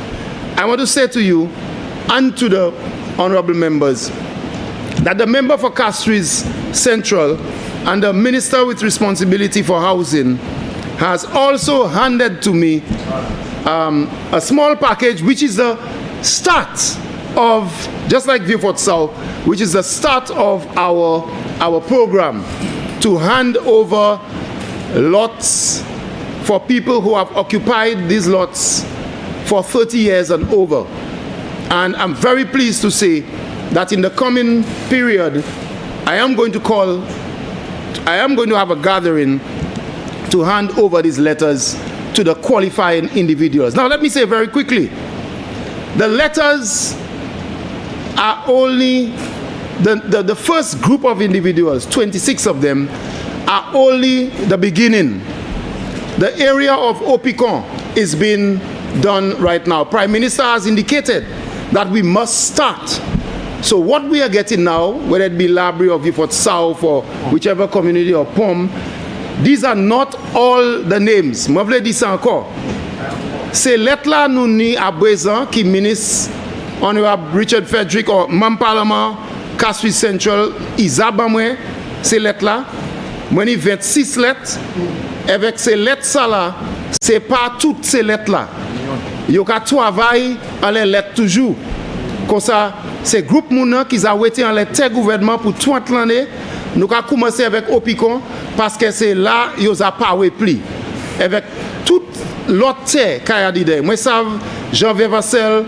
S6: I want to say to you and to the honorable members that the member for Castries Central and the minister with responsibility for housing has also handed to me a small package which is the start of, just like Beaufort South, which is the start of our program to hand over lots for people who have occupied these lots for 30 years and over. And I'm very pleased to say that in the coming period, I am going to have a gathering to hand over these letters to the qualifying individuals. Now let me say very quickly, the letters are only, the first group of individuals, 26 of them, are only the beginning. The area of Opicon is being done right now. Prime Minister has indicated that we must start. So what we are getting now, whether it be Labrie or Beaufort South or whichever community or POM, these are not all the names. Je veux dire ça encore. Ces lettres-là nous ni à présent qui ministre honorable Richard Frederick ou membre parlement Castries Central Isabamwe ces lettres-là. Moi ni 26 lettres. Avec ces lettres là, c'est pas toutes ces lettres-là. Yo ka travail en les lettres toujours. Comme ça, ces groupes mouna qui ont été en les gouvernement pour 30 l'année, nous avons commencé avec Opicon parce que c'est là qu'ils ont pas repris. Avec toute l'autre terre qui a dit, moi savent Jean Vévassel,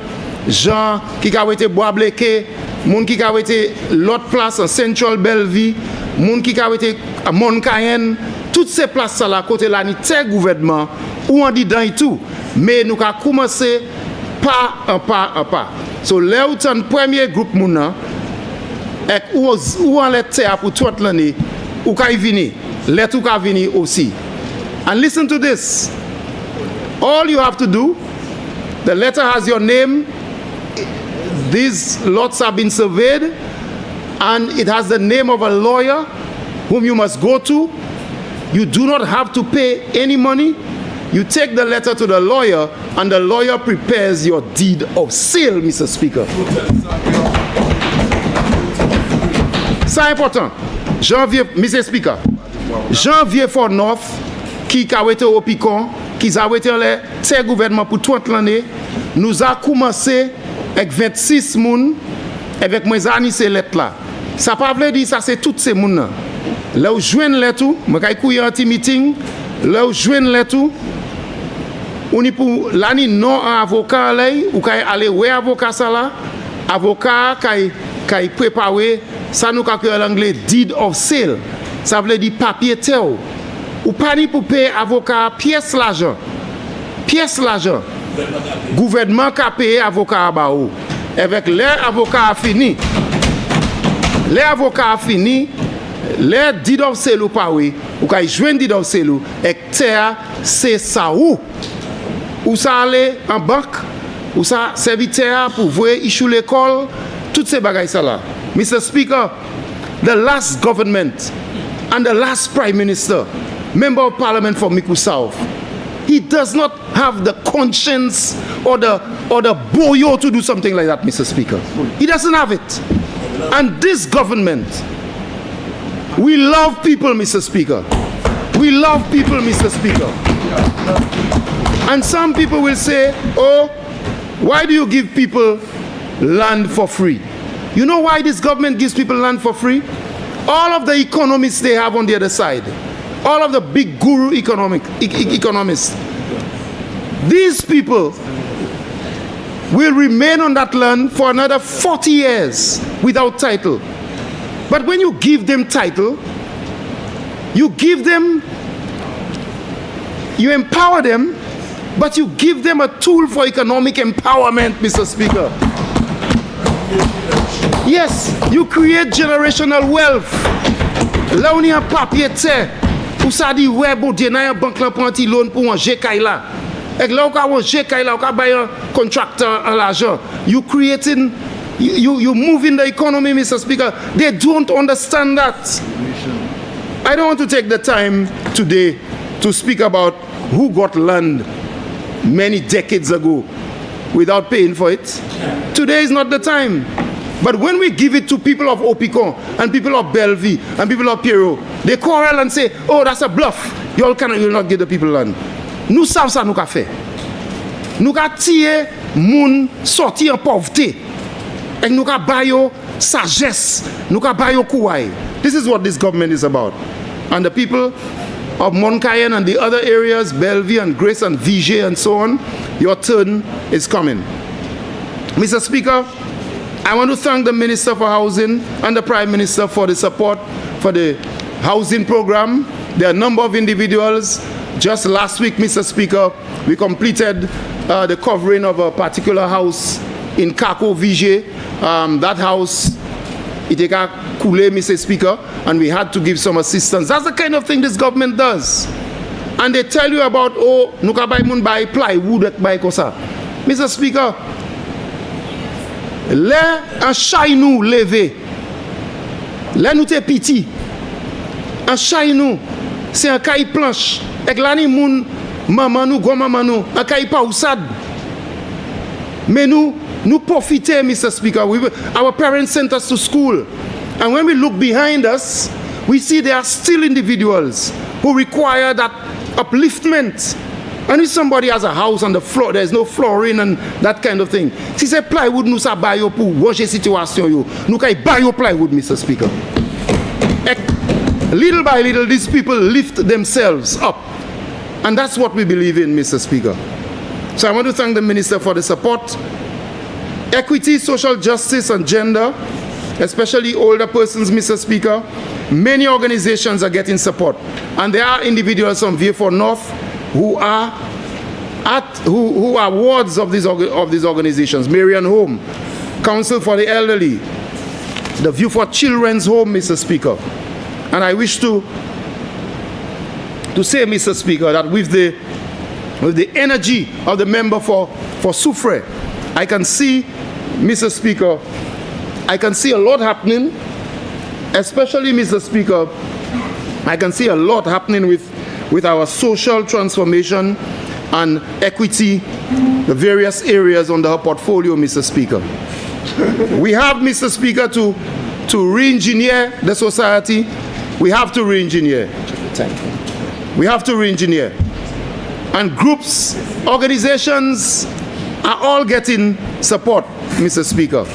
S6: Jean qui a été Bois-Bléqué, moun qui a été l'autre place en Central Belleville, moun qui a été à Montcayenne, toutes ces places là côté là ni terre gouvernement ou on dit dans et tout. Mais nous avons commencé pas en pas. So là où un premier groupe mouna et où en les terre pour toute l'année ou ka venir, les tout ka venir aussi. And listen to this. All you have to do, the letter has your name, these lots have been surveyed, and it has the name of a lawyer whom you must go to. You do not have to pay any money. You take the letter to the lawyer, and the lawyer prepares your deed of sale, Mr. Speaker. C'est important. Mr. Speaker, janvier for North, qui a été au Picon, qui a été le gouvernement pour 30 l'année, nous a commencé avec 26 moun, avec mes amis ces lettres-là. Ça ne veut pas dire ça, c'est toutes ces moun. Là où je joins les tout, je vais un petit meeting, là où je joins les tout, on est pour l'année non avocat là, ou aller ouais avocat ça là, avocat qui préparé ça nous calcule en anglais deed of sale, ça veut dire papier terre. Ou pas ni pour payer avocat pièce l'argent, gouvernement qui a payé avocat à baou. Avec les avocats fini, les deed of sale ou pas oui, ou quand ils jouent deed of sale ou terre c'est ça ou ça aller en banque, ou ça serviteur pour voir issue l'école, toutes ces bagailles ça là. Mr. Speaker, the last government and the last Prime Minister, Member of Parliament for Miku South, he does not have the conscience or the boyo to do something like that, Mr. Speaker. He doesn't have it. And this government, we love people, Mr. Speaker. We love people, Mr. Speaker. And some people will say, oh, why do you give people land for free. You know why this government gives people land for free? All of the economists they have on the other side, all of the big guru economists, these people will remain on that land for another 40 years without title. But when you give them title, you empower them, but you give them a tool for economic empowerment, Mr. Speaker. Yes, you create generational wealth. Là on y a papier tè, ou ça dit ouais bon Dieu na banque là prend loan pour manger kay là. Et là on ka manger kay là, on ka buy un contractor en l'argent. You creating you moving the economy, Mr. Speaker. They don't understand that. I don't want to take the time today to speak about who got land many decades ago without paying for it. Today is not the time. But when we give it to people of Opicon and people of Bellevue and people of Pierrot, they quarrel and say, oh, that's a bluff. You will not give the people land. Nous savons ça, nous avons fait. Nous avons tiré moun sorti en pauvreté. Et nous avons bayo sagesse. Nous avons bayo kouai. This is what this government is about. And the people of Moncayen and the other areas, Bellevue and Grace and Vigier and so on, your turn is coming. Mr. Speaker, I want to thank the Minister for Housing and the Prime Minister for the support for the housing program. There are a number of individuals. Just last week, Mr. Speaker, we completed the covering of a particular house in Kako Vigier. That house, it got coulé, Mr. Speaker, and we had to give some assistance. That's the kind of thing this government does. And they tell you about, oh, nous ka bay moun bay plywood bay kosa. Mr. Speaker, là un chay nous levé, là nous te petit, un chay nous, c'est un caille planche, et là ni moun maman nous, grand maman nous, un caille pas oussad. Mais nous profiter, Mr. Speaker. Our parents sent us to school, and when we look behind us, we see there are still individuals who require that upliftment. And if somebody has a house on the floor, there's no flooring and that kind of thing. Si c'est plywood nous sa ba yo pour wanger situation yo, nous kay ba yo plywood, Mr. Speaker. Little by little, these people lift themselves up. And that's what we believe in, Mr. Speaker. So I want to thank the Minister for the support. Equity, social justice, and gender, especially older persons, Mr. Speaker. Many organizations are getting support. And there are individuals from Vieux-Fort North who are wards of these organizations. Marian Home, Council for the Elderly, the Vieux-Fort Children's Home, Mr. Speaker. And I wish to say, Mr. Speaker, that with the energy of the member for Soufre, I can see, Mr. Speaker, I can see a lot happening, especially, Mr. Speaker, I can see a lot happening with our social transformation and equity, the various areas under our portfolio, Mr. Speaker. We have, Mr. Speaker, to re-engineer the society. We have to re-engineer. We have to re-engineer. And groups, organizations are all getting support, Mr. Speaker.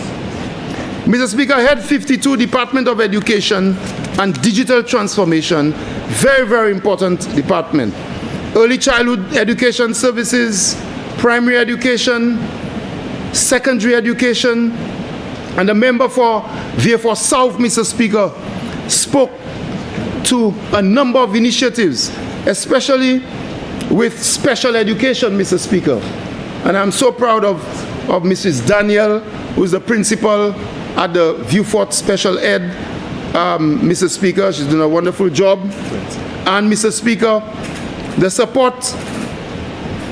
S6: Mr. Speaker, Head 52, Department of Education and Digital Transformation, very, very important department. Early childhood education services, primary education, secondary education, and the member for Vieux-Fort South, Mr. Speaker, spoke to a number of initiatives, especially with special education, Mr. Speaker. And I'm so proud of Mrs. Daniel, who is the principal at the Vieux-Fort Special Ed, Mr. Speaker. She's doing a wonderful job. And Mr. Speaker, the support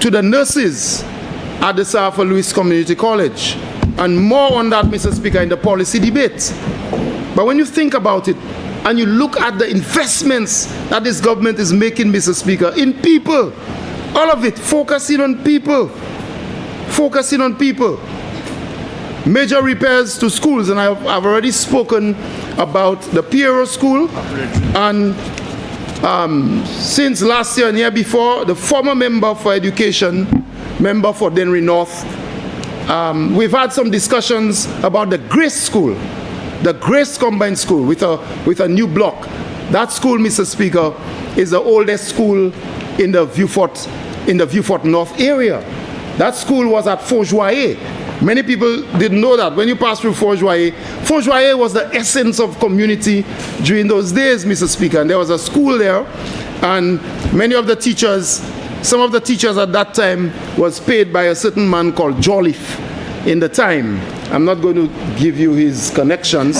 S6: to the nurses at the Sarah Lewis Community College. And more on that, Mr. Speaker, in the policy debate. But when you think about it, and you look at the investments that this government is making, Mr. Speaker, in people, all of it focusing on people, focusing on people. Major repairs to schools, and I've already spoken about the Pierrot School, and since last year and year before, the former member for education, member for Denry North, we've had some discussions about the Grace School, the Grace Combined School with a new block. That school, Mr. Speaker, is the oldest school in the Vieux-Fort North area. That school was at Fort-Joyer. Many people didn't know that. When you pass through Fort-Joyer, Fort-Joyer was the essence of community during those days, Mr. Speaker. And there was a school there, and many of the teachers, some of the teachers at that time was paid by a certain man called Jolliffe in the time. I'm not going to give you his connections.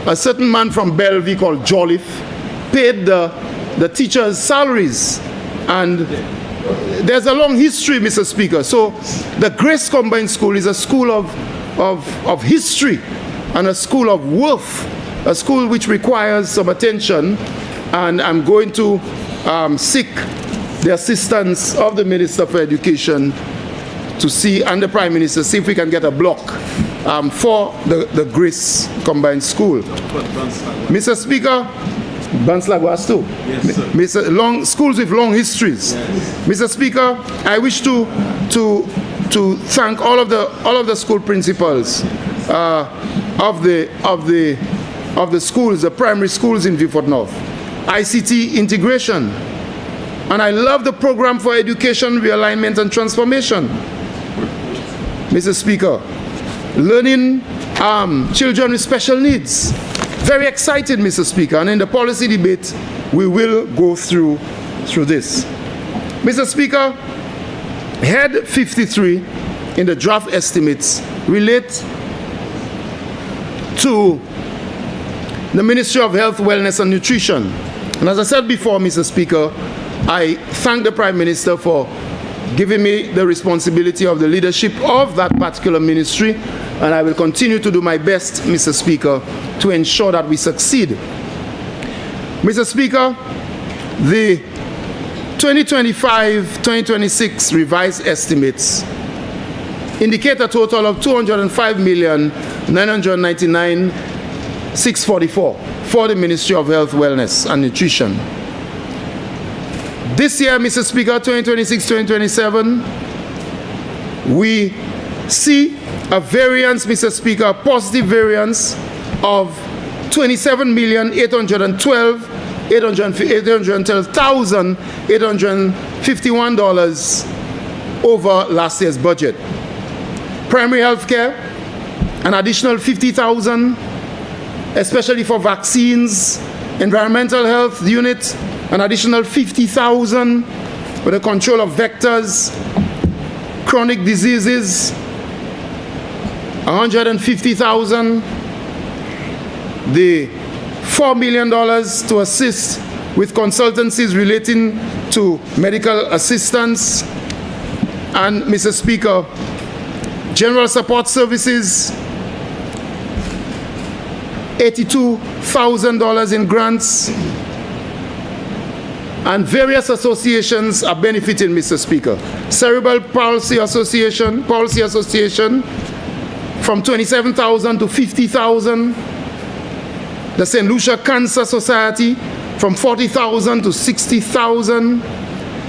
S6: A certain man from Bellevue called Jolliffe paid the teachers' salaries. And there's a long history, Mr. Speaker. So the Grace Combined School is a school of history and a school of worth, a school which requires some attention. And I'm going to seek the assistance of the Minister for Education to see, and the Prime Minister, see if we can get a block for the Grace Combined School. Mr. Speaker, Banslagwas too.
S2: Yes, sir.
S6: Schools with long histories. Yes. Mr. Speaker, I wish to thank all of the school principals of the schools, the primary schools in Vieux-Fort North. ICT integration. And I love the program for education, realignment and transformation. Mr. Speaker, learning children with special needs. Very excited, Mr. Speaker, and in the policy debate, we will go through this. Mr. Speaker, Head 53 in the draft estimates relate to the Ministry of Health, Wellness and Nutrition. And as I said before, Mr. Speaker, I thank the Prime Minister for giving me the responsibility of the leadership of that particular ministry, and I will continue to do my best, Mr. Speaker, to ensure that we succeed. Mr. Speaker, the 2025-2026 revised estimates indicate a total of $205,999,644 for the Ministry of Health, Wellness and Nutrition. This year, Mr. Speaker, 2026-2027, we see a variance, Mr. Speaker, a positive variance of $27,812,851 over last year's budget. Primary health care, an additional $50,000, especially for vaccines. Environmental health unit, an additional $50,000 for the control of vectors, chronic diseases, $150,000. The $4 million to assist with consultancies relating to medical assistance. And, Mr. Speaker, general support services, $82,000 in grants, and various associations are benefiting, Mr. Speaker. Cerebral Palsy Association from $27,000 to $50,000. The St. Lucia Cancer Society from $40,000 to $60,000.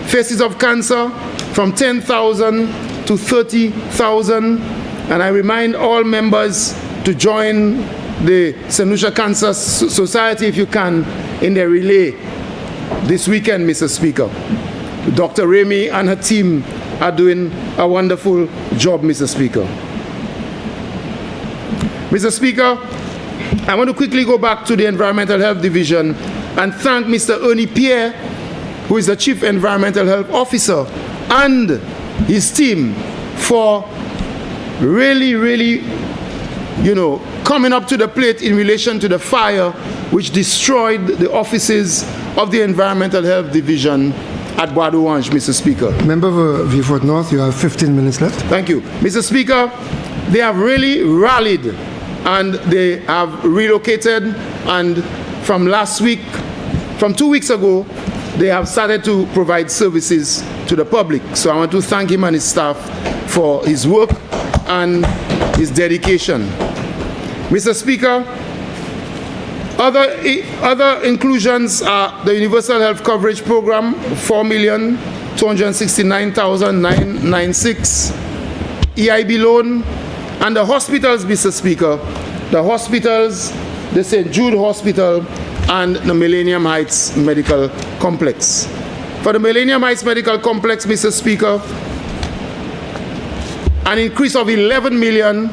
S6: Faces of Cancer from $10,000 to $30,000. And I remind all members to join the St. Lucia Cancer Society, if you can, in their relay this weekend, Mr. Speaker. Dr. Remy and her team are doing a wonderful job, Mr. Speaker. Mr. Speaker, I want to quickly go back to the Environmental Health Division and thank Mr. Ernie Pierre, who is the Chief Environmental Health Officer, and his team for really, coming up to the plate in relation to the fire which destroyed the offices of the Environmental Health Division at Bois d'Orange, Mr. Speaker.
S1: Member for Vieux-Fort North, you have 15 minutes left.
S6: Thank you. Mr. Speaker, they have really rallied and they have relocated, and from 2 weeks ago, they have started to provide services to the public. So I want to thank him and his staff for his work and his dedication. Mr. Speaker, other inclusions are the Universal Health Coverage Program, $4,269,996. EIB loan, and the hospitals, Mr. Speaker, the hospitals, the St. Jude Hospital, and the Millennium Heights Medical Complex. For the Millennium Heights Medical Complex, Mr. Speaker, an increase of $11 million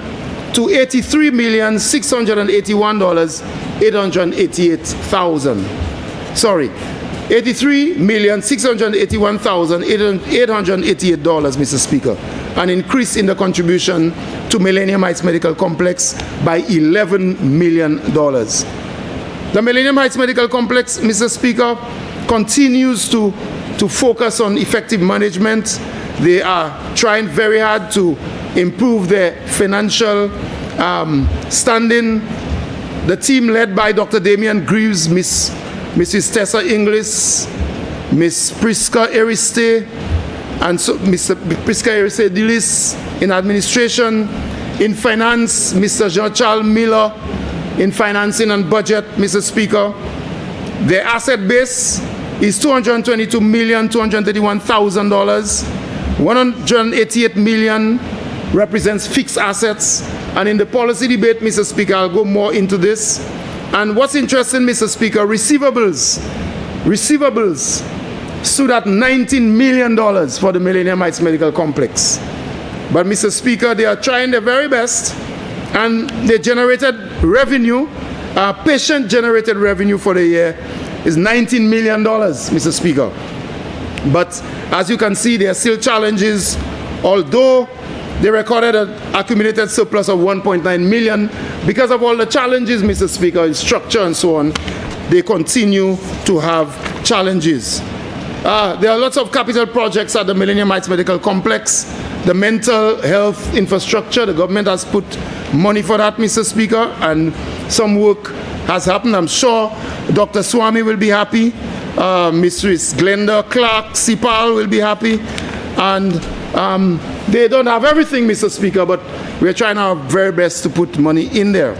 S6: to $83,681,888,000. Sorry, $83,681,888, Mr. Speaker. An increase in the contribution to Millennium Heights Medical Complex by $11 million. The Millennium Heights Medical Complex, Mr. Speaker, continues to focus on effective management. They are trying very hard to improve their financial standing. The team led by Dr. Damian Greaves, Mrs. Tessa Inglis, Ms. Priska Ariste, and so Mr. Priska Ariste Dillis in administration. In finance, Mr. Jean-Charles Miller in financing and budget, Mr. Speaker. Their asset base is $222,231,000. $188 million represents fixed assets. And in the policy debate, Mr. Speaker, I'll go more into this. And what's interesting, Mr. Speaker, receivables stood at $19 million for the Millennium Heights Medical Complex. But, Mr. Speaker, they are trying their very best, and they generated revenue, patient-generated revenue for the year is $19 million, Mr. Speaker. But as you can see, there are still challenges. Although they recorded an accumulated surplus of $1.9 million, because of all the challenges, Mr. Speaker, in structure and so on, they continue to have challenges. There are lots of capital projects at the Millennium Heights Medical Complex. The mental health infrastructure, the government has put money for that, Mr. Speaker, and some work has happened. I'm sure Dr. Swami will be happy. Mrs. Glenda Clark, CIPAL will be happy. And they don't have everything, Mr. Speaker, but we're trying our very best to put money in there.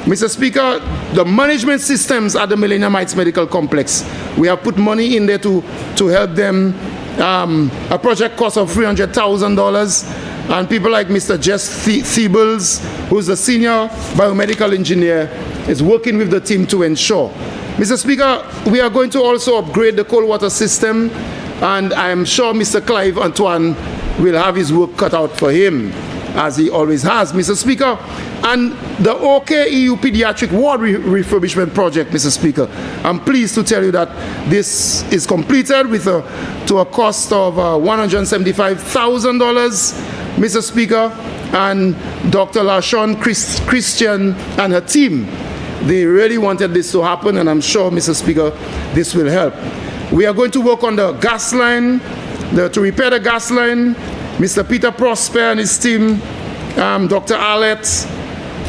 S6: Mr. Speaker, the management systems at the Millennium Heights Medical Complex, we have put money in there to help them. A project cost of $300,000, and people like Mr. Jess Thiebels, who's the senior biomedical engineer, is working with the team to ensure. Mr. Speaker, we are going to also upgrade the cold water system, and I am sure Mr. Clive Antoine will have his work cut out for him, as he always has, Mr. Speaker. And the OKEU Pediatric Ward Refurbishment Project, Mr. Speaker, I'm pleased to tell you that this is completed to a cost of $175,000, Mr. Speaker, and Dr. LaShawn Christian and her team, they really wanted this to happen, and I'm sure, Mr. Speaker, this will help. We are going to work on the gas line, to repair the gas line. Mr. Peter Prosper and his team, Dr. Allet,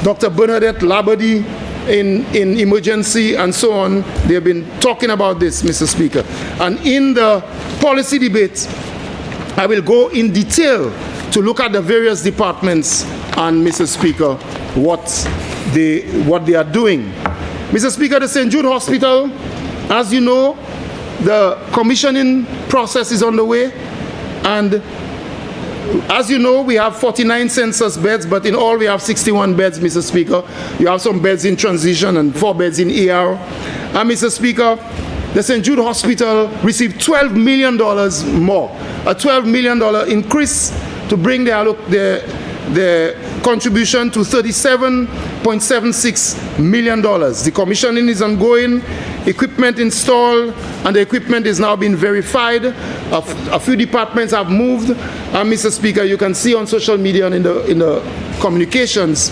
S6: Dr. Bernadette Labadie in emergency and so on, they have been talking about this, Mr. Speaker. And in the policy debate, I will go in detail to look at the various departments and, Mr. Speaker, what they are doing. Mr. Speaker, the St. Jude Hospital, as you know, the commissioning process is on the way, and as you know, we have 49 census beds, but in all we have 61 beds, Mr. Speaker. You have some beds in transition and 4 beds in ER. And, Mr. Speaker, the St. Jude Hospital received $12 million more, a $12 million increase to bring their contribution to $37.76 million. The commissioning is ongoing, equipment installed, and the equipment is now being verified. A few departments have moved. Mr. Speaker, you can see on social media and in the communications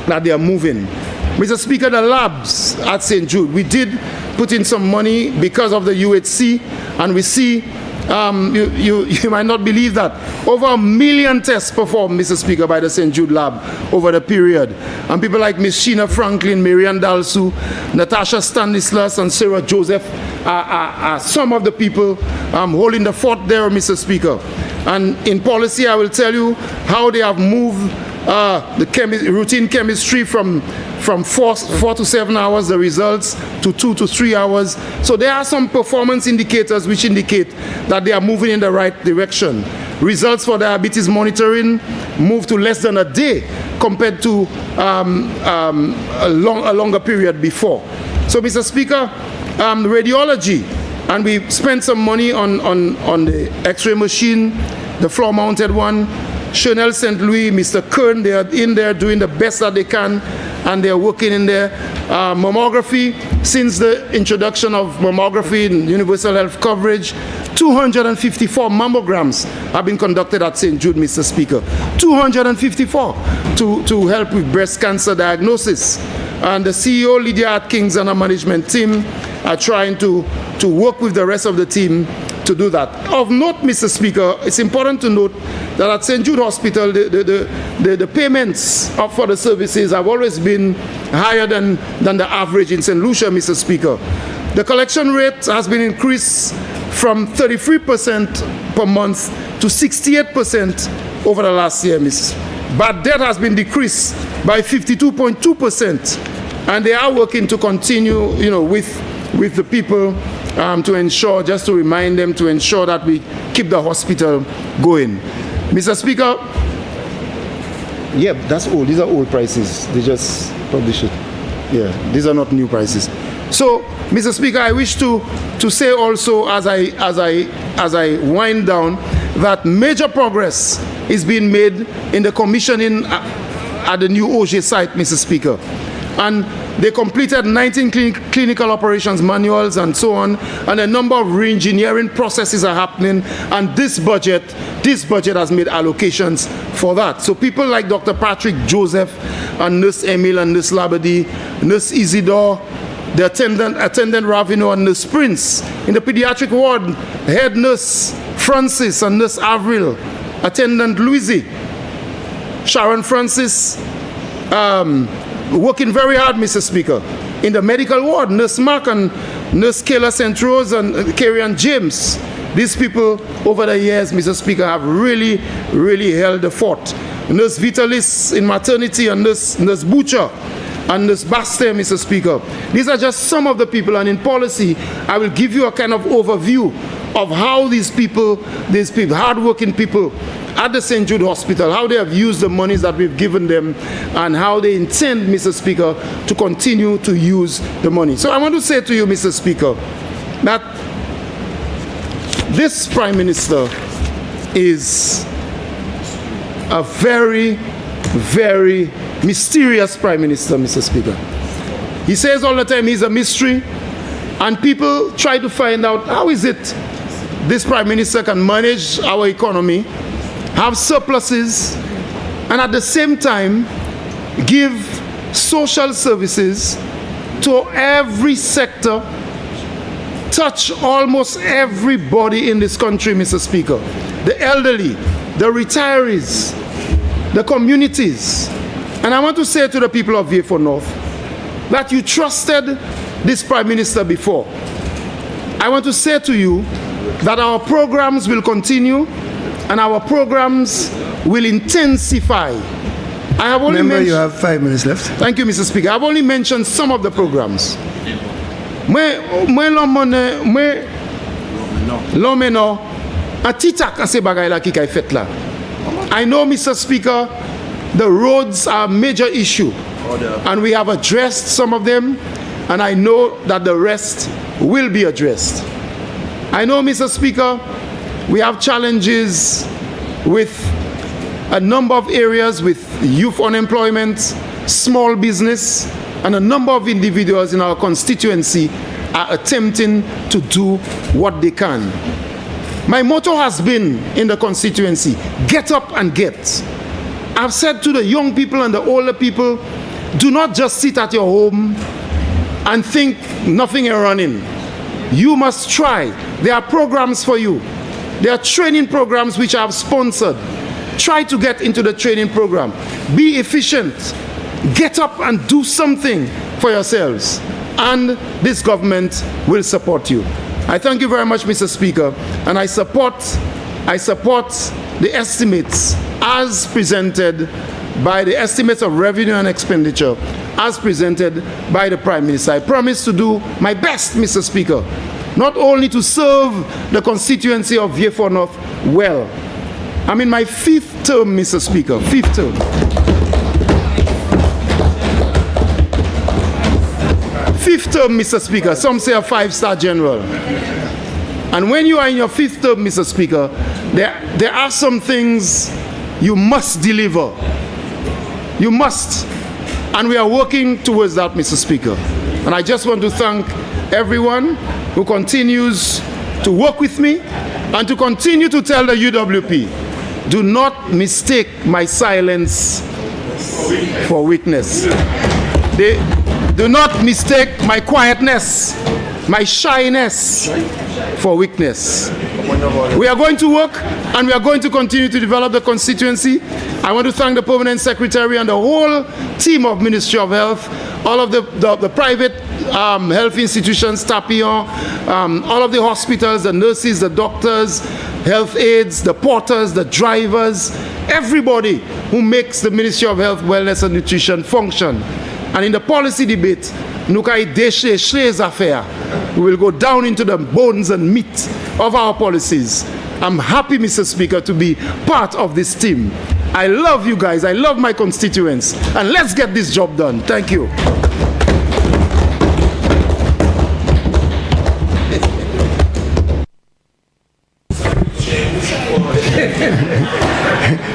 S6: that they are moving. Mr. Speaker, the labs at St. Jude, we did put in some money because of the UHC, and we see, you might not believe that, over 1 million tests performed, Mr. Speaker, by the St. Jude lab over the period. And people like Ms. Sheena Franklin, Marianne Dalsu, Natasha Stanislas, and Sarah Joseph are some of the people holding the fort there, Mr. Speaker. And in policy, I will tell you how they have moved the routine chemistry from 4 to 7 hours, the results, to 2 to 3 hours. So there are some performance indicators which indicate that they are moving in the right direction. Results for diabetes monitoring moved to less than a day compared to a longer period before. So, Mr. Speaker, radiology, and we spent some money on the X-ray machine, the floor-mounted one. Chanel St. Louis, Mr. Kern, they are in there doing the best that they can, and they are working in there. Mammography, since the introduction of mammography in universal health coverage, 254 mammograms have been conducted at St. Jude, Mr. Speaker. 254 to help with breast cancer diagnosis. And the CEO, Lydia Atkins, and her management team are trying to work with the rest of the team to do that. Of note, Mr. Speaker, it's important to note that at St. Jude Hospital, the payments for the services have always been higher than the average in St. Lucia, Mr. Speaker. The collection rate has been increased from 33% per month to 68% over the last year, Mrs. Bad debt has been decreased by 52.2%, and they are working to continue, with the people to ensure, just to remind them, to ensure that we keep the hospital going. Mr. Speaker, yeah, that's old. These are old prices. They just publish it. Yeah, these are not new prices. So, Mr. Speaker, I wish to say also, as I wind down, that major progress is being made in the commissioning at the new OJ site, Mr. Speaker. And they completed 19 clinical operations manuals and so on, and a number of re-engineering processes are happening, and this budget has made allocations for that. So people like Dr. Patrick Joseph and Nurse Emil and Nurse Labadie, Nurse Isidore, the attendant Ravino and Nurse Prince. In the pediatric ward, head nurse Francis and Nurse Avril, attendant Louise, Sharon Francis, working very hard, Mr. Speaker. In the medical ward, Nurse Mark and Nurse Kayla St. Rose and Carrie and James. These people, over the years, Mr. Speaker, have really, really held the fort. Nurse Vitalis in maternity and Nurse Butcher and Nurse Baster, Mr. Speaker. These are just some of the people, and in policy, I will give you a kind of overview of how these hard-working people at the St. Jude Hospital, how they have used the monies that we've given them, and how they intend, Mr. Speaker, to continue to use the money. So I want to say to you, Mr. Speaker, that this Prime Minister is a very, very mysterious Prime Minister, Mr. Speaker. He says all the time he's a mystery, and people try to find out how is it this Prime Minister can manage our economy, have surpluses, and at the same time give social services to every sector, touch almost everybody in this country, Mr. Speaker. The elderly, the retirees, the communities. And I want to say to the people of Vieux-Fort North that you trusted this Prime Minister before. I want to say to you that our programs will continue and our programs will intensify. I have only
S1: Member, you have 5 minutes left.
S6: Thank you, Mr. Speaker. I've only mentioned some of the programs. I know, Mr. Speaker, the roads are a major issue, and we have addressed some of them, and I know that the rest will be addressed. I know, Mr. Speaker, we have challenges with a number of areas with youth unemployment, small business, and a number of individuals in our constituency are attempting to do what they can. My motto has been in the constituency, get up and get. I've said to the young people and the older people, do not just sit at your home and think nothing is running. You must try. There are programs for you. There are training programs which I have sponsored. Try to get into the training program. Be efficient. Get up and do something for yourselves. And this government will support you. I thank you very much, Mr. Speaker, and I support the estimates as presented by the estimates of revenue and expenditure as presented by the Prime Minister. I promise to do my best, Mr. Speaker, not only to serve the constituency of Vieux-Fort North well, I'm in my 5th term, Mr. Speaker, 5th term. 5th term, Mr. Speaker. Some say a 5-star general. And when you are in your 5th term, Mr. Speaker, there are some things you must deliver. You must. And we are working towards that, Mr. Speaker. And I just want to thank everyone who continues to work with me and to continue to tell the UWP, do not mistake my silence for weakness. Do not mistake my quietness, my shyness for weakness. We are going to work and we are going to continue to develop the constituency. I want to thank the Permanent Secretary and the whole team of Ministry of Health, all of the private health institutions, Tapion, all of the hospitals, the nurses, the doctors, health aides, the porters, the drivers, everybody who makes the Ministry of Health, Wellness and Nutrition function. And in the policy debate, we will go down into the bones and meat of our policies. I'm happy, Mr. Speaker, to be part of this team. I love you guys. I love my constituents. And let's get this job done. Thank you.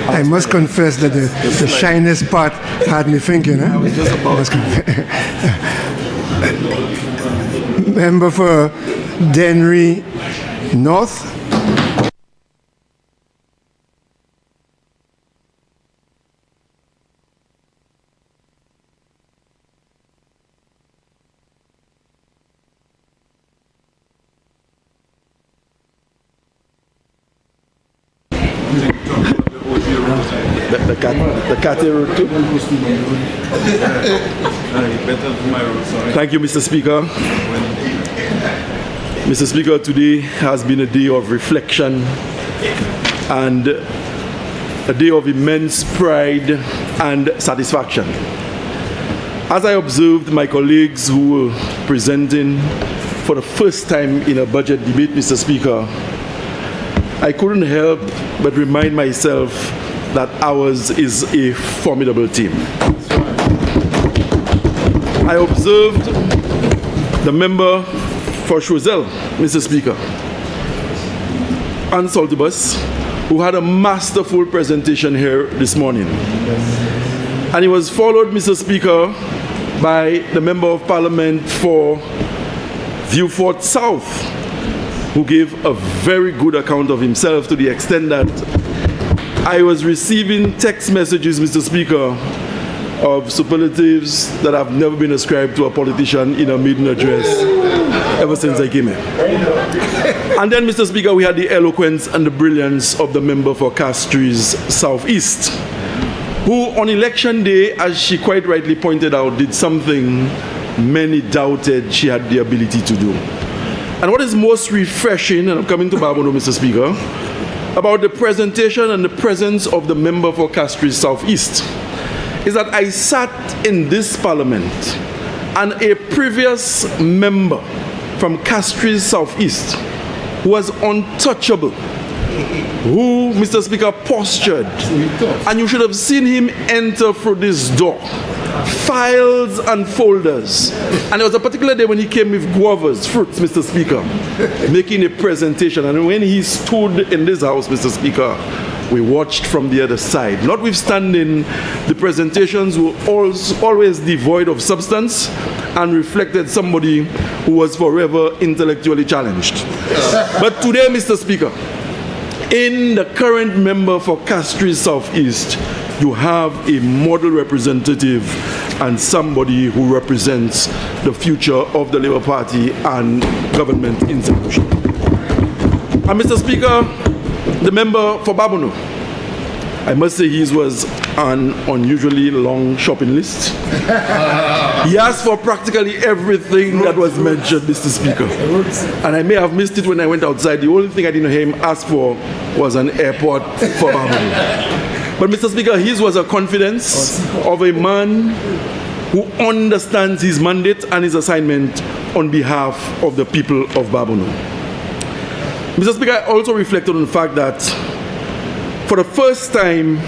S1: I must confess that the shyness part had me thinking. I was just about Member for Dennery North.
S2: The Cathay Road too. Thank you, Mr. Speaker. Mr. Speaker, today has been a day of reflection and a day of immense pride and satisfaction. As I observed my colleagues who were presenting for the first time in a budget debate, Mr. Speaker, I couldn't help but remind myself that ours is a formidable team. I observed the member for Choiseul, Mr. Speaker, and Saltibus, who had a masterful presentation here this morning. And he was followed, Mr. Speaker, by the Member of Parliament for Viewfort South, who gave a very good account of himself to the extent that I was receiving text messages, Mr. Speaker, of superlatives that have never been ascribed to a politician in a maiden address ever since I came here. And then, Mr. Speaker, we had the eloquence and the brilliance of the member for Castries Southeast, who on election day, as she quite rightly pointed out, did something many doubted she had the ability to do. And what is most refreshing, and I'm coming to Babono, Mr. Speaker, about the presentation and the presence of the member for Castries Southeast is that I sat in this parliament and a previous member from Castries Southeast who was untouchable, who, Mr. Speaker, postured, and you should have seen him enter through this door, files and folders. And there was a particular day when he came with guavas, fruits, Mr. Speaker, making a presentation. And when he stood in this house, Mr. Speaker, we watched from the other side. Notwithstanding, the presentations were always devoid of substance and reflected somebody who was forever intellectually challenged. But today, Mr. Speaker, in the current member for Castries Southeast, you have a model representative and somebody who represents the future of the Labour Party and government institution. And Mr. Speaker, the member for Babono, I must say his was an unusually long shopping list. He asked for practically everything that was mentioned, Mr. Speaker. And I may have missed it when I went outside. The only thing I didn't hear him ask for was an airport for Babono. But Mr. Speaker, his was a confidence of a man who understands his mandate and his assignment on behalf of the people of Babono. Mr. Speaker, I also reflected on the fact that For the first time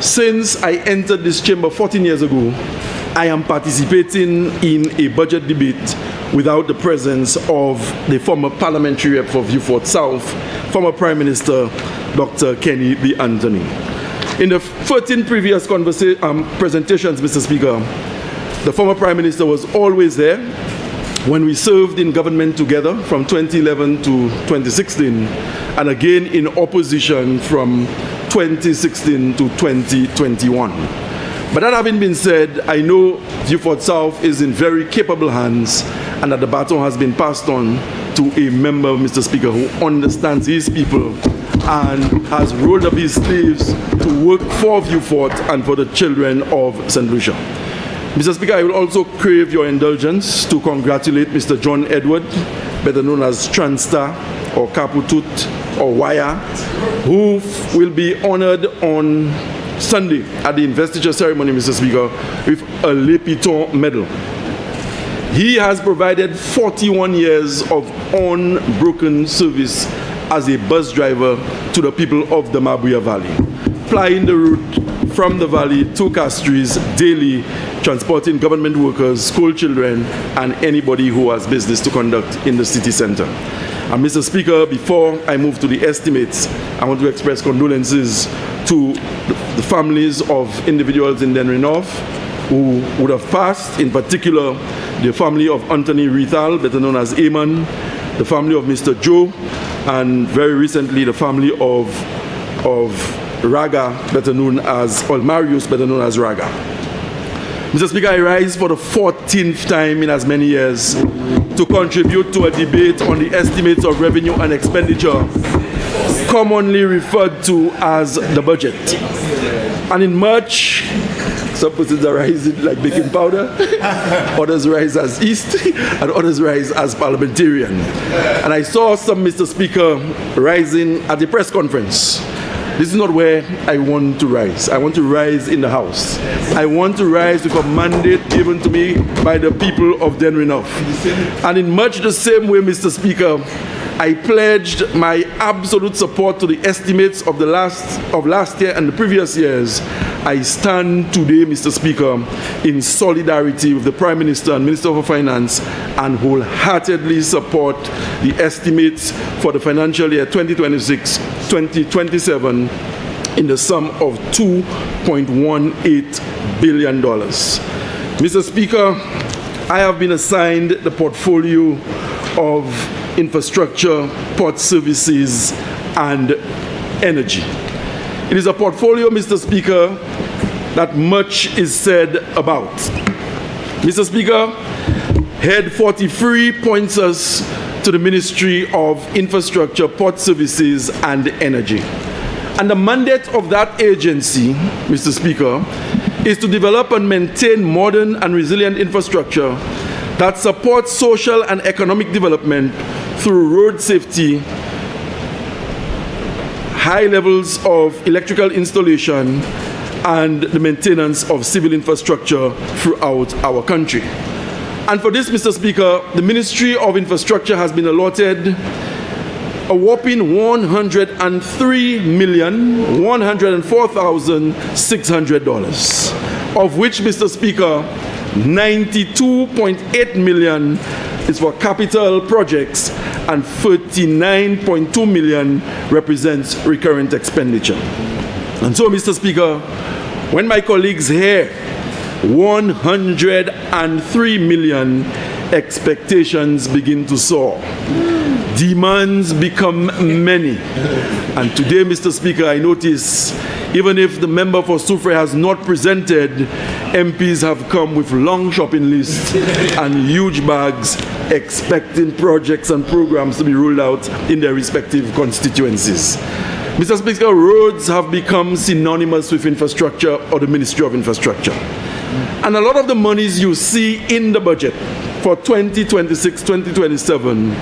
S2: since I entered this chamber 14 years ago, I am participating in a budget debate without the presence of the former parliamentary rep for Vieux-Fort South, former Prime Minister Dr. Kenny B. Anthony. In the 13 previous presentations, Mr. Speaker, the former Prime Minister was always there when we served in government together from 2011 to 2016, and again in opposition from 2016 to 2021. But that having been said, I know Vieux-Fort South is in very capable hands and that the baton has been passed on to a member, Mr. Speaker, who understands his people and has rolled up his sleeves to work for Vieux-Fort and for the children of St. Lucia. Mr. Speaker, I will also crave your indulgence to congratulate Mr. John Edward, better known as Transtar or Kaputut or Wire, who will be honored on Sunday at the investiture ceremony, Mr. Speaker, with a Le Piton medal. He has provided 41 years of unbroken service as a bus driver to the people of the Mabuya Valley, plying the route from the valley to Castries daily, transporting government workers, school children, and anybody who has business to conduct in the city center. And Mr. Speaker, before I move to the estimates, I want to express condolences to the families of individuals in Denry North who would have passed, in particular the family of Anthony Rethal, better known as Eamon, the family of Mr. Joe, and very recently the family of Raga, better known as, or Marius, better known as Raga. Mr. Speaker, I rise for the 14th time in as many years to contribute to a debate on the estimates of revenue and expenditure, commonly referred to as the budget. And in March, some persons are rising like baking powder, others rise as yeast, and others rise as parliamentarian. And I saw some, Mr. Speaker, rising at the press conference. This is not where I want to rise. I want to rise in the House. I want to rise with a mandate given to me by the people of Denry North. And in much the same way, Mr. Speaker, I pledged my absolute support to the estimates of last year and the previous years. I stand today, Mr. Speaker, in solidarity with the Prime Minister and Minister for Finance and wholeheartedly support the estimates for the financial year 2026-2027 in the sum of $2.18 billion. Mr. Speaker, I have been assigned the portfolio of infrastructure, port services, and energy. It is a portfolio, Mr. Speaker, that much is said about. Mr. Speaker, Head 43 points us to the Ministry of Infrastructure, Port Services, and Energy. And the mandate of that agency, Mr. Speaker, is to develop and maintain modern and resilient infrastructure that supports social and economic development through road safety, high levels of electrical installation, and the maintenance of civil infrastructure throughout our country. And for this, Mr. Speaker, the Ministry of Infrastructure has been allotted a whopping $103,104,600, of which, Mr. Speaker, $92.8 million is for capital projects and $39.2 million represents recurrent expenditure. And so, Mr. Speaker, when my colleagues hear $103 million, expectations begin to soar. Demands become many. And today, Mr. Speaker, I notice even if the member for Soufrière has not presented, MPs have come with long shopping lists and huge bags expecting projects and programs to be rolled out in their respective constituencies. Mr. Speaker, roads have become synonymous with infrastructure or the Ministry of Infrastructure. And a lot of the monies you see in the budget for 2026-2027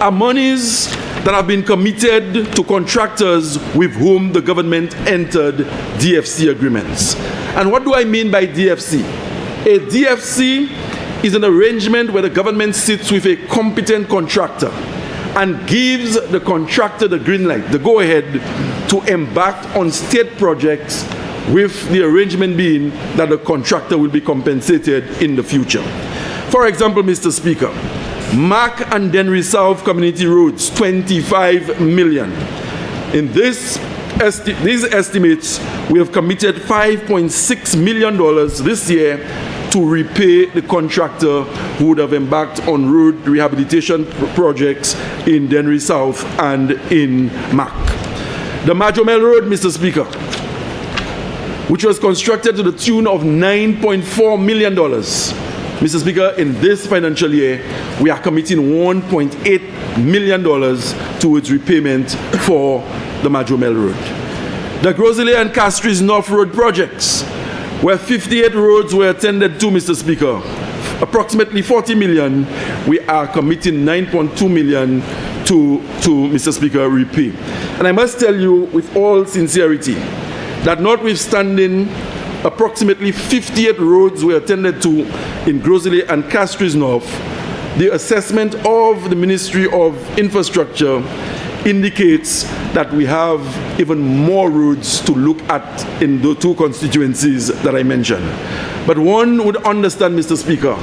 S2: are monies that have been committed to contractors with whom the government entered DFC agreements. And what do I mean by DFC? A DFC is an arrangement where the government sits with a competent contractor
S7: and gives the contractor the green light, the go-ahead, to embark on state projects, with the arrangement being that the contractor will be compensated in the future. For example, Mr. Speaker, Mac and Dennery South Community Roads, 25 million. In these estimates, we have committed $5.6 million this year to repay the contractor who would have embarked on road rehabilitation projects in Dennery South and in Mac. The Majomel Road, Mr. Speaker, which was constructed to the tune of $9.4 million. Mr. Speaker, in this financial year, we are committing $1.8 million towards repayment for the Majomel Road. The Grosley and Castries North Road projects, where 58 roads were attended to, Mr. Speaker, approximately 40 million, we are committing 9.2 million to Mr. Speaker, repay. And I must tell you with all sincerity that notwithstanding approximately 58 roads were attended to in Grosley and Castries North, the assessment of the Ministry of Infrastructure indicates that we have even more roads to look at in the two constituencies that I mentioned. But one would understand, Mr. Speaker,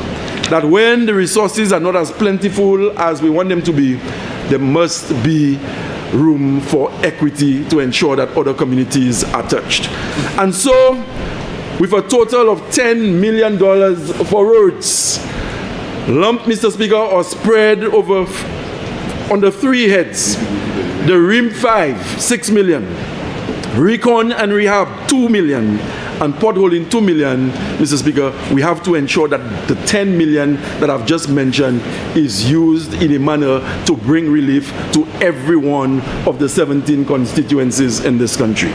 S7: that when the resources are not as plentiful as we want them to be, there must be room for equity to ensure that other communities are touched. And so, with a total of $10 million for roads, lumped, Mr. Speaker, or spread over under three heads, the RIM 5, $6 million, Recon and Rehab, $2 million, and potholing, $2 million, Mr. Speaker, we have to ensure that the $10 million that I've just mentioned is used in a manner to bring relief to every one of the 17 constituencies in this country.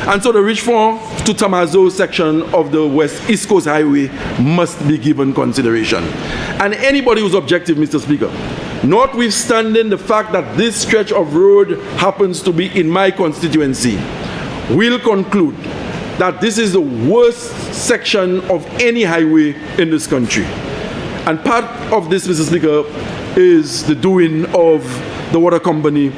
S7: And so the Richford to Tamazo section of the West East Coast Highway must be given consideration. And anybody who's objective, Mr. Speaker, notwithstanding the fact that this stretch of road happens to be in my constituency, will conclude that this is the worst section of any highway in this country. And part of this, Mr. Speaker, is the doing of the water company,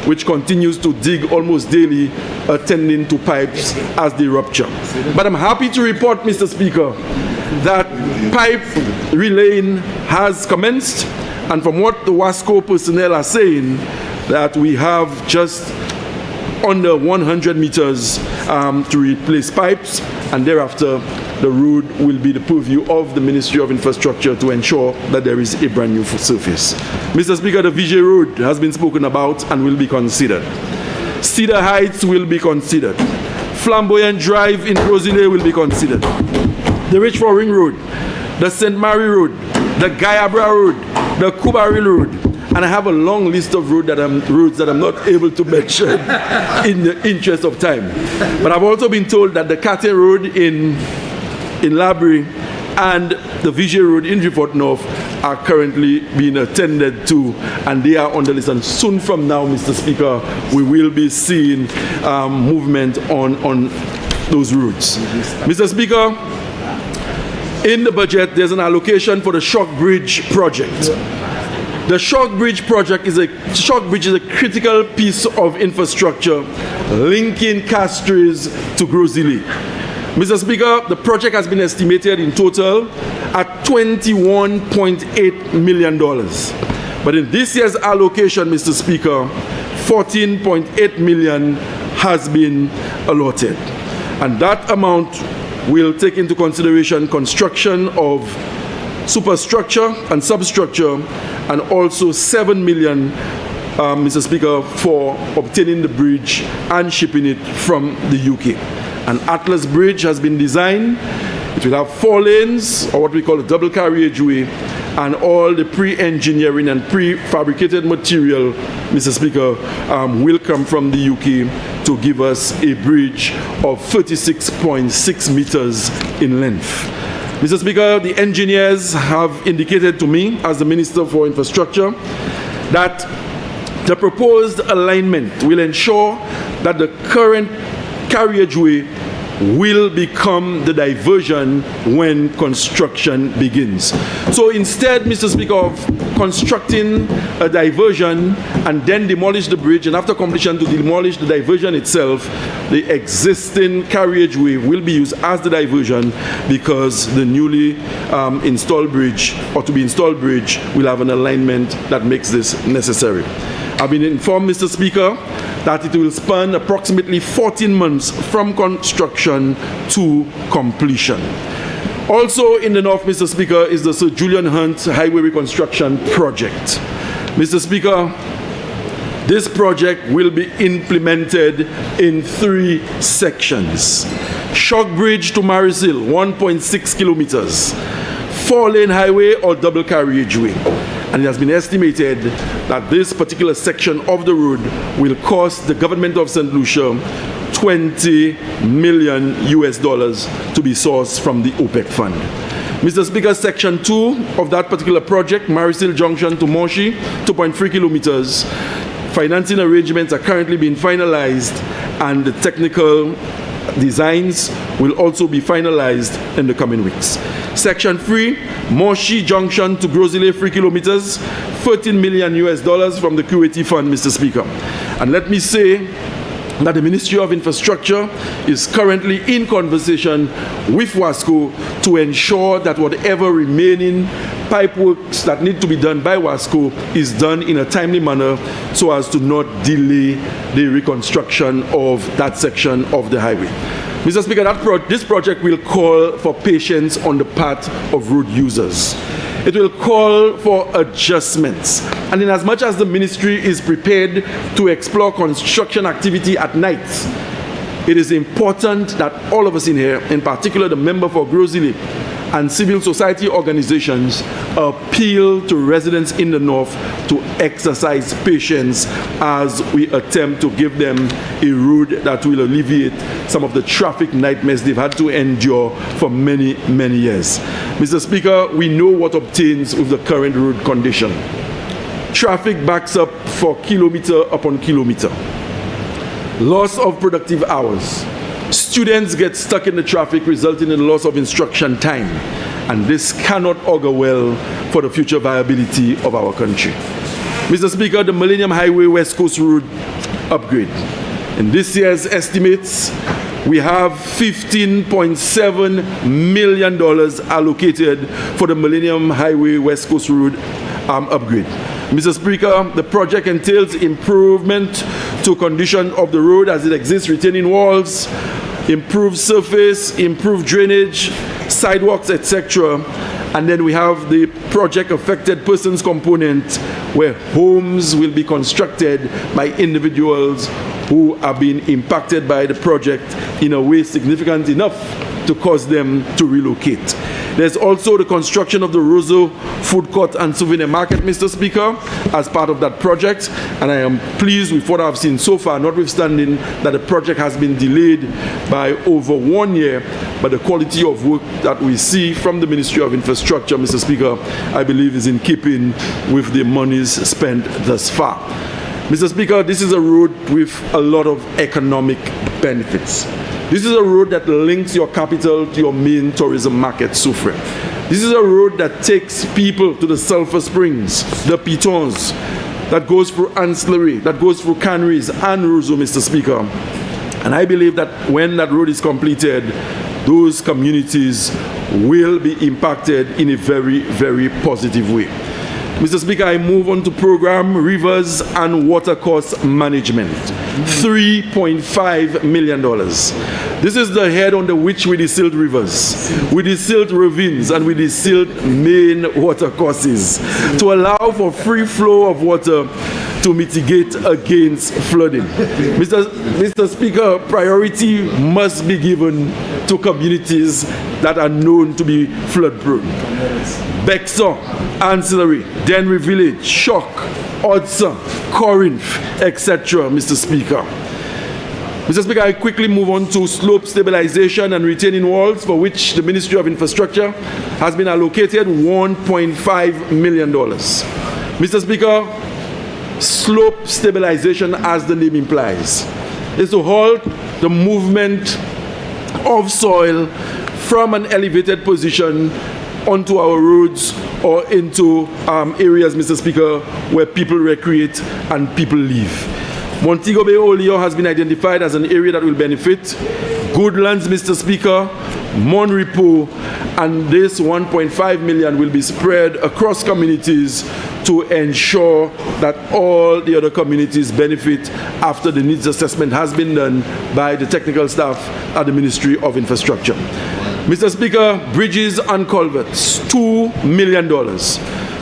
S7: which continues to dig almost daily, attending to pipes as they rupture. But I'm happy to report, Mr. Speaker, that pipe relaying has commenced, and from what the WASCO personnel are saying, that we have just under 100 meters to replace pipes, and thereafter the road will be the purview of the Ministry of Infrastructure to ensure that there is a brand new surface. Mr. Speaker, the Vijay Road has been spoken about and will be considered. Cedar Heights will be considered. Flamboyant Drive in Rosilea will be considered. The Richford Ring Road, the St. Mary Road, the Guyabra Road, the Kubari Road, and I have a long list of roads that I'm not able to mention in the interest of time. But I've also been told that the Kate Road in Labrie and the Vijay Road in Richford North are currently being attended to, and they are on the list. And soon from now, Mr. Speaker, we will be seeing movement on those routes. Mr. Speaker, in the budget, there's an allocation for the Shock Bridge project. The Shock Bridge project is a critical piece of infrastructure linking Castries to Grosley. Mr. Speaker, the project has been estimated in total at $21.8 million. But in this year's allocation, Mr. Speaker, $14.8 million has been allotted. And that amount will take into consideration construction of superstructure and substructure, and also $7 million, Mr. Speaker, for obtaining the bridge and shipping it from the UK. An Atlas Bridge has been designed. It will have 4 lanes, or what we call a double carriageway, and all the pre-engineering and pre-fabricated material, Mr. Speaker, will come from the UK to give us a bridge of 36.6 meters in length. Mr. Speaker, the engineers have indicated to me, as the Minister for Infrastructure, that the proposed alignment will ensure that the current carriageway will become the diversion when construction begins. So instead, Mr. Speaker, of constructing a diversion and then demolish the bridge, and after completion to demolish the diversion itself, the existing carriageway will be used as the diversion, because the newly installed bridge, or to be installed bridge, will have an alignment that makes this necessary. I've been informed, Mr. Speaker, that it will span approximately 14 months from construction to completion. Also in the north, Mr. Speaker, is the Sir Julian Hunt Highway Reconstruction Project. Mr. Speaker, this project will be implemented in 3 sections. Shock Bridge to Marisil, 1.6 kilometers. 4-lane highway or double carriageway. And it has been estimated that this particular section of the road will cost the government of St. Lucia $20 million to be sourced from the OPEC fund. Mr. Speaker, section 2 of that particular project, Marisil Junction to Moshi, 2.3 kilometers, financing arrangements are currently being finalized, and the technical designs will also be finalized in the coming weeks. Section 3, Moshi Junction to Grozile, 3 kilometers, $13 million from the QAT fund, Mr. Speaker. And let me say that the Ministry of Infrastructure is currently in conversation with WASCO to ensure that whatever remaining pipe works that need to be done by WASCO is done in a timely manner, so as to not delay the reconstruction of that section of the highway. Mr. Speaker, this project will call for patience on the part of road users. It will call for adjustments. And in as much as the ministry is prepared to explore construction activity at night, it is important that all of us in here, in particular the member for Grozile and civil society organizations, appeal to residents in the north to exercise patience as we attempt to give them a road that will alleviate some of the traffic nightmares they've had to endure for many, many years. Mr. Speaker, we know what obtains with the current road condition. Traffic backs up for kilometer upon kilometer. Loss of productive hours. Students get stuck in the traffic, resulting in loss of instruction time. And this cannot augur well for the future viability of our country. Mr. Speaker, the Millennium Highway West Coast Road upgrade. In this year's estimates, we have $15.7 million allocated for the Millennium Highway West Coast Road upgrade. Mr. Speaker, the project entails improvement to condition of the road as it exists, retaining walls, improved surface, improved drainage, sidewalks, etc. And then we have the project affected persons component, where homes will be constructed by individuals who are being impacted by the project in a way significant enough to cause them to relocate. There's also the construction of the Roseau Food Court and Souvenir Market, Mr. Speaker, as part of that project. And I am pleased with what I've seen so far, notwithstanding that the project has been delayed by over 1 year. But the quality of work that we see from the Ministry of Infrastructure, Mr. Speaker, I believe is in keeping with the monies spent thus far. Mr. Speaker, this is a road with a lot of economic benefits. This is a road that links your capital to your main tourism market, Soufrière. This is a road that takes people to the Sulphur Springs, the Pitons, that goes through Ancillary, that goes through Canneries and Roseau, Mr. Speaker. And I believe that when that road is completed, those communities will be impacted in a very, very positive way. Mr. Speaker, I move on to program rivers and water cost management. $3.5 million. This is the head under which we desilt rivers, we desilt ravines, and we desilt main water courses to allow for free flow of water to mitigate against flooding. Mr. Speaker, priority must be given to communities that are known to be flood prone. Bexar, Ancillary, Denry Village, Shock, Odsa, Corinth, etc., Mr. Speaker. Mr. Speaker, I quickly move on to slope stabilization and retaining walls, for which the Ministry of Infrastructure has been allocated $1.5 million. Mr. Speaker, slope stabilization, as the name implies, is to halt the movement of soil from an elevated position onto our roads or into areas, Mr. Speaker, where people recreate and people live. Montego Bay Oleo has been identified as an area that will benefit. Goodlands, Mr. Speaker, Monrepo, and this 1.5 million will be spread across communities to ensure that all the other communities benefit after the needs assessment has been done by the technical staff at the Ministry of Infrastructure. Mr. Speaker, bridges and culverts, $2 million.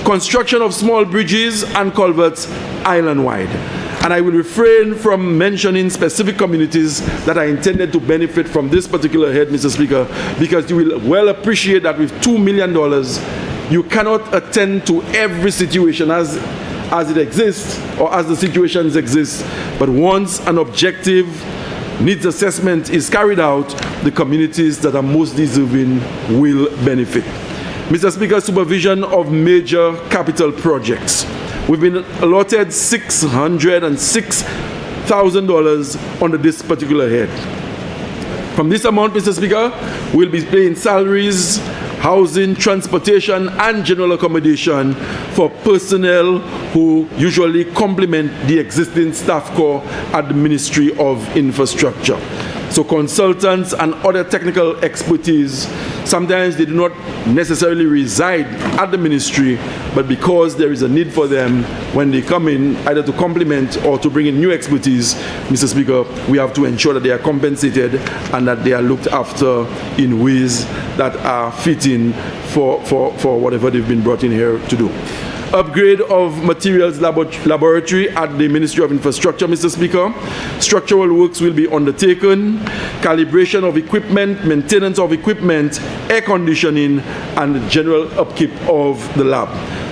S7: Construction of small bridges and culverts island-wide. And I will refrain from mentioning specific communities that are intended to benefit from this particular head, Mr. Speaker, because you will well appreciate that with $2 million, you cannot attend to every situation as it exists or as the situations exist. But once an objective needs assessment is carried out, the communities that are most deserving will benefit. Mr. Speaker, supervision of major capital projects. We've been allotted $606,000 under this particular head. From this amount, Mr. Speaker, we'll be paying salaries, housing, transportation, and general accommodation for personnel who usually complement the existing staff corps at the Ministry of Infrastructure. So consultants and other technical expertise, sometimes they do not necessarily reside at the ministry, but because there is a need for them when they come in, either to complement or to bring in new expertise, Mr. Speaker, we have to ensure that they are compensated and that they are looked after in ways that are fitting for whatever they've been brought in here to do. Upgrade of materials laboratory at the Ministry of Infrastructure, Mr. Speaker. Structural works will be undertaken. Calibration of equipment, maintenance of equipment, air conditioning, and general upkeep of the lab.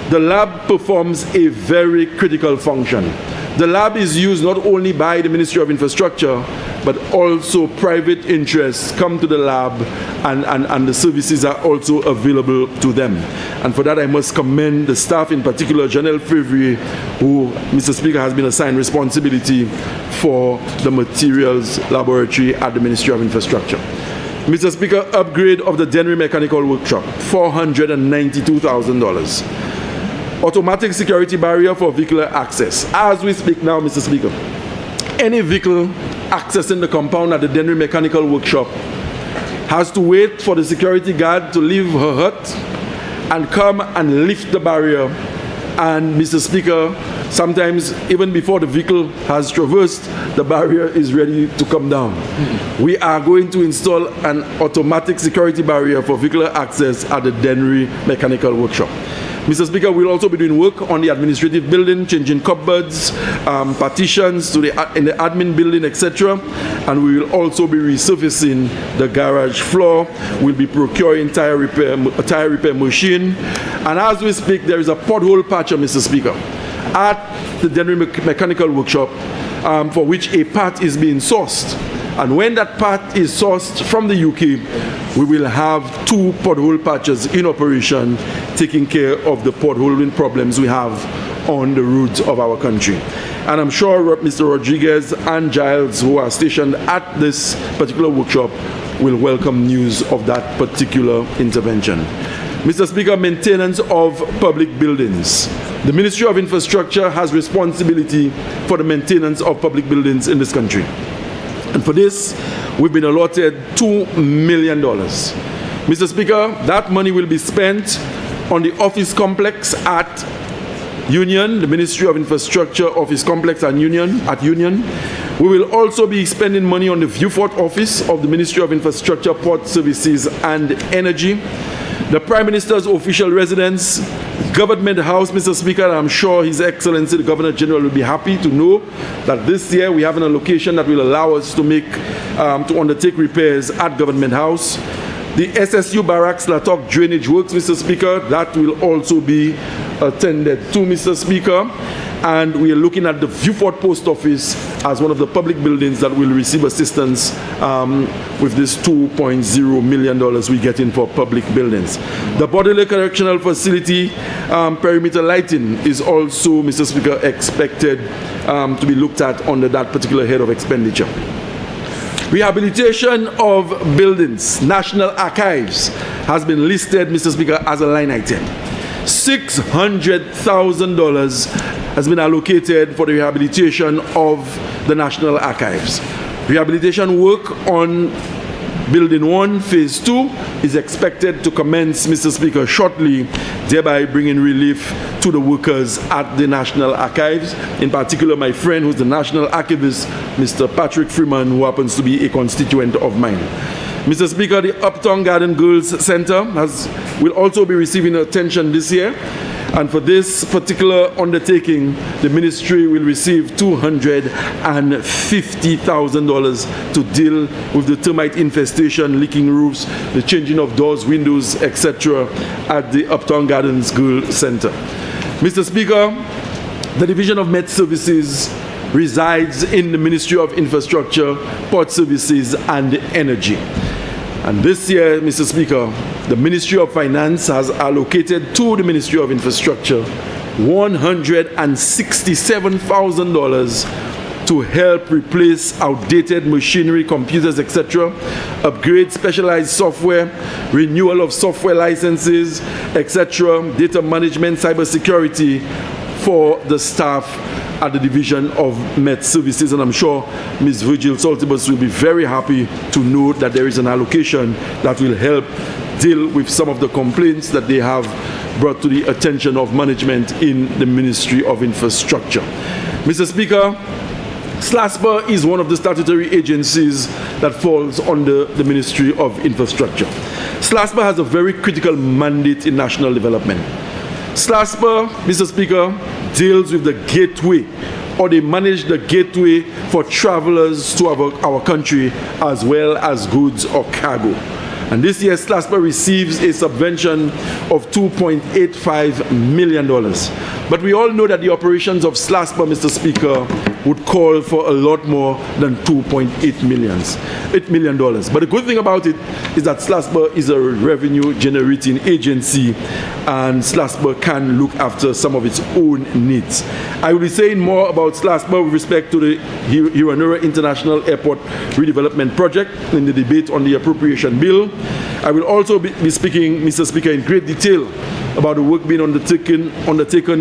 S7: The lab performs a very critical function. The lab is used not only by the Ministry of Infrastructure, but also private interests come to the lab and the services are also available to them. And for that, I must commend the staff, in particular, Janelle Fevrier, who, Mr. Speaker, has been assigned responsibility for the materials laboratory at the Ministry of Infrastructure. Mr. Speaker, upgrade of the Dennery Mechanical Workshop, $492,000. Automatic security barrier for vehicular access. As we speak now, Mr. Speaker, any vehicle accessing the compound at the Dennery Mechanical Workshop has to wait for the security guard to leave her hut and come and lift the barrier. And Mr. Speaker, sometimes even before the vehicle has traversed, the barrier is ready to come down. We are going to install an automatic security barrier for vehicular access at the Dennery Mechanical Workshop. Mr. Speaker, we'll also be doing work on the administrative building, changing cupboards, partitions in the admin building, etc. And we will also be resurfacing the garage floor. We'll be procuring a tire repair machine. And as we speak, there is a pothole patcher, Mr. Speaker, at the Dennery Mechanical Workshop, for which a part is being sourced. And when that part is sourced from the UK, we will have 2 pothole patches in operation, taking care of the potholing problems we have on the roads of our country. And I'm sure Mr. Rodriguez and Giles, who are stationed at this particular workshop, will welcome news of that particular intervention. Mr. Speaker, maintenance of public buildings. The Ministry of Infrastructure has responsibility for the maintenance of public buildings in this country. And for this, we've been allotted $2 million. Mr. Speaker, that money will be spent on the office complex at Union, the Ministry of Infrastructure office complex at Union. We will also be spending money on the Viewfort office of the Ministry of Infrastructure, Port Services and Energy, the Prime Minister's official residence, Government House, Mr. Speaker. I'm sure His Excellency the Governor General will be happy to know that this year we have an allocation that will allow us to undertake repairs at Government House. The SSU Barracks Latok drainage works, Mr. Speaker, that will also be attended to, Mr. Speaker. And we are looking at the Viewfort Post Office as one of the public buildings that will receive assistance with this $2.0 million we get in for public buildings. The Bodily Correctional Facility perimeter lighting is also, Mr. Speaker, expected to be looked at under that particular head of expenditure. Rehabilitation of buildings, National Archives, has been listed, Mr. Speaker, as a line item. $600,000 has been allocated for the rehabilitation of the National Archives. Rehabilitation work on Building 1, Phase 2 is expected to commence, Mr. Speaker, shortly, thereby bringing relief to the workers at the National Archives, in particular my friend who's the National Archivist, Mr. Patrick Freeman, who happens to be a constituent of mine. Mr. Speaker, the Uptown Garden Girls Center will also be receiving attention this year. And for this particular undertaking, the ministry will receive $250,000 to deal with the termite infestation, leaking roofs, the changing of doors, windows, etc. at the Uptown Gardens Girls Center. Mr. Speaker, the Division of Met Services resides in the Ministry of Infrastructure, Port Services and Energy. And this year, Mr. Speaker, the Ministry of Finance has allocated to the Ministry of Infrastructure $167,000 to help replace outdated machinery, computers, etc., upgrade specialized software, renewal of software licenses, etc., data management, cybersecurity for the staff at the Division of Met Services. And I'm sure Ms. Virgil Saltibus will be very happy to know that there is an allocation that will help deal with some of the complaints that they have brought to the attention of management in the Ministry of Infrastructure. Mr. Speaker, SLASPA is one of the statutory agencies that falls under the Ministry of Infrastructure. SLASPA has a very critical mandate in national development. SLASPA, Mr. Speaker, deals with the gateway, or they manage the gateway for travelers to our country as well as goods or cargo. And this year, SLASPA receives a subvention of $2.85 million. But we all know that the operations of SLASPA, Mr. Speaker, would call for a lot more than $2.8 million. But the good thing about it is that SLASPA is a revenue generating agency and SLASPA can look after some of its own needs. I will be saying more about SLASPA with respect to the Hiranura International Airport Redevelopment Project in the debate on the appropriation bill. I will also be speaking, Mr. Speaker, in great detail about the work being undertaken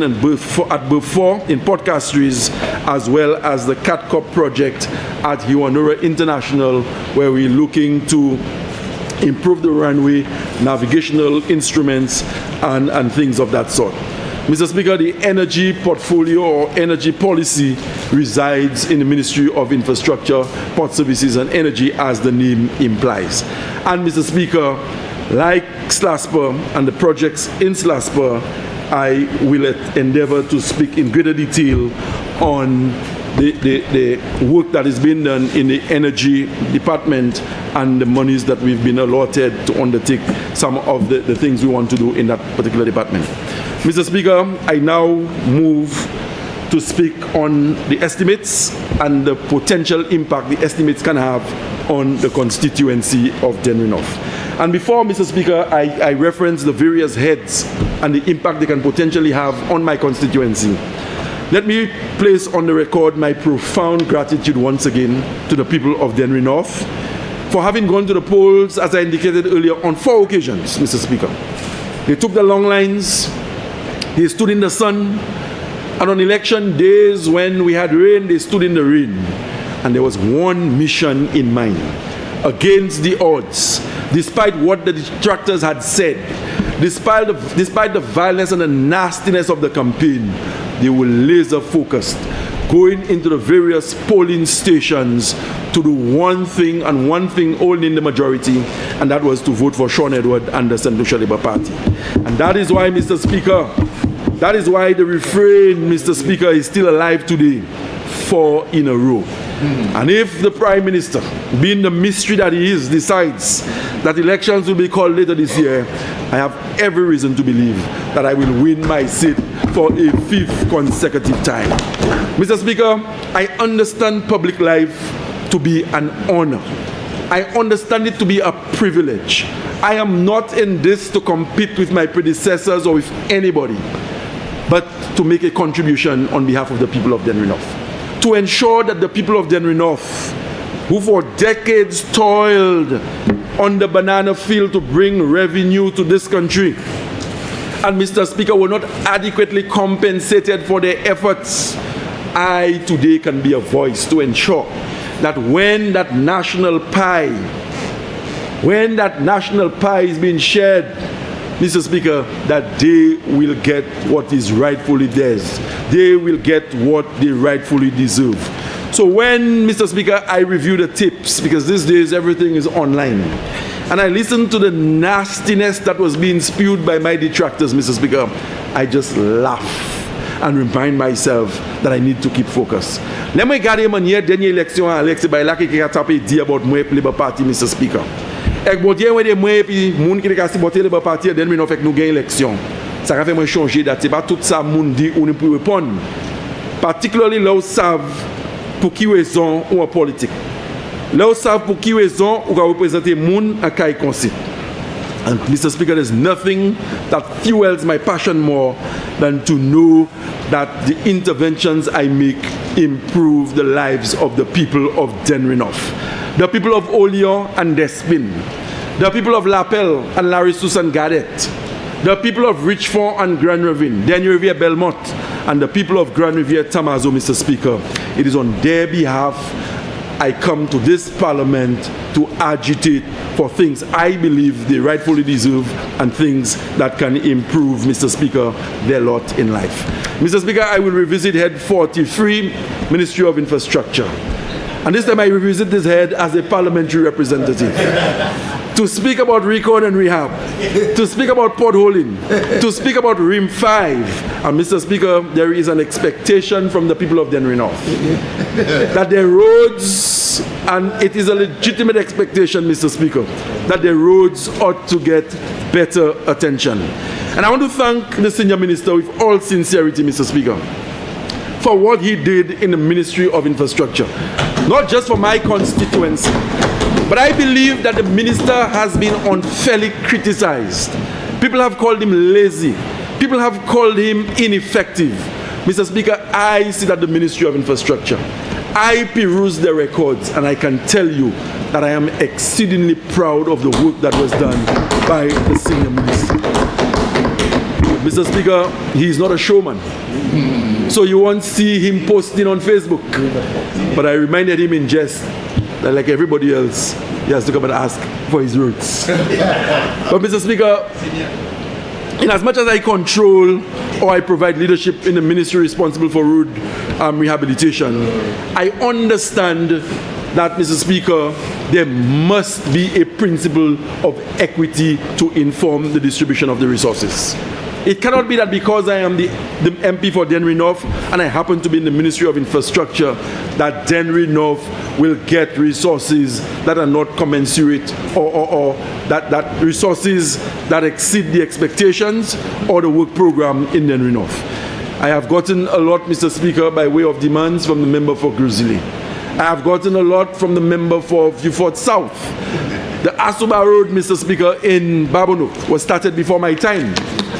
S7: at Berth 4 in Port Castries, as well as the CATCOP project at Hiranura International, where we're looking to improve the runway, navigational instruments, and things of that sort. Mr. Speaker, the energy portfolio or energy policy resides in the Ministry of Infrastructure, Port Services and Energy, as the name implies. And Mr. Speaker, like SLASPA and the projects in SLASPA, I will endeavor to speak in greater detail on the work that is being done in the energy department and the monies that we've been allotted to undertake some of the things we want to do in that particular department. Mr. Speaker, I now move to speak on the estimates and the potential impact the estimates can have on the constituency of Denrinoff. And before, Mr. Speaker, I reference the various heads and the impact they can potentially have on my constituency, let me place on the record my profound gratitude once again to the people of Denrinoff for having gone to the polls, as I indicated earlier, on 4 occasions, Mr. Speaker. They took the long lines, they stood in the sun, and on election days when we had rain, they stood in the rain. And there was one mission in mind, against the odds, despite what the detractors had said, despite the violence and the nastiness of the campaign, they were laser focused, going into the various polling stations to do one thing and one thing only in the majority, and that was to vote for Sean Edward and the St. Lucia Labour Party. And that is why, Mr. Speaker, that is why the refrain, Mr. Speaker, is still alive today, 4 in a row. And if the Prime Minister, being the mystery that he is, decides that elections will be called later this year, I have every reason to believe that I will win my seat for a 5th consecutive time. Mr. Speaker, I understand public life to be an honor. I understand it to be a privilege. I am not in this to compete with my predecessors or with anybody, but to make a contribution on behalf of the people of Denrinoff, to ensure that the people of Denrinoff who for decades toiled on the banana field to bring revenue to this country, and Mr. Speaker, were not adequately compensated for their efforts, I today can be a voice to ensure that when that national pie is being shared, Mr. Speaker, that they will get what is rightfully theirs. They will get what they rightfully deserve. So when, Mr. Speaker, I review the tips, because these days everything is online, and I listened to the nastiness that was being spewed by my detractors, Mr. Speaker, I just laugh and remind myself that I need to keep focus. Let me get him on here, dernier election, Alexis, by lucky qui a tapé dit about moi Labour Party, Mr. Speaker. Ek bon Dieu, moi de moi puis moun qui a supporté Labour Party, then we no fait nous gagne élection. Ça a fait moi changer date. C'est pas tout ça moun dit ou ne peut répondre. Particularly là où savent pour qui raison ou en politique. Là où savent pour qui raison ou va représenter moun à kai concite. And Mr. Speaker, there's nothing that fuels my passion more than to know that the interventions I make improve the lives of the people of Denrinoff, the people of Olion and Despin, the people of Lapel and Larissus and Gadet, the people of Richford and Grand Ravine, Daniel Riviere Belmont, and the people of Grand Riviere Tamazo, Mr. Speaker. It is on their behalf I come to this parliament to agitate for things I believe they rightfully deserve and things that can improve, Mr. Speaker, their lot in life. Mr. Speaker, I will revisit Head 43, Ministry of Infrastructure. And this time I revisit this head as a parliamentary representative. To speak about recon and rehab, to speak about potholing, to speak about RIM 5. And Mr. Speaker, there is an expectation from the people of Denrinoff that the roads, and it is a legitimate expectation, Mr. Speaker, that the roads ought to get better attention. And I want to thank the Senior Minister with all sincerity, Mr. Speaker, for what he did in the Ministry of Infrastructure. Not just for my constituency, but I believe that the minister has been unfairly criticized. People have called him lazy. People have called him ineffective. Mr. Speaker, I sit at the Ministry of Infrastructure. I peruse the records, and I can tell you that I am exceedingly proud of the work that was done by the senior minister. Mr. Speaker, he is not a showman. So you won't see him posting on Facebook. But I reminded him in jest that like everybody else, he has to come and ask for his roots. But Mr. Speaker, in as much as I control or I provide leadership in the ministry responsible for road rehabilitation, I understand that, Mr. Speaker, there must be a principle of equity to inform the distribution of the resources. It cannot be that because I am the MP for Denrinoff and I happen to be in the Ministry of Infrastructure that Denrinoff will get resources that are not commensurate or that resources that exceed the expectations or the work program in Denrinoff. I have gotten a lot, Mr. Speaker, by way of demands from the member for Gruzili. I have gotten a lot from the member for Viewfort South. The Asuba Road, Mr. Speaker, in Babonuk was started before my time.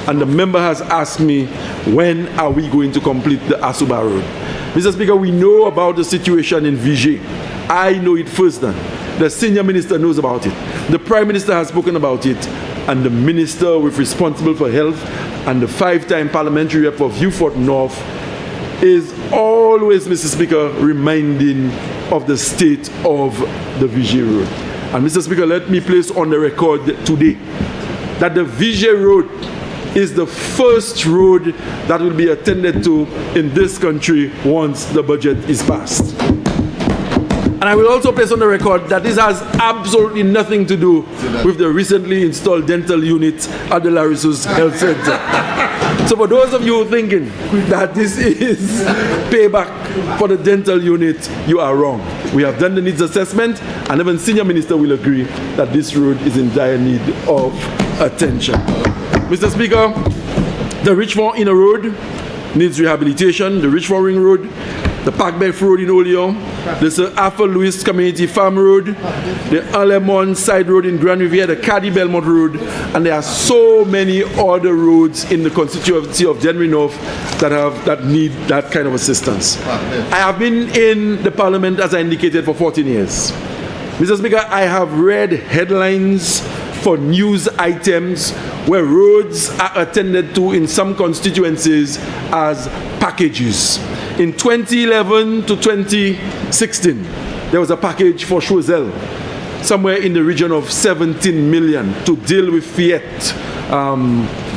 S7: And the member has asked me, when are we going to complete the Asuba Road? Mr. Speaker, we know about the situation in Vigier. I know it firsthand. The senior minister knows about it. The prime minister has spoken about it. And the minister with responsible for health and the 5-time parliamentary rep for Viewfort North is always, Mr. Speaker, reminding of the state of the Vigier Road. And Mr. Speaker, let me place on the record today that the Vigier Road is the first road that will be attended to in this country once the budget is passed. And I will also place on the record that this has absolutely nothing to do with the recently installed dental unit at the Larissus Health Center. So for those of you thinking that this is payback for the dental unit, you are wrong. We have done the needs assessment, and even senior minister will agree that this road is in dire need of attention. Mr. Speaker, the Richmond Inner Road needs rehabilitation. The Richmond Ring Road the Parkbeth Road in Olio, there's the Alpha Louis Community Farm Road, the Alemon Side Road in Grand Riviere, the Caddy Belmont Road, and there are so many other roads in the constituency of Dennery North that need that kind of assistance. I have been in the parliament, as I indicated, for 14 years. Mr. Speaker, I have read headlines for news items where roads are attended to in some constituencies as packages. In 2011 to 2016, there was a package for Choiseul, somewhere in the region of 17 million to deal with Fiat,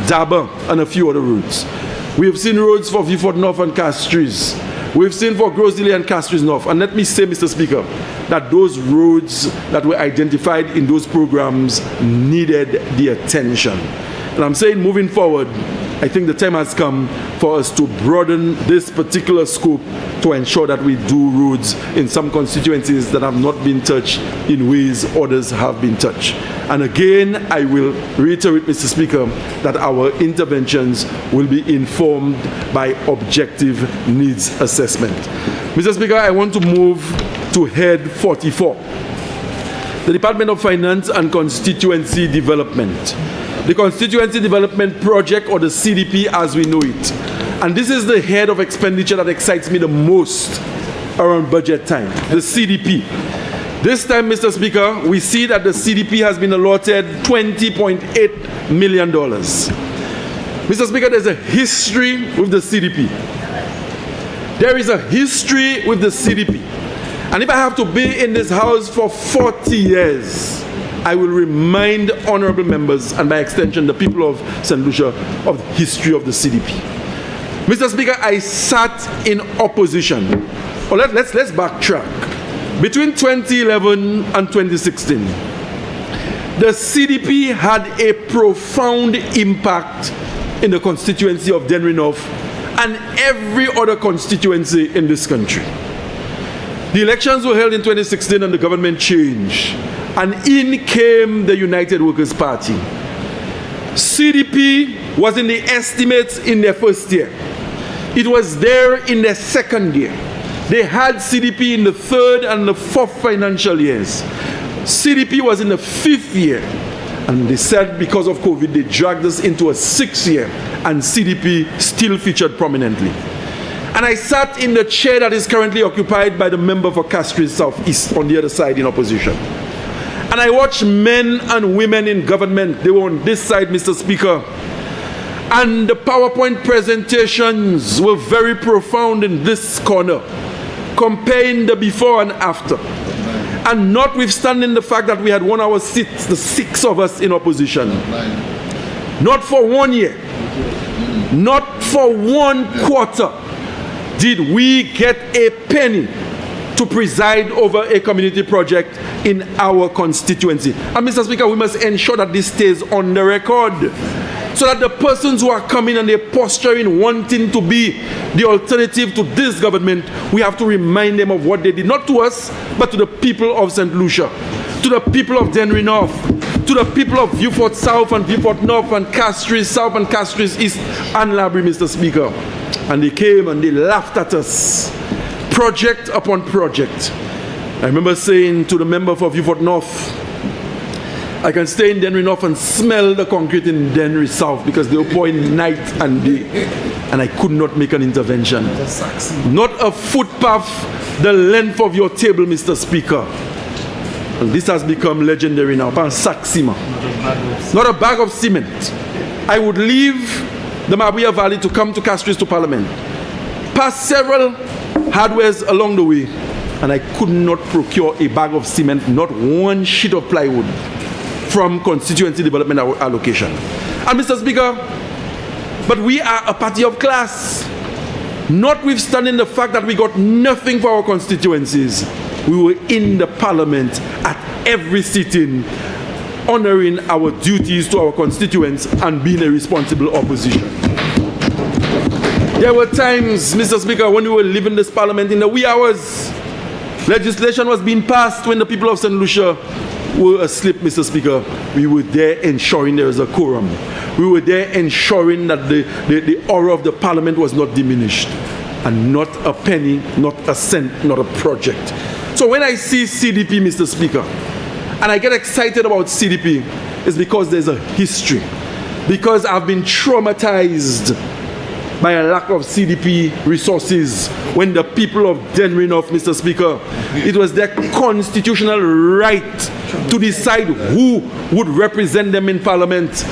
S7: Daba, and a few other roads. We have seen roads for Vieux-Fort North and Castries. We've seen for Grosedale and Castries North. And let me say, Mr. Speaker, that those roads that were identified in those programs needed the attention. And I'm saying, moving forward, I think the time has come for us to broaden this particular scope to ensure that we do roads in some constituencies that have not been touched in ways others have been touched. And again, I will reiterate, Mr. Speaker, that our interventions will be informed by objective needs assessment. Mr. Speaker, I want to move to head 44, the Department of Finance and Constituency Development. The Constituency Development Project, or the CDP as we know it. And this is the head of expenditure that excites me the most around budget time, the CDP. This time, Mr. Speaker, we see that the CDP has been allotted $20.8 million. Mr. Speaker, there's a history with the CDP. There is a history with the CDP. And if I have to be in this house for 40 years, I will remind honorable members, and by extension the people of St. Lucia, of the history of the CDP. Mr. Speaker, I sat in opposition. Oh, let's backtrack. Between 2011 and 2016, the CDP had a profound impact in the constituency of Dennery North and every other constituency in this country. The elections were held in 2016 and the government changed. And in came the United Workers' Party. CDP was in the estimates in their first year. It was there in their second year. They had CDP in the third and the fourth financial years. CDP was in the fifth year. And they said because of COVID, they dragged us into a sixth year. And CDP still featured prominently. And I sat in the chair that is currently occupied by the member for Castries Southeast on the other side in opposition. And I watched men and women in government. They were on this side, Mr. Speaker. And the PowerPoint presentations were very profound in this corner, comparing the before and after. And notwithstanding the fact that we had won our seats, the 6 of us in opposition, not for 1 year, not for 1 quarter, did we get a penny to preside over a community project in our constituency. And Mr. Speaker, we must ensure that this stays on the record, so that the persons who are coming and they're posturing, wanting to be the alternative to this government, we have to remind them of what they did, not to us, but to the people of St. Lucia, to the people of Dennery North, to the people of Vieux-Fort South and Vieux-Fort North and Castries South and Castries East and Labrie, Mr. Speaker. And they came and they laughed at us, project upon project. I remember saying to the member for Vieux-Fort North, I can stay in Dennery North and smell the concrete in Dennery South because they were pouring night and day. And I could not make an intervention. Not a footpath the length of your table, Mr. Speaker. And this has become legendary now. Not a bag of cement. I would leave the Mabuya Valley to come to Castries to Parliament. Past several hardwares along the way, and I could not procure a bag of cement, not 1 sheet of plywood from constituency development allocation. And Mr. Speaker, but we are a party of class. Notwithstanding the fact that we got nothing for our constituencies, we were in the parliament at every sitting, honoring our duties to our constituents and being a responsible opposition. There were times, Mr. Speaker, when we were leaving this parliament in the wee hours, legislation was being passed when the people of St. Lucia were asleep, Mr. Speaker. We were there ensuring there is a quorum. We were there ensuring that the aura of the parliament was not diminished. and not a penny, not a cent, not a project. So when I see CDP, Mr. Speaker, and I get excited about CDP, it's because there's a history. Because I've been traumatized by a lack of CDP resources when the people of Denrinoff, Mr. Speaker, it was their constitutional right to decide who would represent them in Parliament.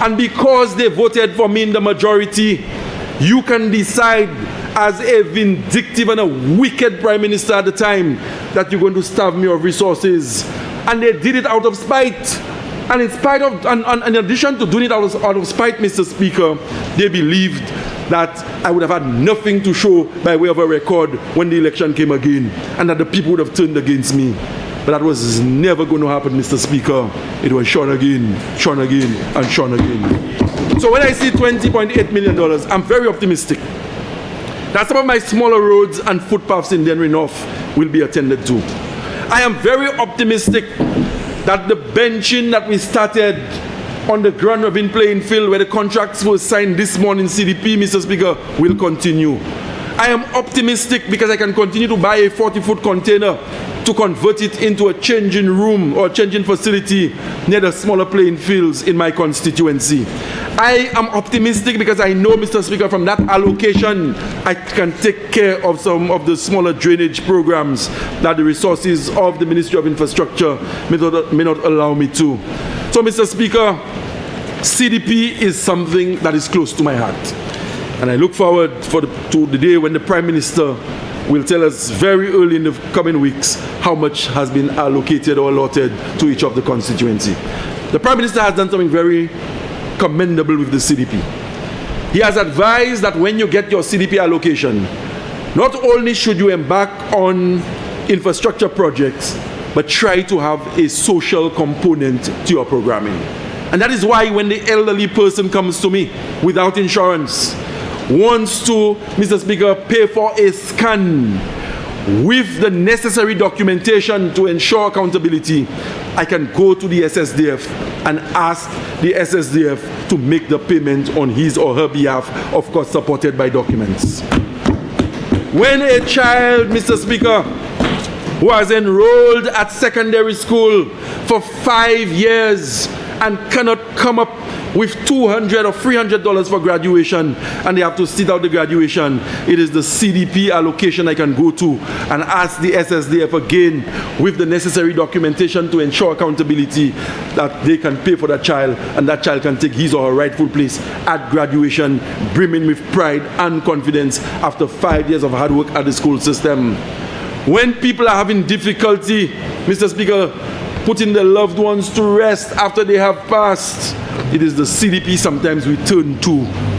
S7: And because they voted for me in the majority, you can decide as a vindictive and a wicked Prime Minister at the time that you're going to starve me of resources. And they did it out of spite. And in spite of, and in addition to doing it out of spite, Mr. Speaker, they believed that I would have had nothing to show by way of a record when the election came again, and that the people would have turned against me. But that was never going to happen, Mr. Speaker. It was shone again, and shone again. So when I see $20.8 million, I'm very optimistic that some of my smaller roads and footpaths in Denrinoff will be attended to. I am very optimistic that the benching that we started on the Grand Ravine playing field where the contracts were signed this morning, CDP, Mr. Speaker, will continue. I am optimistic because I can continue to buy a 40-foot container to convert it into a changing room or changing facility near the smaller playing fields in my constituency. I am optimistic because I know, Mr. Speaker, from that allocation, I can take care of some of the smaller drainage programs that the resources of the Ministry of Infrastructure may not allow me to. So, Mr. Speaker, CDP is something that is close to my heart. And I look forward to the day when the Prime Minister will tell us very early in the coming weeks how much has been allocated or allotted to each of the constituency. The Prime Minister has done something very commendable with the CDP. He has advised that when you get your CDP allocation, not only should you embark on infrastructure projects, but try to have a social component to your programming. And that is why when the elderly person comes to me without insurance, wants to, Mr. Speaker, pay for a scan with the necessary documentation to ensure accountability, I can go to the SSDF and ask the SSDF to make the payment on his or her behalf, of course supported by documents. When a child, Mr. Speaker, who has enrolled at secondary school for 5 years and cannot come up with $200 or $300 for graduation, and they have to sit out the graduation, it is the CDP allocation I can go to and ask the SSDF again with the necessary documentation to ensure accountability that they can pay for that child, and that child can take his or her rightful place at graduation, brimming with pride and confidence after 5 years of hard work at the school system. When people are having difficulty, Mr. Speaker, putting their loved ones to rest after they have passed, it is the CDP sometimes we turn to.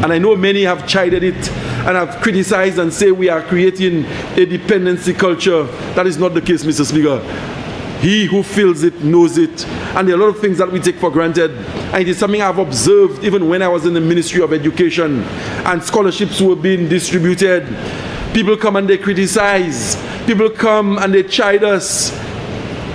S7: And I know many have chided it and have criticized and say we are creating a dependency culture. That is not the case, Mr. Speaker. He who feels it knows it. And there are a lot of things that we take for granted. And it is something I've observed even when I was in the Ministry of Education and scholarships were being distributed. People come and they criticize. People come and they chide us.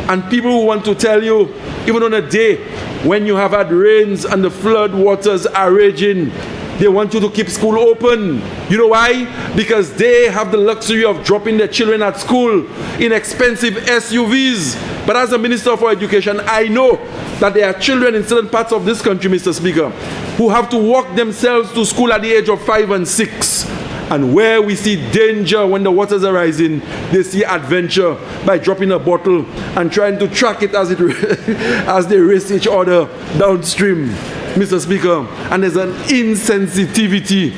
S7: And people who want to tell you, even on a day when you have had rains and the flood waters are raging, they want you to keep school open. You know why? Because they have the luxury of dropping their children at school in expensive SUVs. But as a Minister for Education, I know that there are children in certain parts of this country, Mr. Speaker, who have to walk themselves to school at the age of 5 and 6. And where we see danger when the waters are rising, they see adventure by dropping a bottle and trying to track it as they race each other downstream, Mr. Speaker. And there's an insensitivity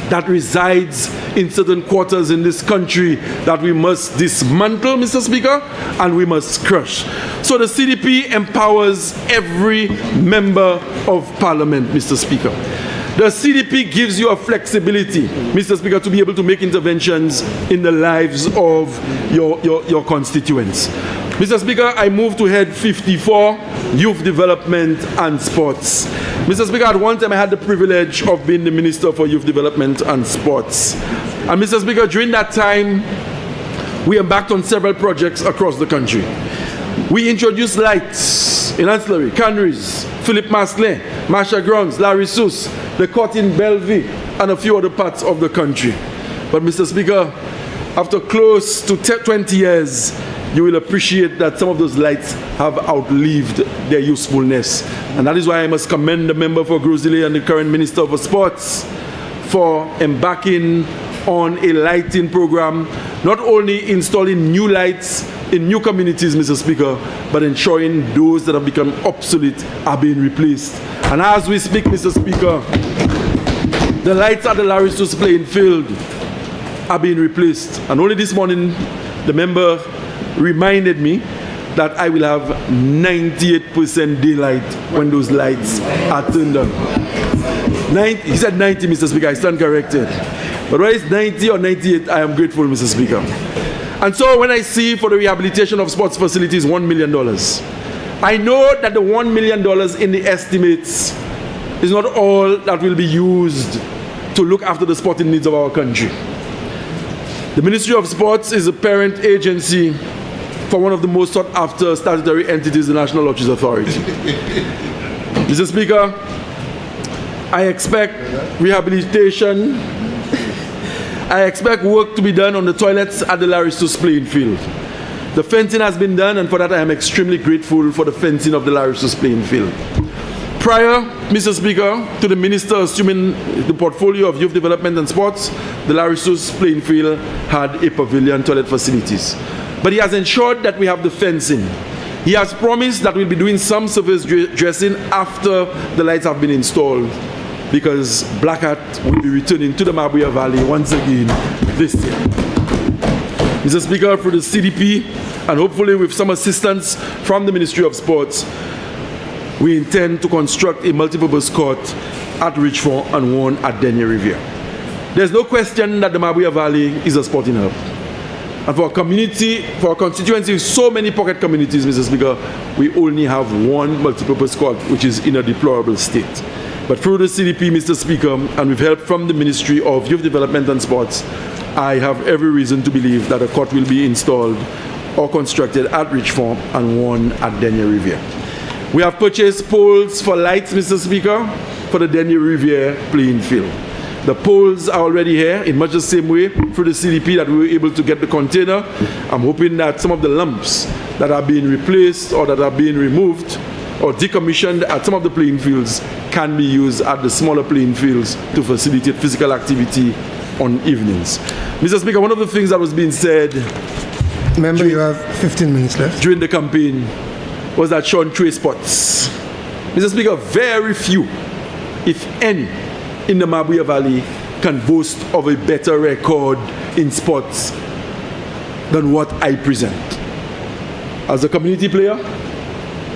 S7: that resides in certain quarters in this country that we must dismantle, Mr. Speaker, and we must crush. So the CDP empowers every member of Parliament, Mr. Speaker. The CDP gives you a flexibility, Mr. Speaker, to be able to make interventions in the lives of your constituents. Mr. Speaker, I move to head 54, Youth Development and Sports. Mr. Speaker, at one time I had the privilege of being the Minister for Youth Development and Sports. And Mr. Speaker, during that time, we embarked on several projects across the country. We introduced lights in Ancillary, Canneries, Philip Maslin, Marsha Grounds, Larry Seuss, the court in Bellevue, and a few other parts of the country. But Mr. Speaker, after close to 20 years, you will appreciate that some of those lights have outlived their usefulness. And that is why I must commend the member for Grosile and the current Minister for Sports for embarking on a lighting program, not only installing new lights in new communities, Mr. Speaker, but ensuring those that have become obsolete are being replaced. And as we speak, Mr. Speaker, the lights at the Laristus playing field are being replaced. And only this morning, the member reminded me that I will have 98% daylight when those lights are turned on. He said 90, Mr. Speaker. I stand corrected. But whether it's 90 or 98, I am grateful, Mr. Speaker. And so when I see for the rehabilitation of sports facilities $1 million, I know that the $1 million in the estimates is not all that will be used to look after the sporting needs of our country. The Ministry of Sports is a parent agency for one of the most sought after statutory entities, the National Lotteries Authority. Mr. Speaker, I expect rehabilitation. I expect work to be done on the toilets at the Laristus playing field. The fencing has been done, and for that I am extremely grateful for the fencing of the Laristus playing field. Prior, Mr. Speaker, to the Minister assuming the portfolio of Youth Development and Sports, the Laristus playing field had a pavilion toilet facilities. But he has ensured that we have the fencing. He has promised that we'll be doing some surface dressing after the lights have been installed, because Black Hat will be returning to the Mabuya Valley once again this year. Mr. Speaker, through the CDP, and hopefully with some assistance from the Ministry of Sports, we intend to construct a multipurpose court at Richford and one at Denny Riviere. There's no question that the Mabuya Valley is a sporting hub. And for a community, for a constituency with so many pocket communities, Mr. Speaker, we only have one multipurpose court, which is in a deplorable state. But through the CDP, Mr. Speaker, and with help from the Ministry of Youth Development and Sports, I have every reason to believe that a court will be installed or constructed at Richford and one at Denny Riviere. We have purchased poles for lights, Mr. Speaker, for the Denny Riviere playing field. The poles are already here in much the same way through the CDP that we were able to get the container. I'm hoping that some of the lamps that are being replaced or that are being removed or decommissioned at some of the playing fields can be used at the smaller playing fields to facilitate physical activity on evenings. Mr. Speaker, one of the things that was being said
S1: Member, you have 15 minutes left.
S7: during the campaign was that Sean Trey spots. Mr. Speaker, very few, if any, in the Mabuya Valley can boast of a better record in sports than what I present. As a community player,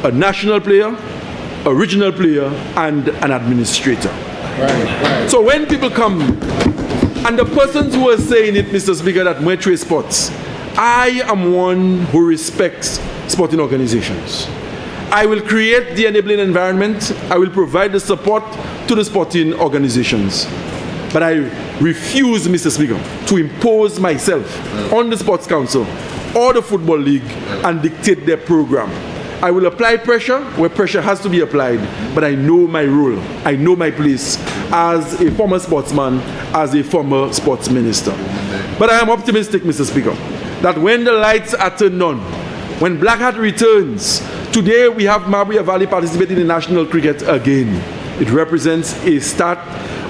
S7: a national player, a regional player, and an administrator. Right. So when people come, and the persons who are saying it, Mr. Speaker, that Mwetwe Sports, I am one who respects sporting organizations. I will create the enabling environment. I will provide the support to the sporting organizations. But I refuse, Mr. Speaker, to impose myself on the Sports Council or the Football League and dictate their program. I will apply pressure where pressure has to be applied, but I know my role. I know my place as a former sportsman, as a former sports minister. But I am optimistic, Mr. Speaker, that when the lights are turned on, when Black Hat returns, today we have Mabuya Valley participating in national cricket again. It represents a start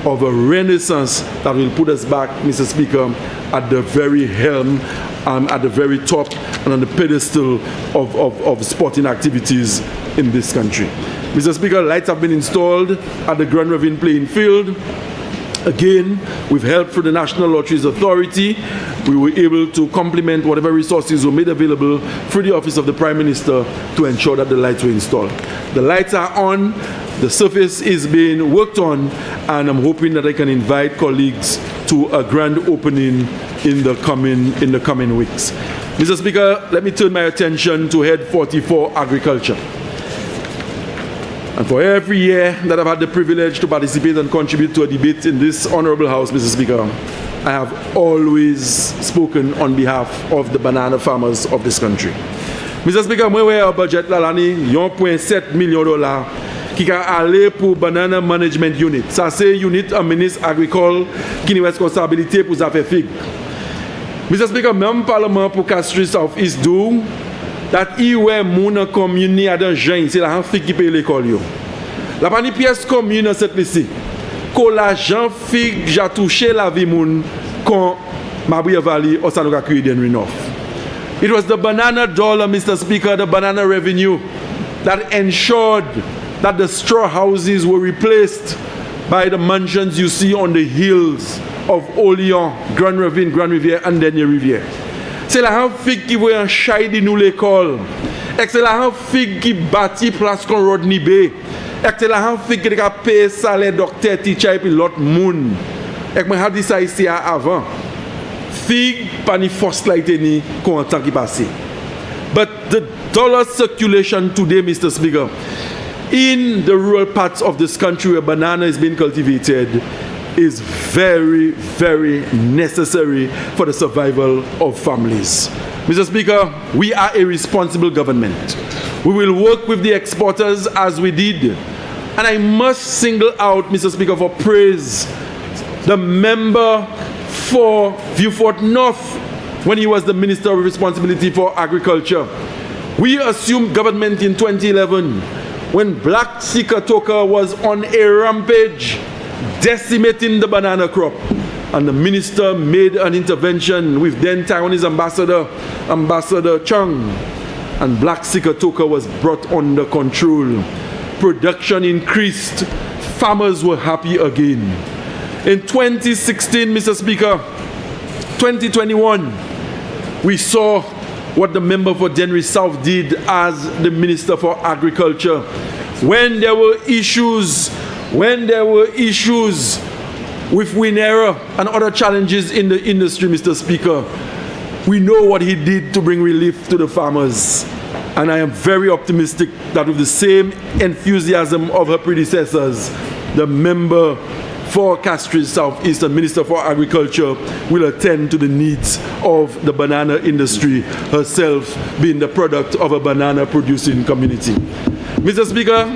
S7: of a renaissance that will put us back, Mr. Speaker, at the very helm, at the very top and on the pedestal of sporting activities in this country. Mr. Speaker, lights have been installed at the Grand Ravine playing field. Again, with help from the National Lotteries Authority, we were able to complement whatever resources were made available through the Office of the Prime Minister to ensure that the lights were installed. The lights are on, the surface is being worked on, and I'm hoping that I can invite colleagues to a grand opening in the coming weeks. Mr. Speaker, let me turn my attention to Head 44, Agriculture. And for every year that I've had the privilege to participate and contribute to a debate in this honorable house, Mr. Speaker, I have always spoken on behalf of the banana farmers of this country. Mr. Speaker, mwen wè a budget la l'année $1.7 million qui a allé pour Banana Management Unit. Ça c'est unit un ministre agricole qui a responsabilité pour ça faire fig. Mr. Speaker, même parlement pour Castries South-East do that iwe moun commune a dans gens, c'est la fig qui paye l'école yo. La pani pièce commune cette lycée. Que l'argent fig j'ai touché la vie moun quand Mabouya Valley ou Sanoka Kuiden North. It was the banana dollar, Mr. Speaker, the banana revenue that ensured that the straw houses were replaced by the mansions you see on the hills of Oleon, Grand Ravine, Grand Rivière, and Dernier Rivière. C'est la fig qui voit un chaïdi nous l'école. C'est la fig qui bâtit place qu'on Rodney Bay. C'est la fig qui a payé salaire docteur, teacher et puis l'autre monde. Et moi j'ai dit ça ici avant. Fig pani force light ni content qui passé. But the dollar circulation today, Mr. Speaker, in the rural parts of this country where banana is being cultivated is very, very necessary for the survival of families. Mr. Speaker, we are a responsible government. We will work with the exporters as we did. And I must single out, Mr. Speaker, for praise the member for Viewfort North when he was the Minister with responsibility for agriculture. We assumed government in 2011 when Black Sikatoka was on a rampage decimating the banana crop. And the minister made an intervention with then Taiwanese Ambassador Chung. And Black Sikatoka was brought under control. Production increased. Farmers were happy again. In 2016, Mr. Speaker, 2021, we saw what the member for Denry South did as the Minister for Agriculture. When there were issues with Winera and other challenges in the industry, Mr. Speaker, we know what he did to bring relief to the farmers. And I am very optimistic that with the same enthusiasm of her predecessors, the member for Castries South-East and Minister for Agriculture will attend to the needs of the banana industry, herself being the product of a banana producing community. Mr. Speaker,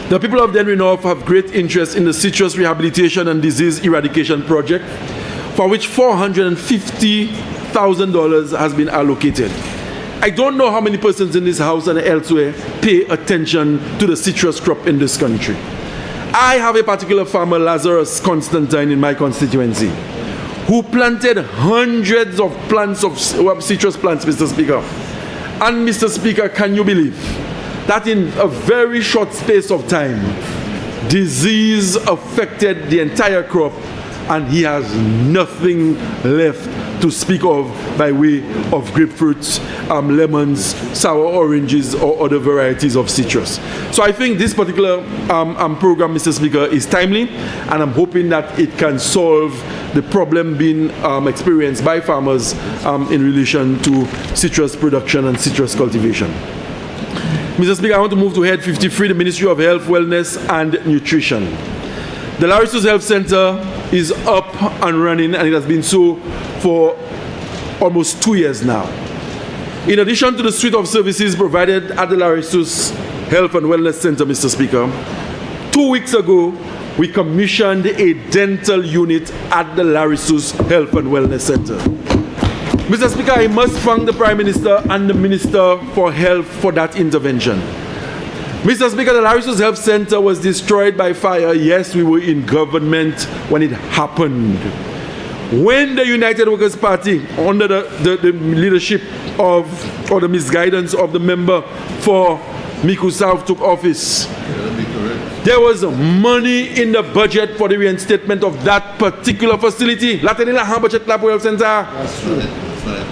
S7: the people of Denry North have great interest in the citrus rehabilitation and disease eradication project, for which $450,000 has been allocated. I don't know how many persons in this house and elsewhere pay attention to the citrus crop in this country. I have a particular farmer, Lazarus Constantine, in my constituency, who planted hundreds of plants of citrus plants, Mr. Speaker. And Mr. Speaker, can you believe that in a very short space of time, disease affected the entire crop and he has nothing left to speak of by way of grapefruits, lemons, sour oranges, or other varieties of citrus. So I think this particular program, Mr. Speaker, is timely, and I'm hoping that it can solve the problem being experienced by farmers in relation to citrus production and citrus cultivation. Mr. Speaker, I want to move to Head 53, the Ministry of Health, Wellness and Nutrition. The Larissus Health Center is up and running, and it has been so for almost 2 years now. In addition to the suite of services provided at the Larissus Health and Wellness Center, Mr. Speaker, 2 weeks ago, we commissioned a dental unit at the Larissus Health and Wellness Center. Mr. Speaker, I must thank the Prime Minister and the Minister for Health for that intervention. Mr. Speaker, the Larissus Health Center was destroyed by fire. Yes, we were in government when it happened. When the United Workers' Party, under the leadership of, or the misguidance of the member for Miku South took office, there was money in the budget for the reinstatement of that particular facility.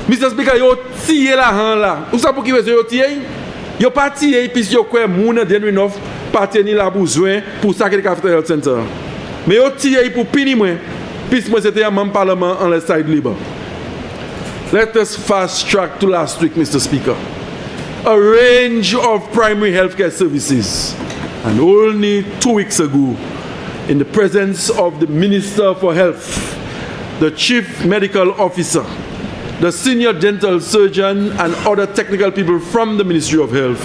S7: Mr. Speaker, yo tiye la han la. Ou sa pou ki wese yo tiye? Yo pa tiye pis yo kwe moun Denry North pateni la bouzwen pou sa ke de Capital Health Center. Me yo tiye pou pini mwen pis mwen sete yon man parlement an le side libre. Let us fast track to last week, Mr. Speaker. A range of primary healthcare services. And only 2 weeks ago, in the presence of the Minister for Health, the Chief Medical Officer, the Senior Dental Surgeon, and other technical people from the Ministry of Health,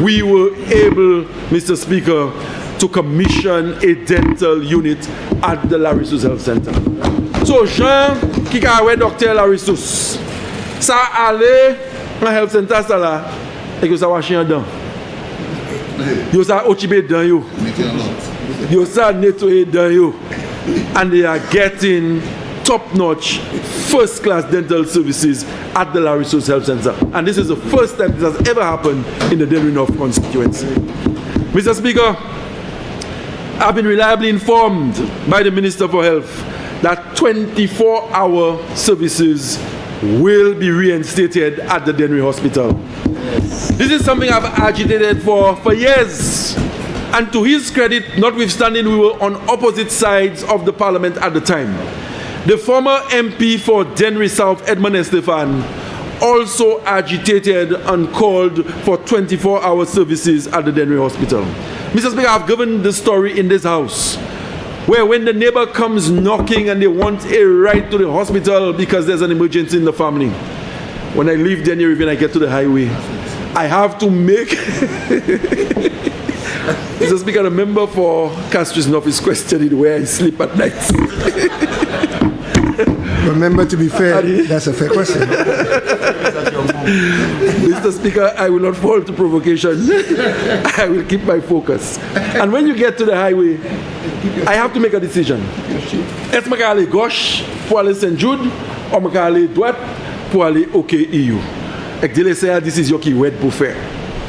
S7: we were able, Mr. Speaker, to commission a dental unit at the Larissus Health Center. So, Jean, qui a ouais docteur Larissus, ça allait dans Health Center, ça là, et que ça va chier dedans. Yo ça occupé dedans yo. Yo ça nettoyer dedans yo. And they are getting top-notch, first-class dental services at the Larissus Health Center. And this is the first time this has ever happened in the Denry North constituency. Mr. Speaker, I've been reliably informed by the Minister for Health that 24-hour services will be reinstated at the Denry Hospital. This is something I've agitated for years. And to his credit, notwithstanding we were on opposite sides of the parliament at the time, the former MP for Denry South, Edmund Estefan, also agitated and called for 24-hour services at the Denry Hospital. Mr. Speaker, I've given the story in this house, where when the neighbor comes knocking and they want a ride to the hospital because there's an emergency in the family, when I leave Denry River and I get to the highway, I have to make... Mr. Speaker, the member for Castries North is questioning where I sleep at night.
S1: Remember, to be fair, that's a fair question.
S7: Mr. Speaker, I will not fall to provocation. I will keep my focus. And when you get to the highway, I have to make a decision. Est-ce que je vais aller gauche pour aller St. Jude ou je vais aller droite pour aller au EU? Et que c'est la décision qui est pour faire.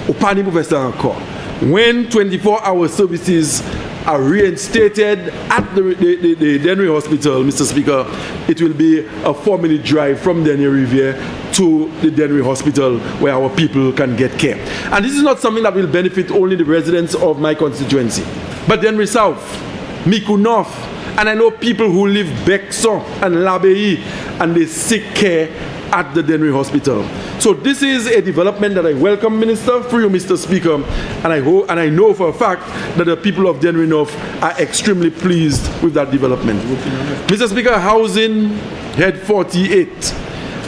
S7: Ou pas ni pour faire ça encore. When 24-hour services are reinstated at the Denry Hospital, Mr. Speaker, it will be a 4-minute drive from Denry Riviere to the Denry Hospital where our people can get care. And this is not something that will benefit only the residents of my constituency, but Denry South, Miku North, and I know people who live Bexon and Labei, and they seek care at the Denry Hospital. So this is a development that I welcome, Minister, through you, Mr. Speaker, and I know for a fact that the people of Denry North are extremely pleased with that development. Mr. Speaker, housing head 48,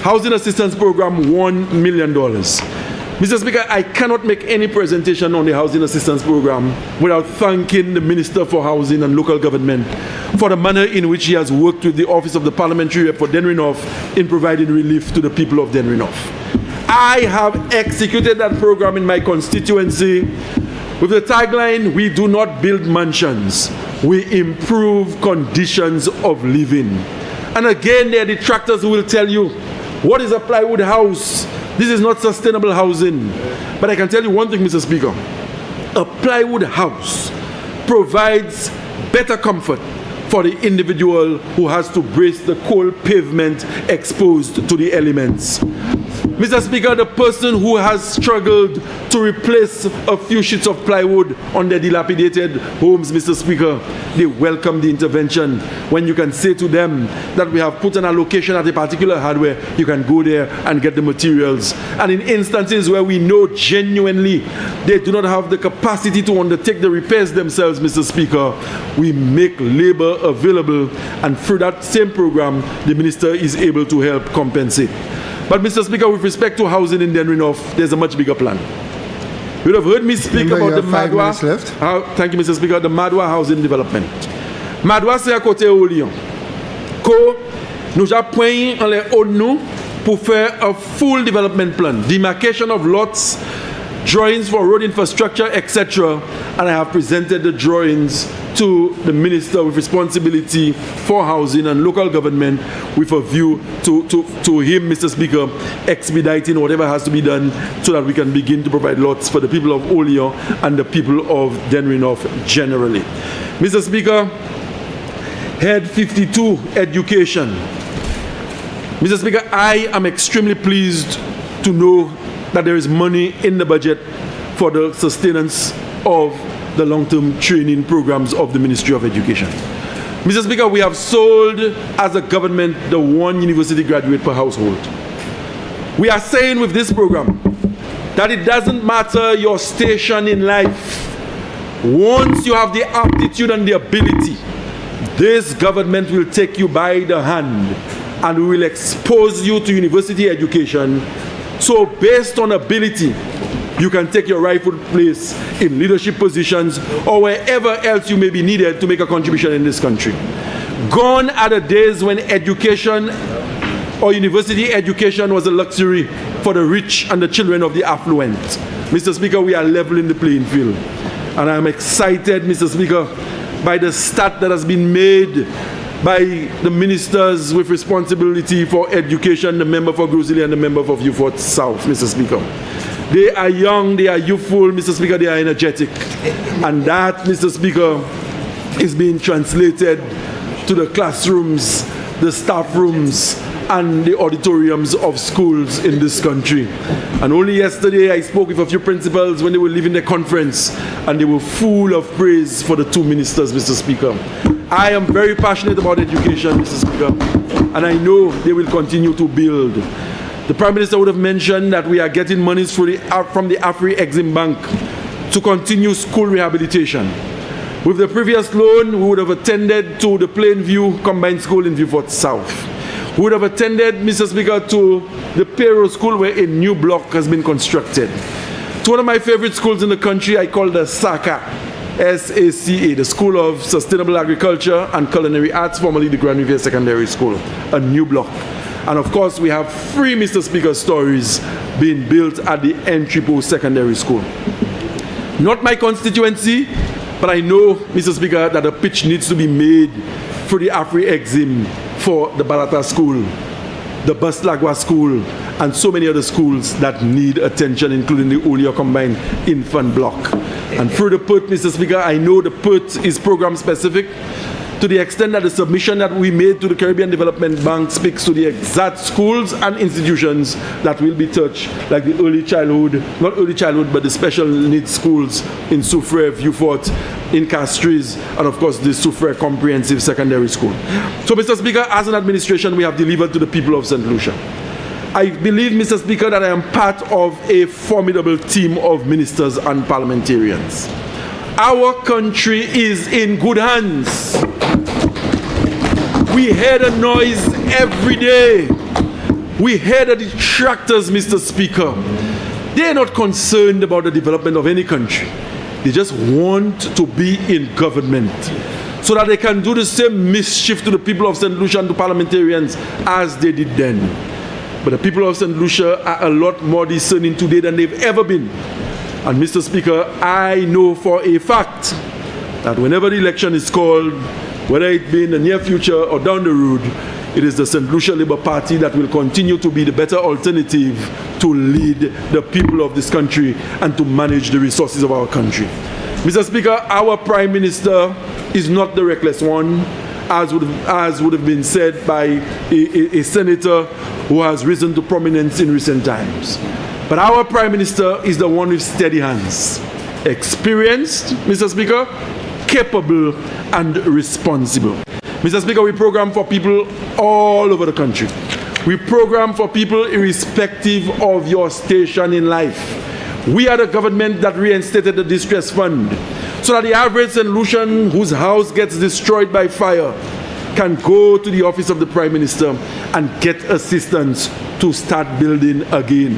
S7: housing assistance program $1 million. Mr. Speaker, I cannot make any presentation on the housing assistance program without thanking the Minister for Housing and Local Government for the manner in which he has worked with the Office of the Parliamentary Rep for Denry North in providing relief to the people of Denry North. I have executed that program in my constituency with the tagline, we do not build mansions, we improve conditions of living. And again, there are detractors who will tell you, what is a plywood house? This is not sustainable housing. But I can tell you one thing, Mr. Speaker. A plywood house provides better comfort for the individual who has to brace the cold pavement exposed to the elements. Mr. Speaker, the person who has struggled to replace a few sheets of plywood on their dilapidated homes, Mr. Speaker, they welcome the intervention. When you can say to them that we have put an allocation at a particular hardware, you can go there and get the materials. And in instances where we know genuinely they do not have the capacity to undertake the repairs themselves, Mr. Speaker, we make labor available, and through that same program, the Minister is able to help compensate. But Mr. Speaker, with respect to housing in Denry North, there's a much bigger plan. You would have heard me speak about the Madwa. Thank you, Mr. Speaker. The Madwa housing development. Madwa, c'est à côté au Lyon. Nous appuyons en les hauts nous pour faire a full development plan, demarcation of lots, drawings for road infrastructure, etc. And I have presented the drawings to the Minister with responsibility for housing and local government with a view to him, Mr. Speaker, expediting whatever has to be done so that we can begin to provide lots for the people of Oleon and the people of Denry North generally. Mr. Speaker, Head 52, Education. Mr. Speaker, I am extremely pleased to know that there is money in the budget for the sustenance of the long-term training programs of the Ministry of Education. Mr. Speaker, we have sold as a government the 1 university graduate per household. We are saying with this program that it doesn't matter your station in life. Once you have the aptitude and the ability, this government will take you by the hand and we will expose you to university education. So based on ability, you can take your rightful place in leadership positions or wherever else you may be needed to make a contribution in this country. Gone are the days when education or university education was a luxury for the rich and the children of the affluent. Mr. Speaker, we are leveling the playing field. And I'm excited, Mr. Speaker, by the start that has been made by the ministers with responsibility for education, the member for Grizzly and the member for Beaufort South, Mr. Speaker. They are young, they are youthful, Mr. Speaker, they are energetic. And that, Mr. Speaker, is being translated to the classrooms, the staff rooms, and the auditoriums of schools in this country. And only yesterday I spoke with a few principals when they were leaving the conference, and they were full of praise for the two ministers, Mr. Speaker. I am very passionate about education, Mr. Speaker, and I know they will continue to build. The Prime Minister would have mentioned that we are getting monies from the Afri-Exim Bank to continue school rehabilitation. With the previous loan, we would have attended to the Plainview Combined School in Beaufort South. We would have attended, Mr. Speaker, to the Payroll School where a new block has been constructed. To one of my favorite schools in the country, I call the SACA, S-A-C-A, the School of Sustainable Agriculture and Culinary Arts, formerly the Grand Riviere Secondary School, a new block. And of course, we have 3, Mr. Speaker, stories being built at the Entry Post Secondary School. Not my constituency, but I know, Mr. Speaker, that a pitch needs to be made for the Afri-Exim for the Balata School, the Baslagwa School, and so many other schools that need attention, including the Olio Combined Infant Block. And through the PERT, Mr. Speaker, I know the PERT is program specific to the extent that the submission that we made to the Caribbean Development Bank speaks to the exact schools and institutions that will be touched, like the early childhood, not early childhood, but the special needs schools in Soufrière, Beaufort, in Castries, and of course the Soufrière Comprehensive Secondary School. So, Mr. Speaker, as an administration, we have delivered to the people of St. Lucia. I believe, Mr. Speaker, that I am part of a formidable team of ministers and parliamentarians. Our country is in good hands. We hear the noise every day. We hear the detractors, Mr. Speaker. They are not concerned about the development of any country. They just want to be in government so that they can do the same mischief to the people of St. Lucia and to parliamentarians as they did then. But the people of St. Lucia are a lot more discerning today than they've ever been. And Mr. Speaker, I know for a fact that whenever the election is called, whether it be in the near future or down the road, it is the St. Lucia Labour Party that will continue to be the better alternative to lead the people of this country and to manage the resources of our country. Mr. Speaker, our Prime Minister is not the reckless one, as would have been said by a senator who has risen to prominence in recent times. But our Prime Minister is the one with steady hands, experienced, Mr. Speaker, capable and responsible. Mr. Speaker, we program for people all over the country. We program for people irrespective of your station in life. We are the government that reinstated the distress fund so that the average St. Lucian whose house gets destroyed by fire can go to the office of the Prime Minister and get assistance to start building again.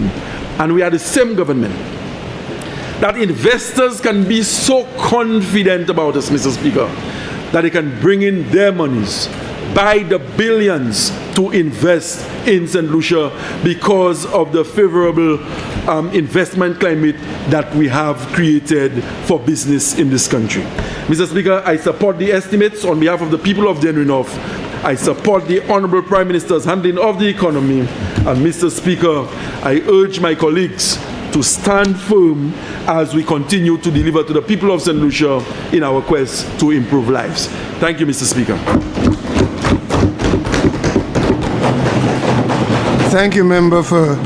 S7: And we are the same government that investors can be so confident about us, Mr. Speaker, that they can bring in their monies by the billions to invest in St. Lucia because of the favorable investment climate that we have created for business in this country. Mr. Speaker, I support the estimates on behalf of the people of Denry North. I support the Honorable Prime Minister's handling of the economy. And Mr. Speaker, I urge my colleagues to stand firm as we continue to deliver to the people of St. Lucia in our quest to improve lives. Thank you, Mr. Speaker.
S1: Thank you, member for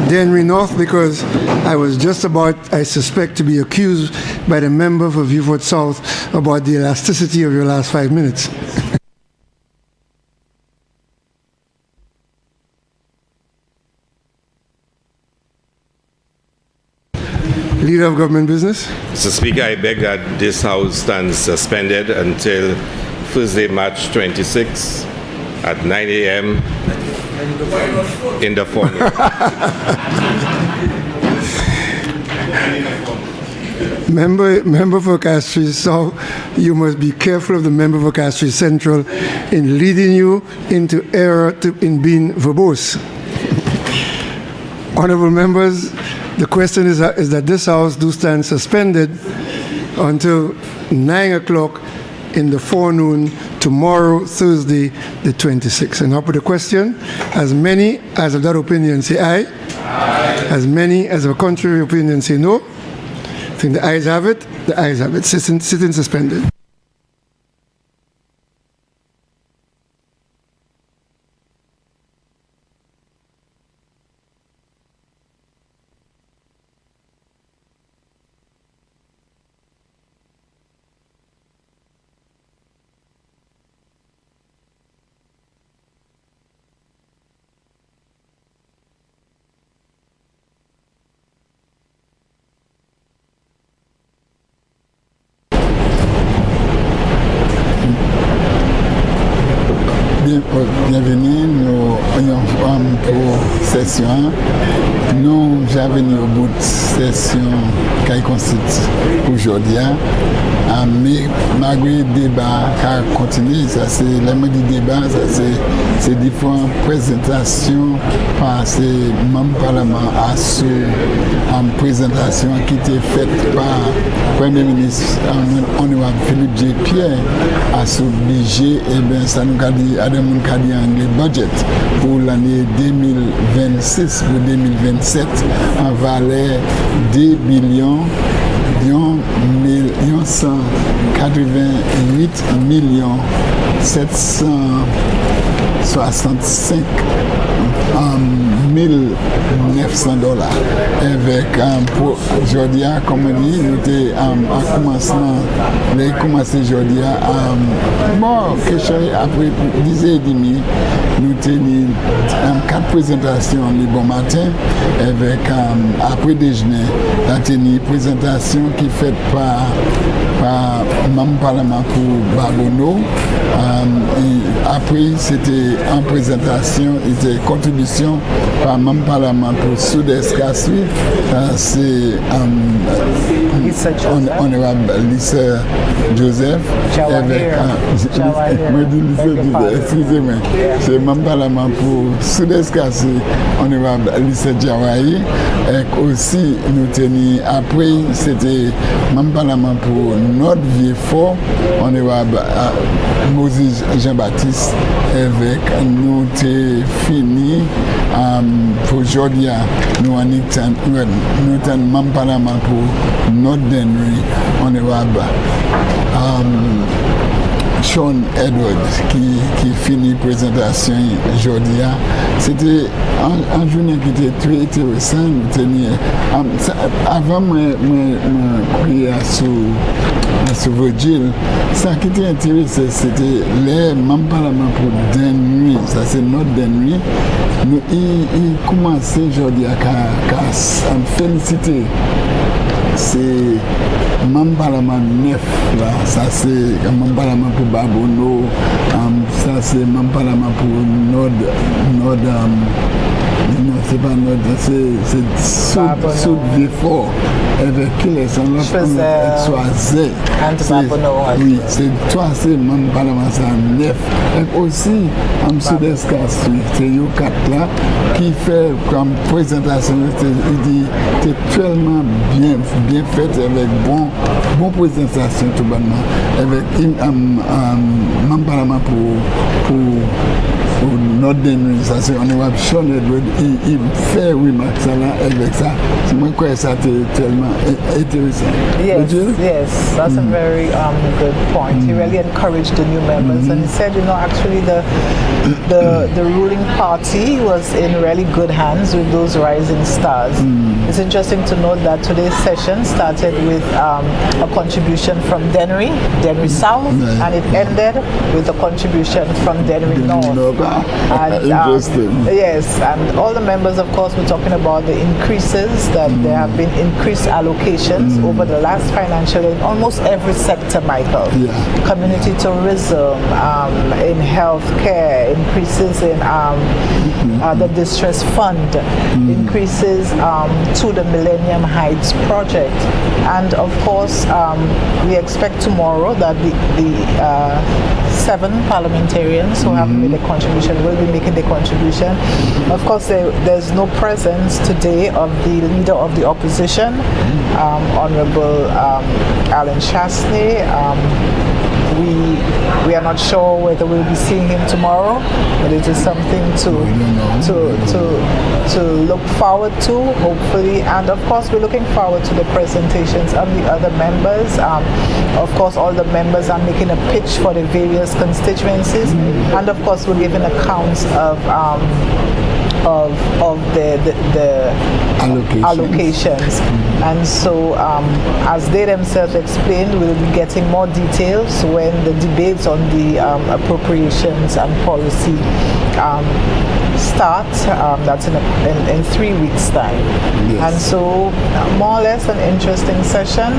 S1: Denry North, because I was just about, I suspect, to be accused by the member for Beaufort South about the elasticity of your last 5 minutes. Leader of Government Business.
S8: Mr. Speaker, I beg that this House stands suspended until Thursday, March 26 at 9 a.m. in the forenoon.
S1: Member for Castries South, you must be careful of the member for Castries Central in leading you into error in being verbose. Honorable members, the question is that this House do stand suspended until 9 o'clock in the forenoon tomorrow, Thursday, the 26th. And now for the question, as many as of that opinion say aye. Aye. As many as of a contrary opinion say no. I think the ayes have it. The ayes have it. Sitting suspended.
S9: Bienvenue pour session. Nous venons au bout de session qui consiste aujourd'hui. Mais malgré le débat qui continue, ça c'est l'élément du débat, ça c'est différentes présentations par ces membres du Parlement à ce présentation qui était faite par le Premier ministre honorable Philippe J. Pierre à ce budget. Et bien ça nous a dit à le budget pour l'année 2026 pour 2027 en valeur 2 millions 188 millions 765 $1,900 avec pour aujourd'hui comme on dit nous était à commencement les commencé aujourd'hui bon question après 10h30 nous tenions 4 présentations le bon matin avec après déjeuner la tenue présentation qui faite par membre parlement pour Babono. Après c'était en présentation était contribution par membre parlement pour Sud-Est Castries, c'est honorable Lucia Joseph avec excusez-moi, c'est membre parlement pour Sud-Est Castries, honorable Lucia Jawahi, et aussi nous tenions après c'était membre parlement pour notre vieux fort, honorable Moses Jean-Baptiste, avec nous t'es fini pour aujourd'hui nous avons membre parlement pour notre dennerie, honorable Sean Edwards qui finit présentation aujourd'hui. C'était une journée qui était très intéressante. Avant de prier sur Virgile, ça qui était intéressant, c'était les membres parlement pour dennerie. Ça c'est notre dennerie. Nous commençons aujourd'hui à féliciter. C'est membre parlement 9 là, ça c'est membre parlement pour Babono, ça c'est membre parlement pour Nord non, c'est pas Nord, c'est Sud-Vieux-Fort, avec qui les sont là, Soisé. Oui, c'est toi, c'est membre parlement, c'est 9. Et aussi, en Sud-Est Castries, c'est eux 4 là, qui fait comme présentation, il dit, c'est tellement bien fait, avec bon présentation tout bonnement, avec membre parlement pour notre dénonciation, on va changer il fait remarque ça là avec ça. C'est moi quoi ça tellement intéressant.
S10: Yes, that's a very good point. He really encouraged the new members, and he said, actually the ruling party was in really good hands with those rising stars. It's interesting to note that today's session started with a contribution from Dennery South, and it ended with a contribution from Dennery North.
S9: Interesting.
S10: Yes, and all the members, of course, were talking about the increases, that there have been increased allocations over the last financial year in almost every sector, Michael. Community tourism, in healthcare, increases in the distress fund, increases to the Millennium Heights project. And of course, we expect tomorrow that the 7 parliamentarians who have made a contribution will be making the contribution. Of course, there's no presence today of the leader of the opposition, Honorable Alan Chasney. We are not sure whether we'll be seeing him tomorrow, but it is something to look forward to, hopefully. And of course, we're looking forward to the presentations of the other members. Of course, all the members are making a pitch for the various constituencies, and of course, we're giving accounts of the allocations. And so, as they themselves explained, we'll be getting more details when the debates on the appropriations and policy start. That's in 3 weeks' time.
S9: Yes.
S10: And so, more or less an interesting session.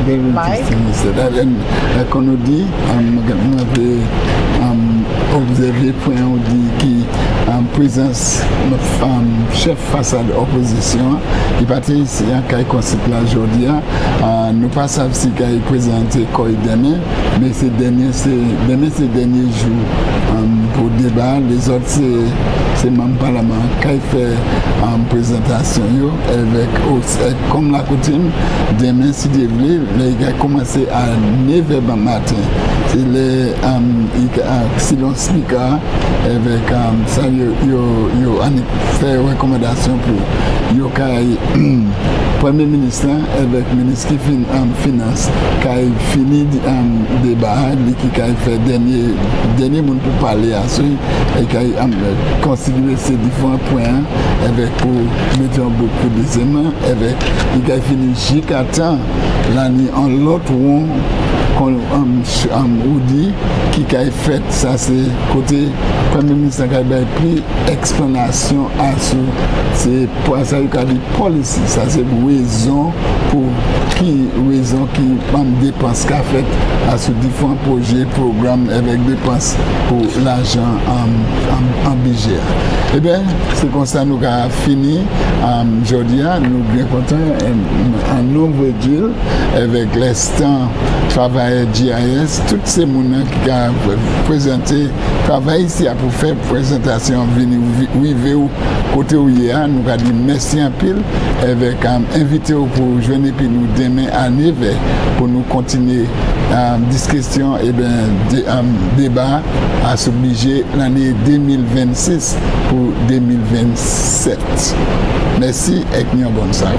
S9: Very
S10: Mike?
S9: interesting. La Conodi, observé point on dit qui en présence chef façade opposition il partait ici en caille constitue là aujourd'hui nous pas savons si qu'il présenté quoi demain mais c'est dernier jour pour débat les autres c'est même parlement qui fait présentation avec comme la coutume demain si Dieu veut les gars commencer à 9h matin c'est les si l'on speaker avec ça yo fait recommandation pour yo premier ministre avec ministre qui finance qui fini débat qui fait dernier monde pour parler à ceux et qui considérer ces différents points avec pour mettre en beaucoup de éléments avec il a fini jusqu'à temps l'année en l'autre qu'on dit qui a fait ça c'est côté premier ministre qui a pris explanation à ce c'est pour ça qu'il a dit policy ça c'est raison qui dépense qu'a fait à ce différents projets programmes avec dépenses pour l'argent en budget. Eh bien c'est comme ça nous avons fini aujourd'hui nous bien contents en nouveau deal avec l'instant travail GIS, tous ces gens qui ont présenté travail ici pour faire présentation, venir côté où il y a, nous avons dit merci un pile avec invité pour joindre puis nous demain à 9h pour nous continuer discussion et débat à s'obliger l'année 2026 pour 2027. Merci et une bonne soirée.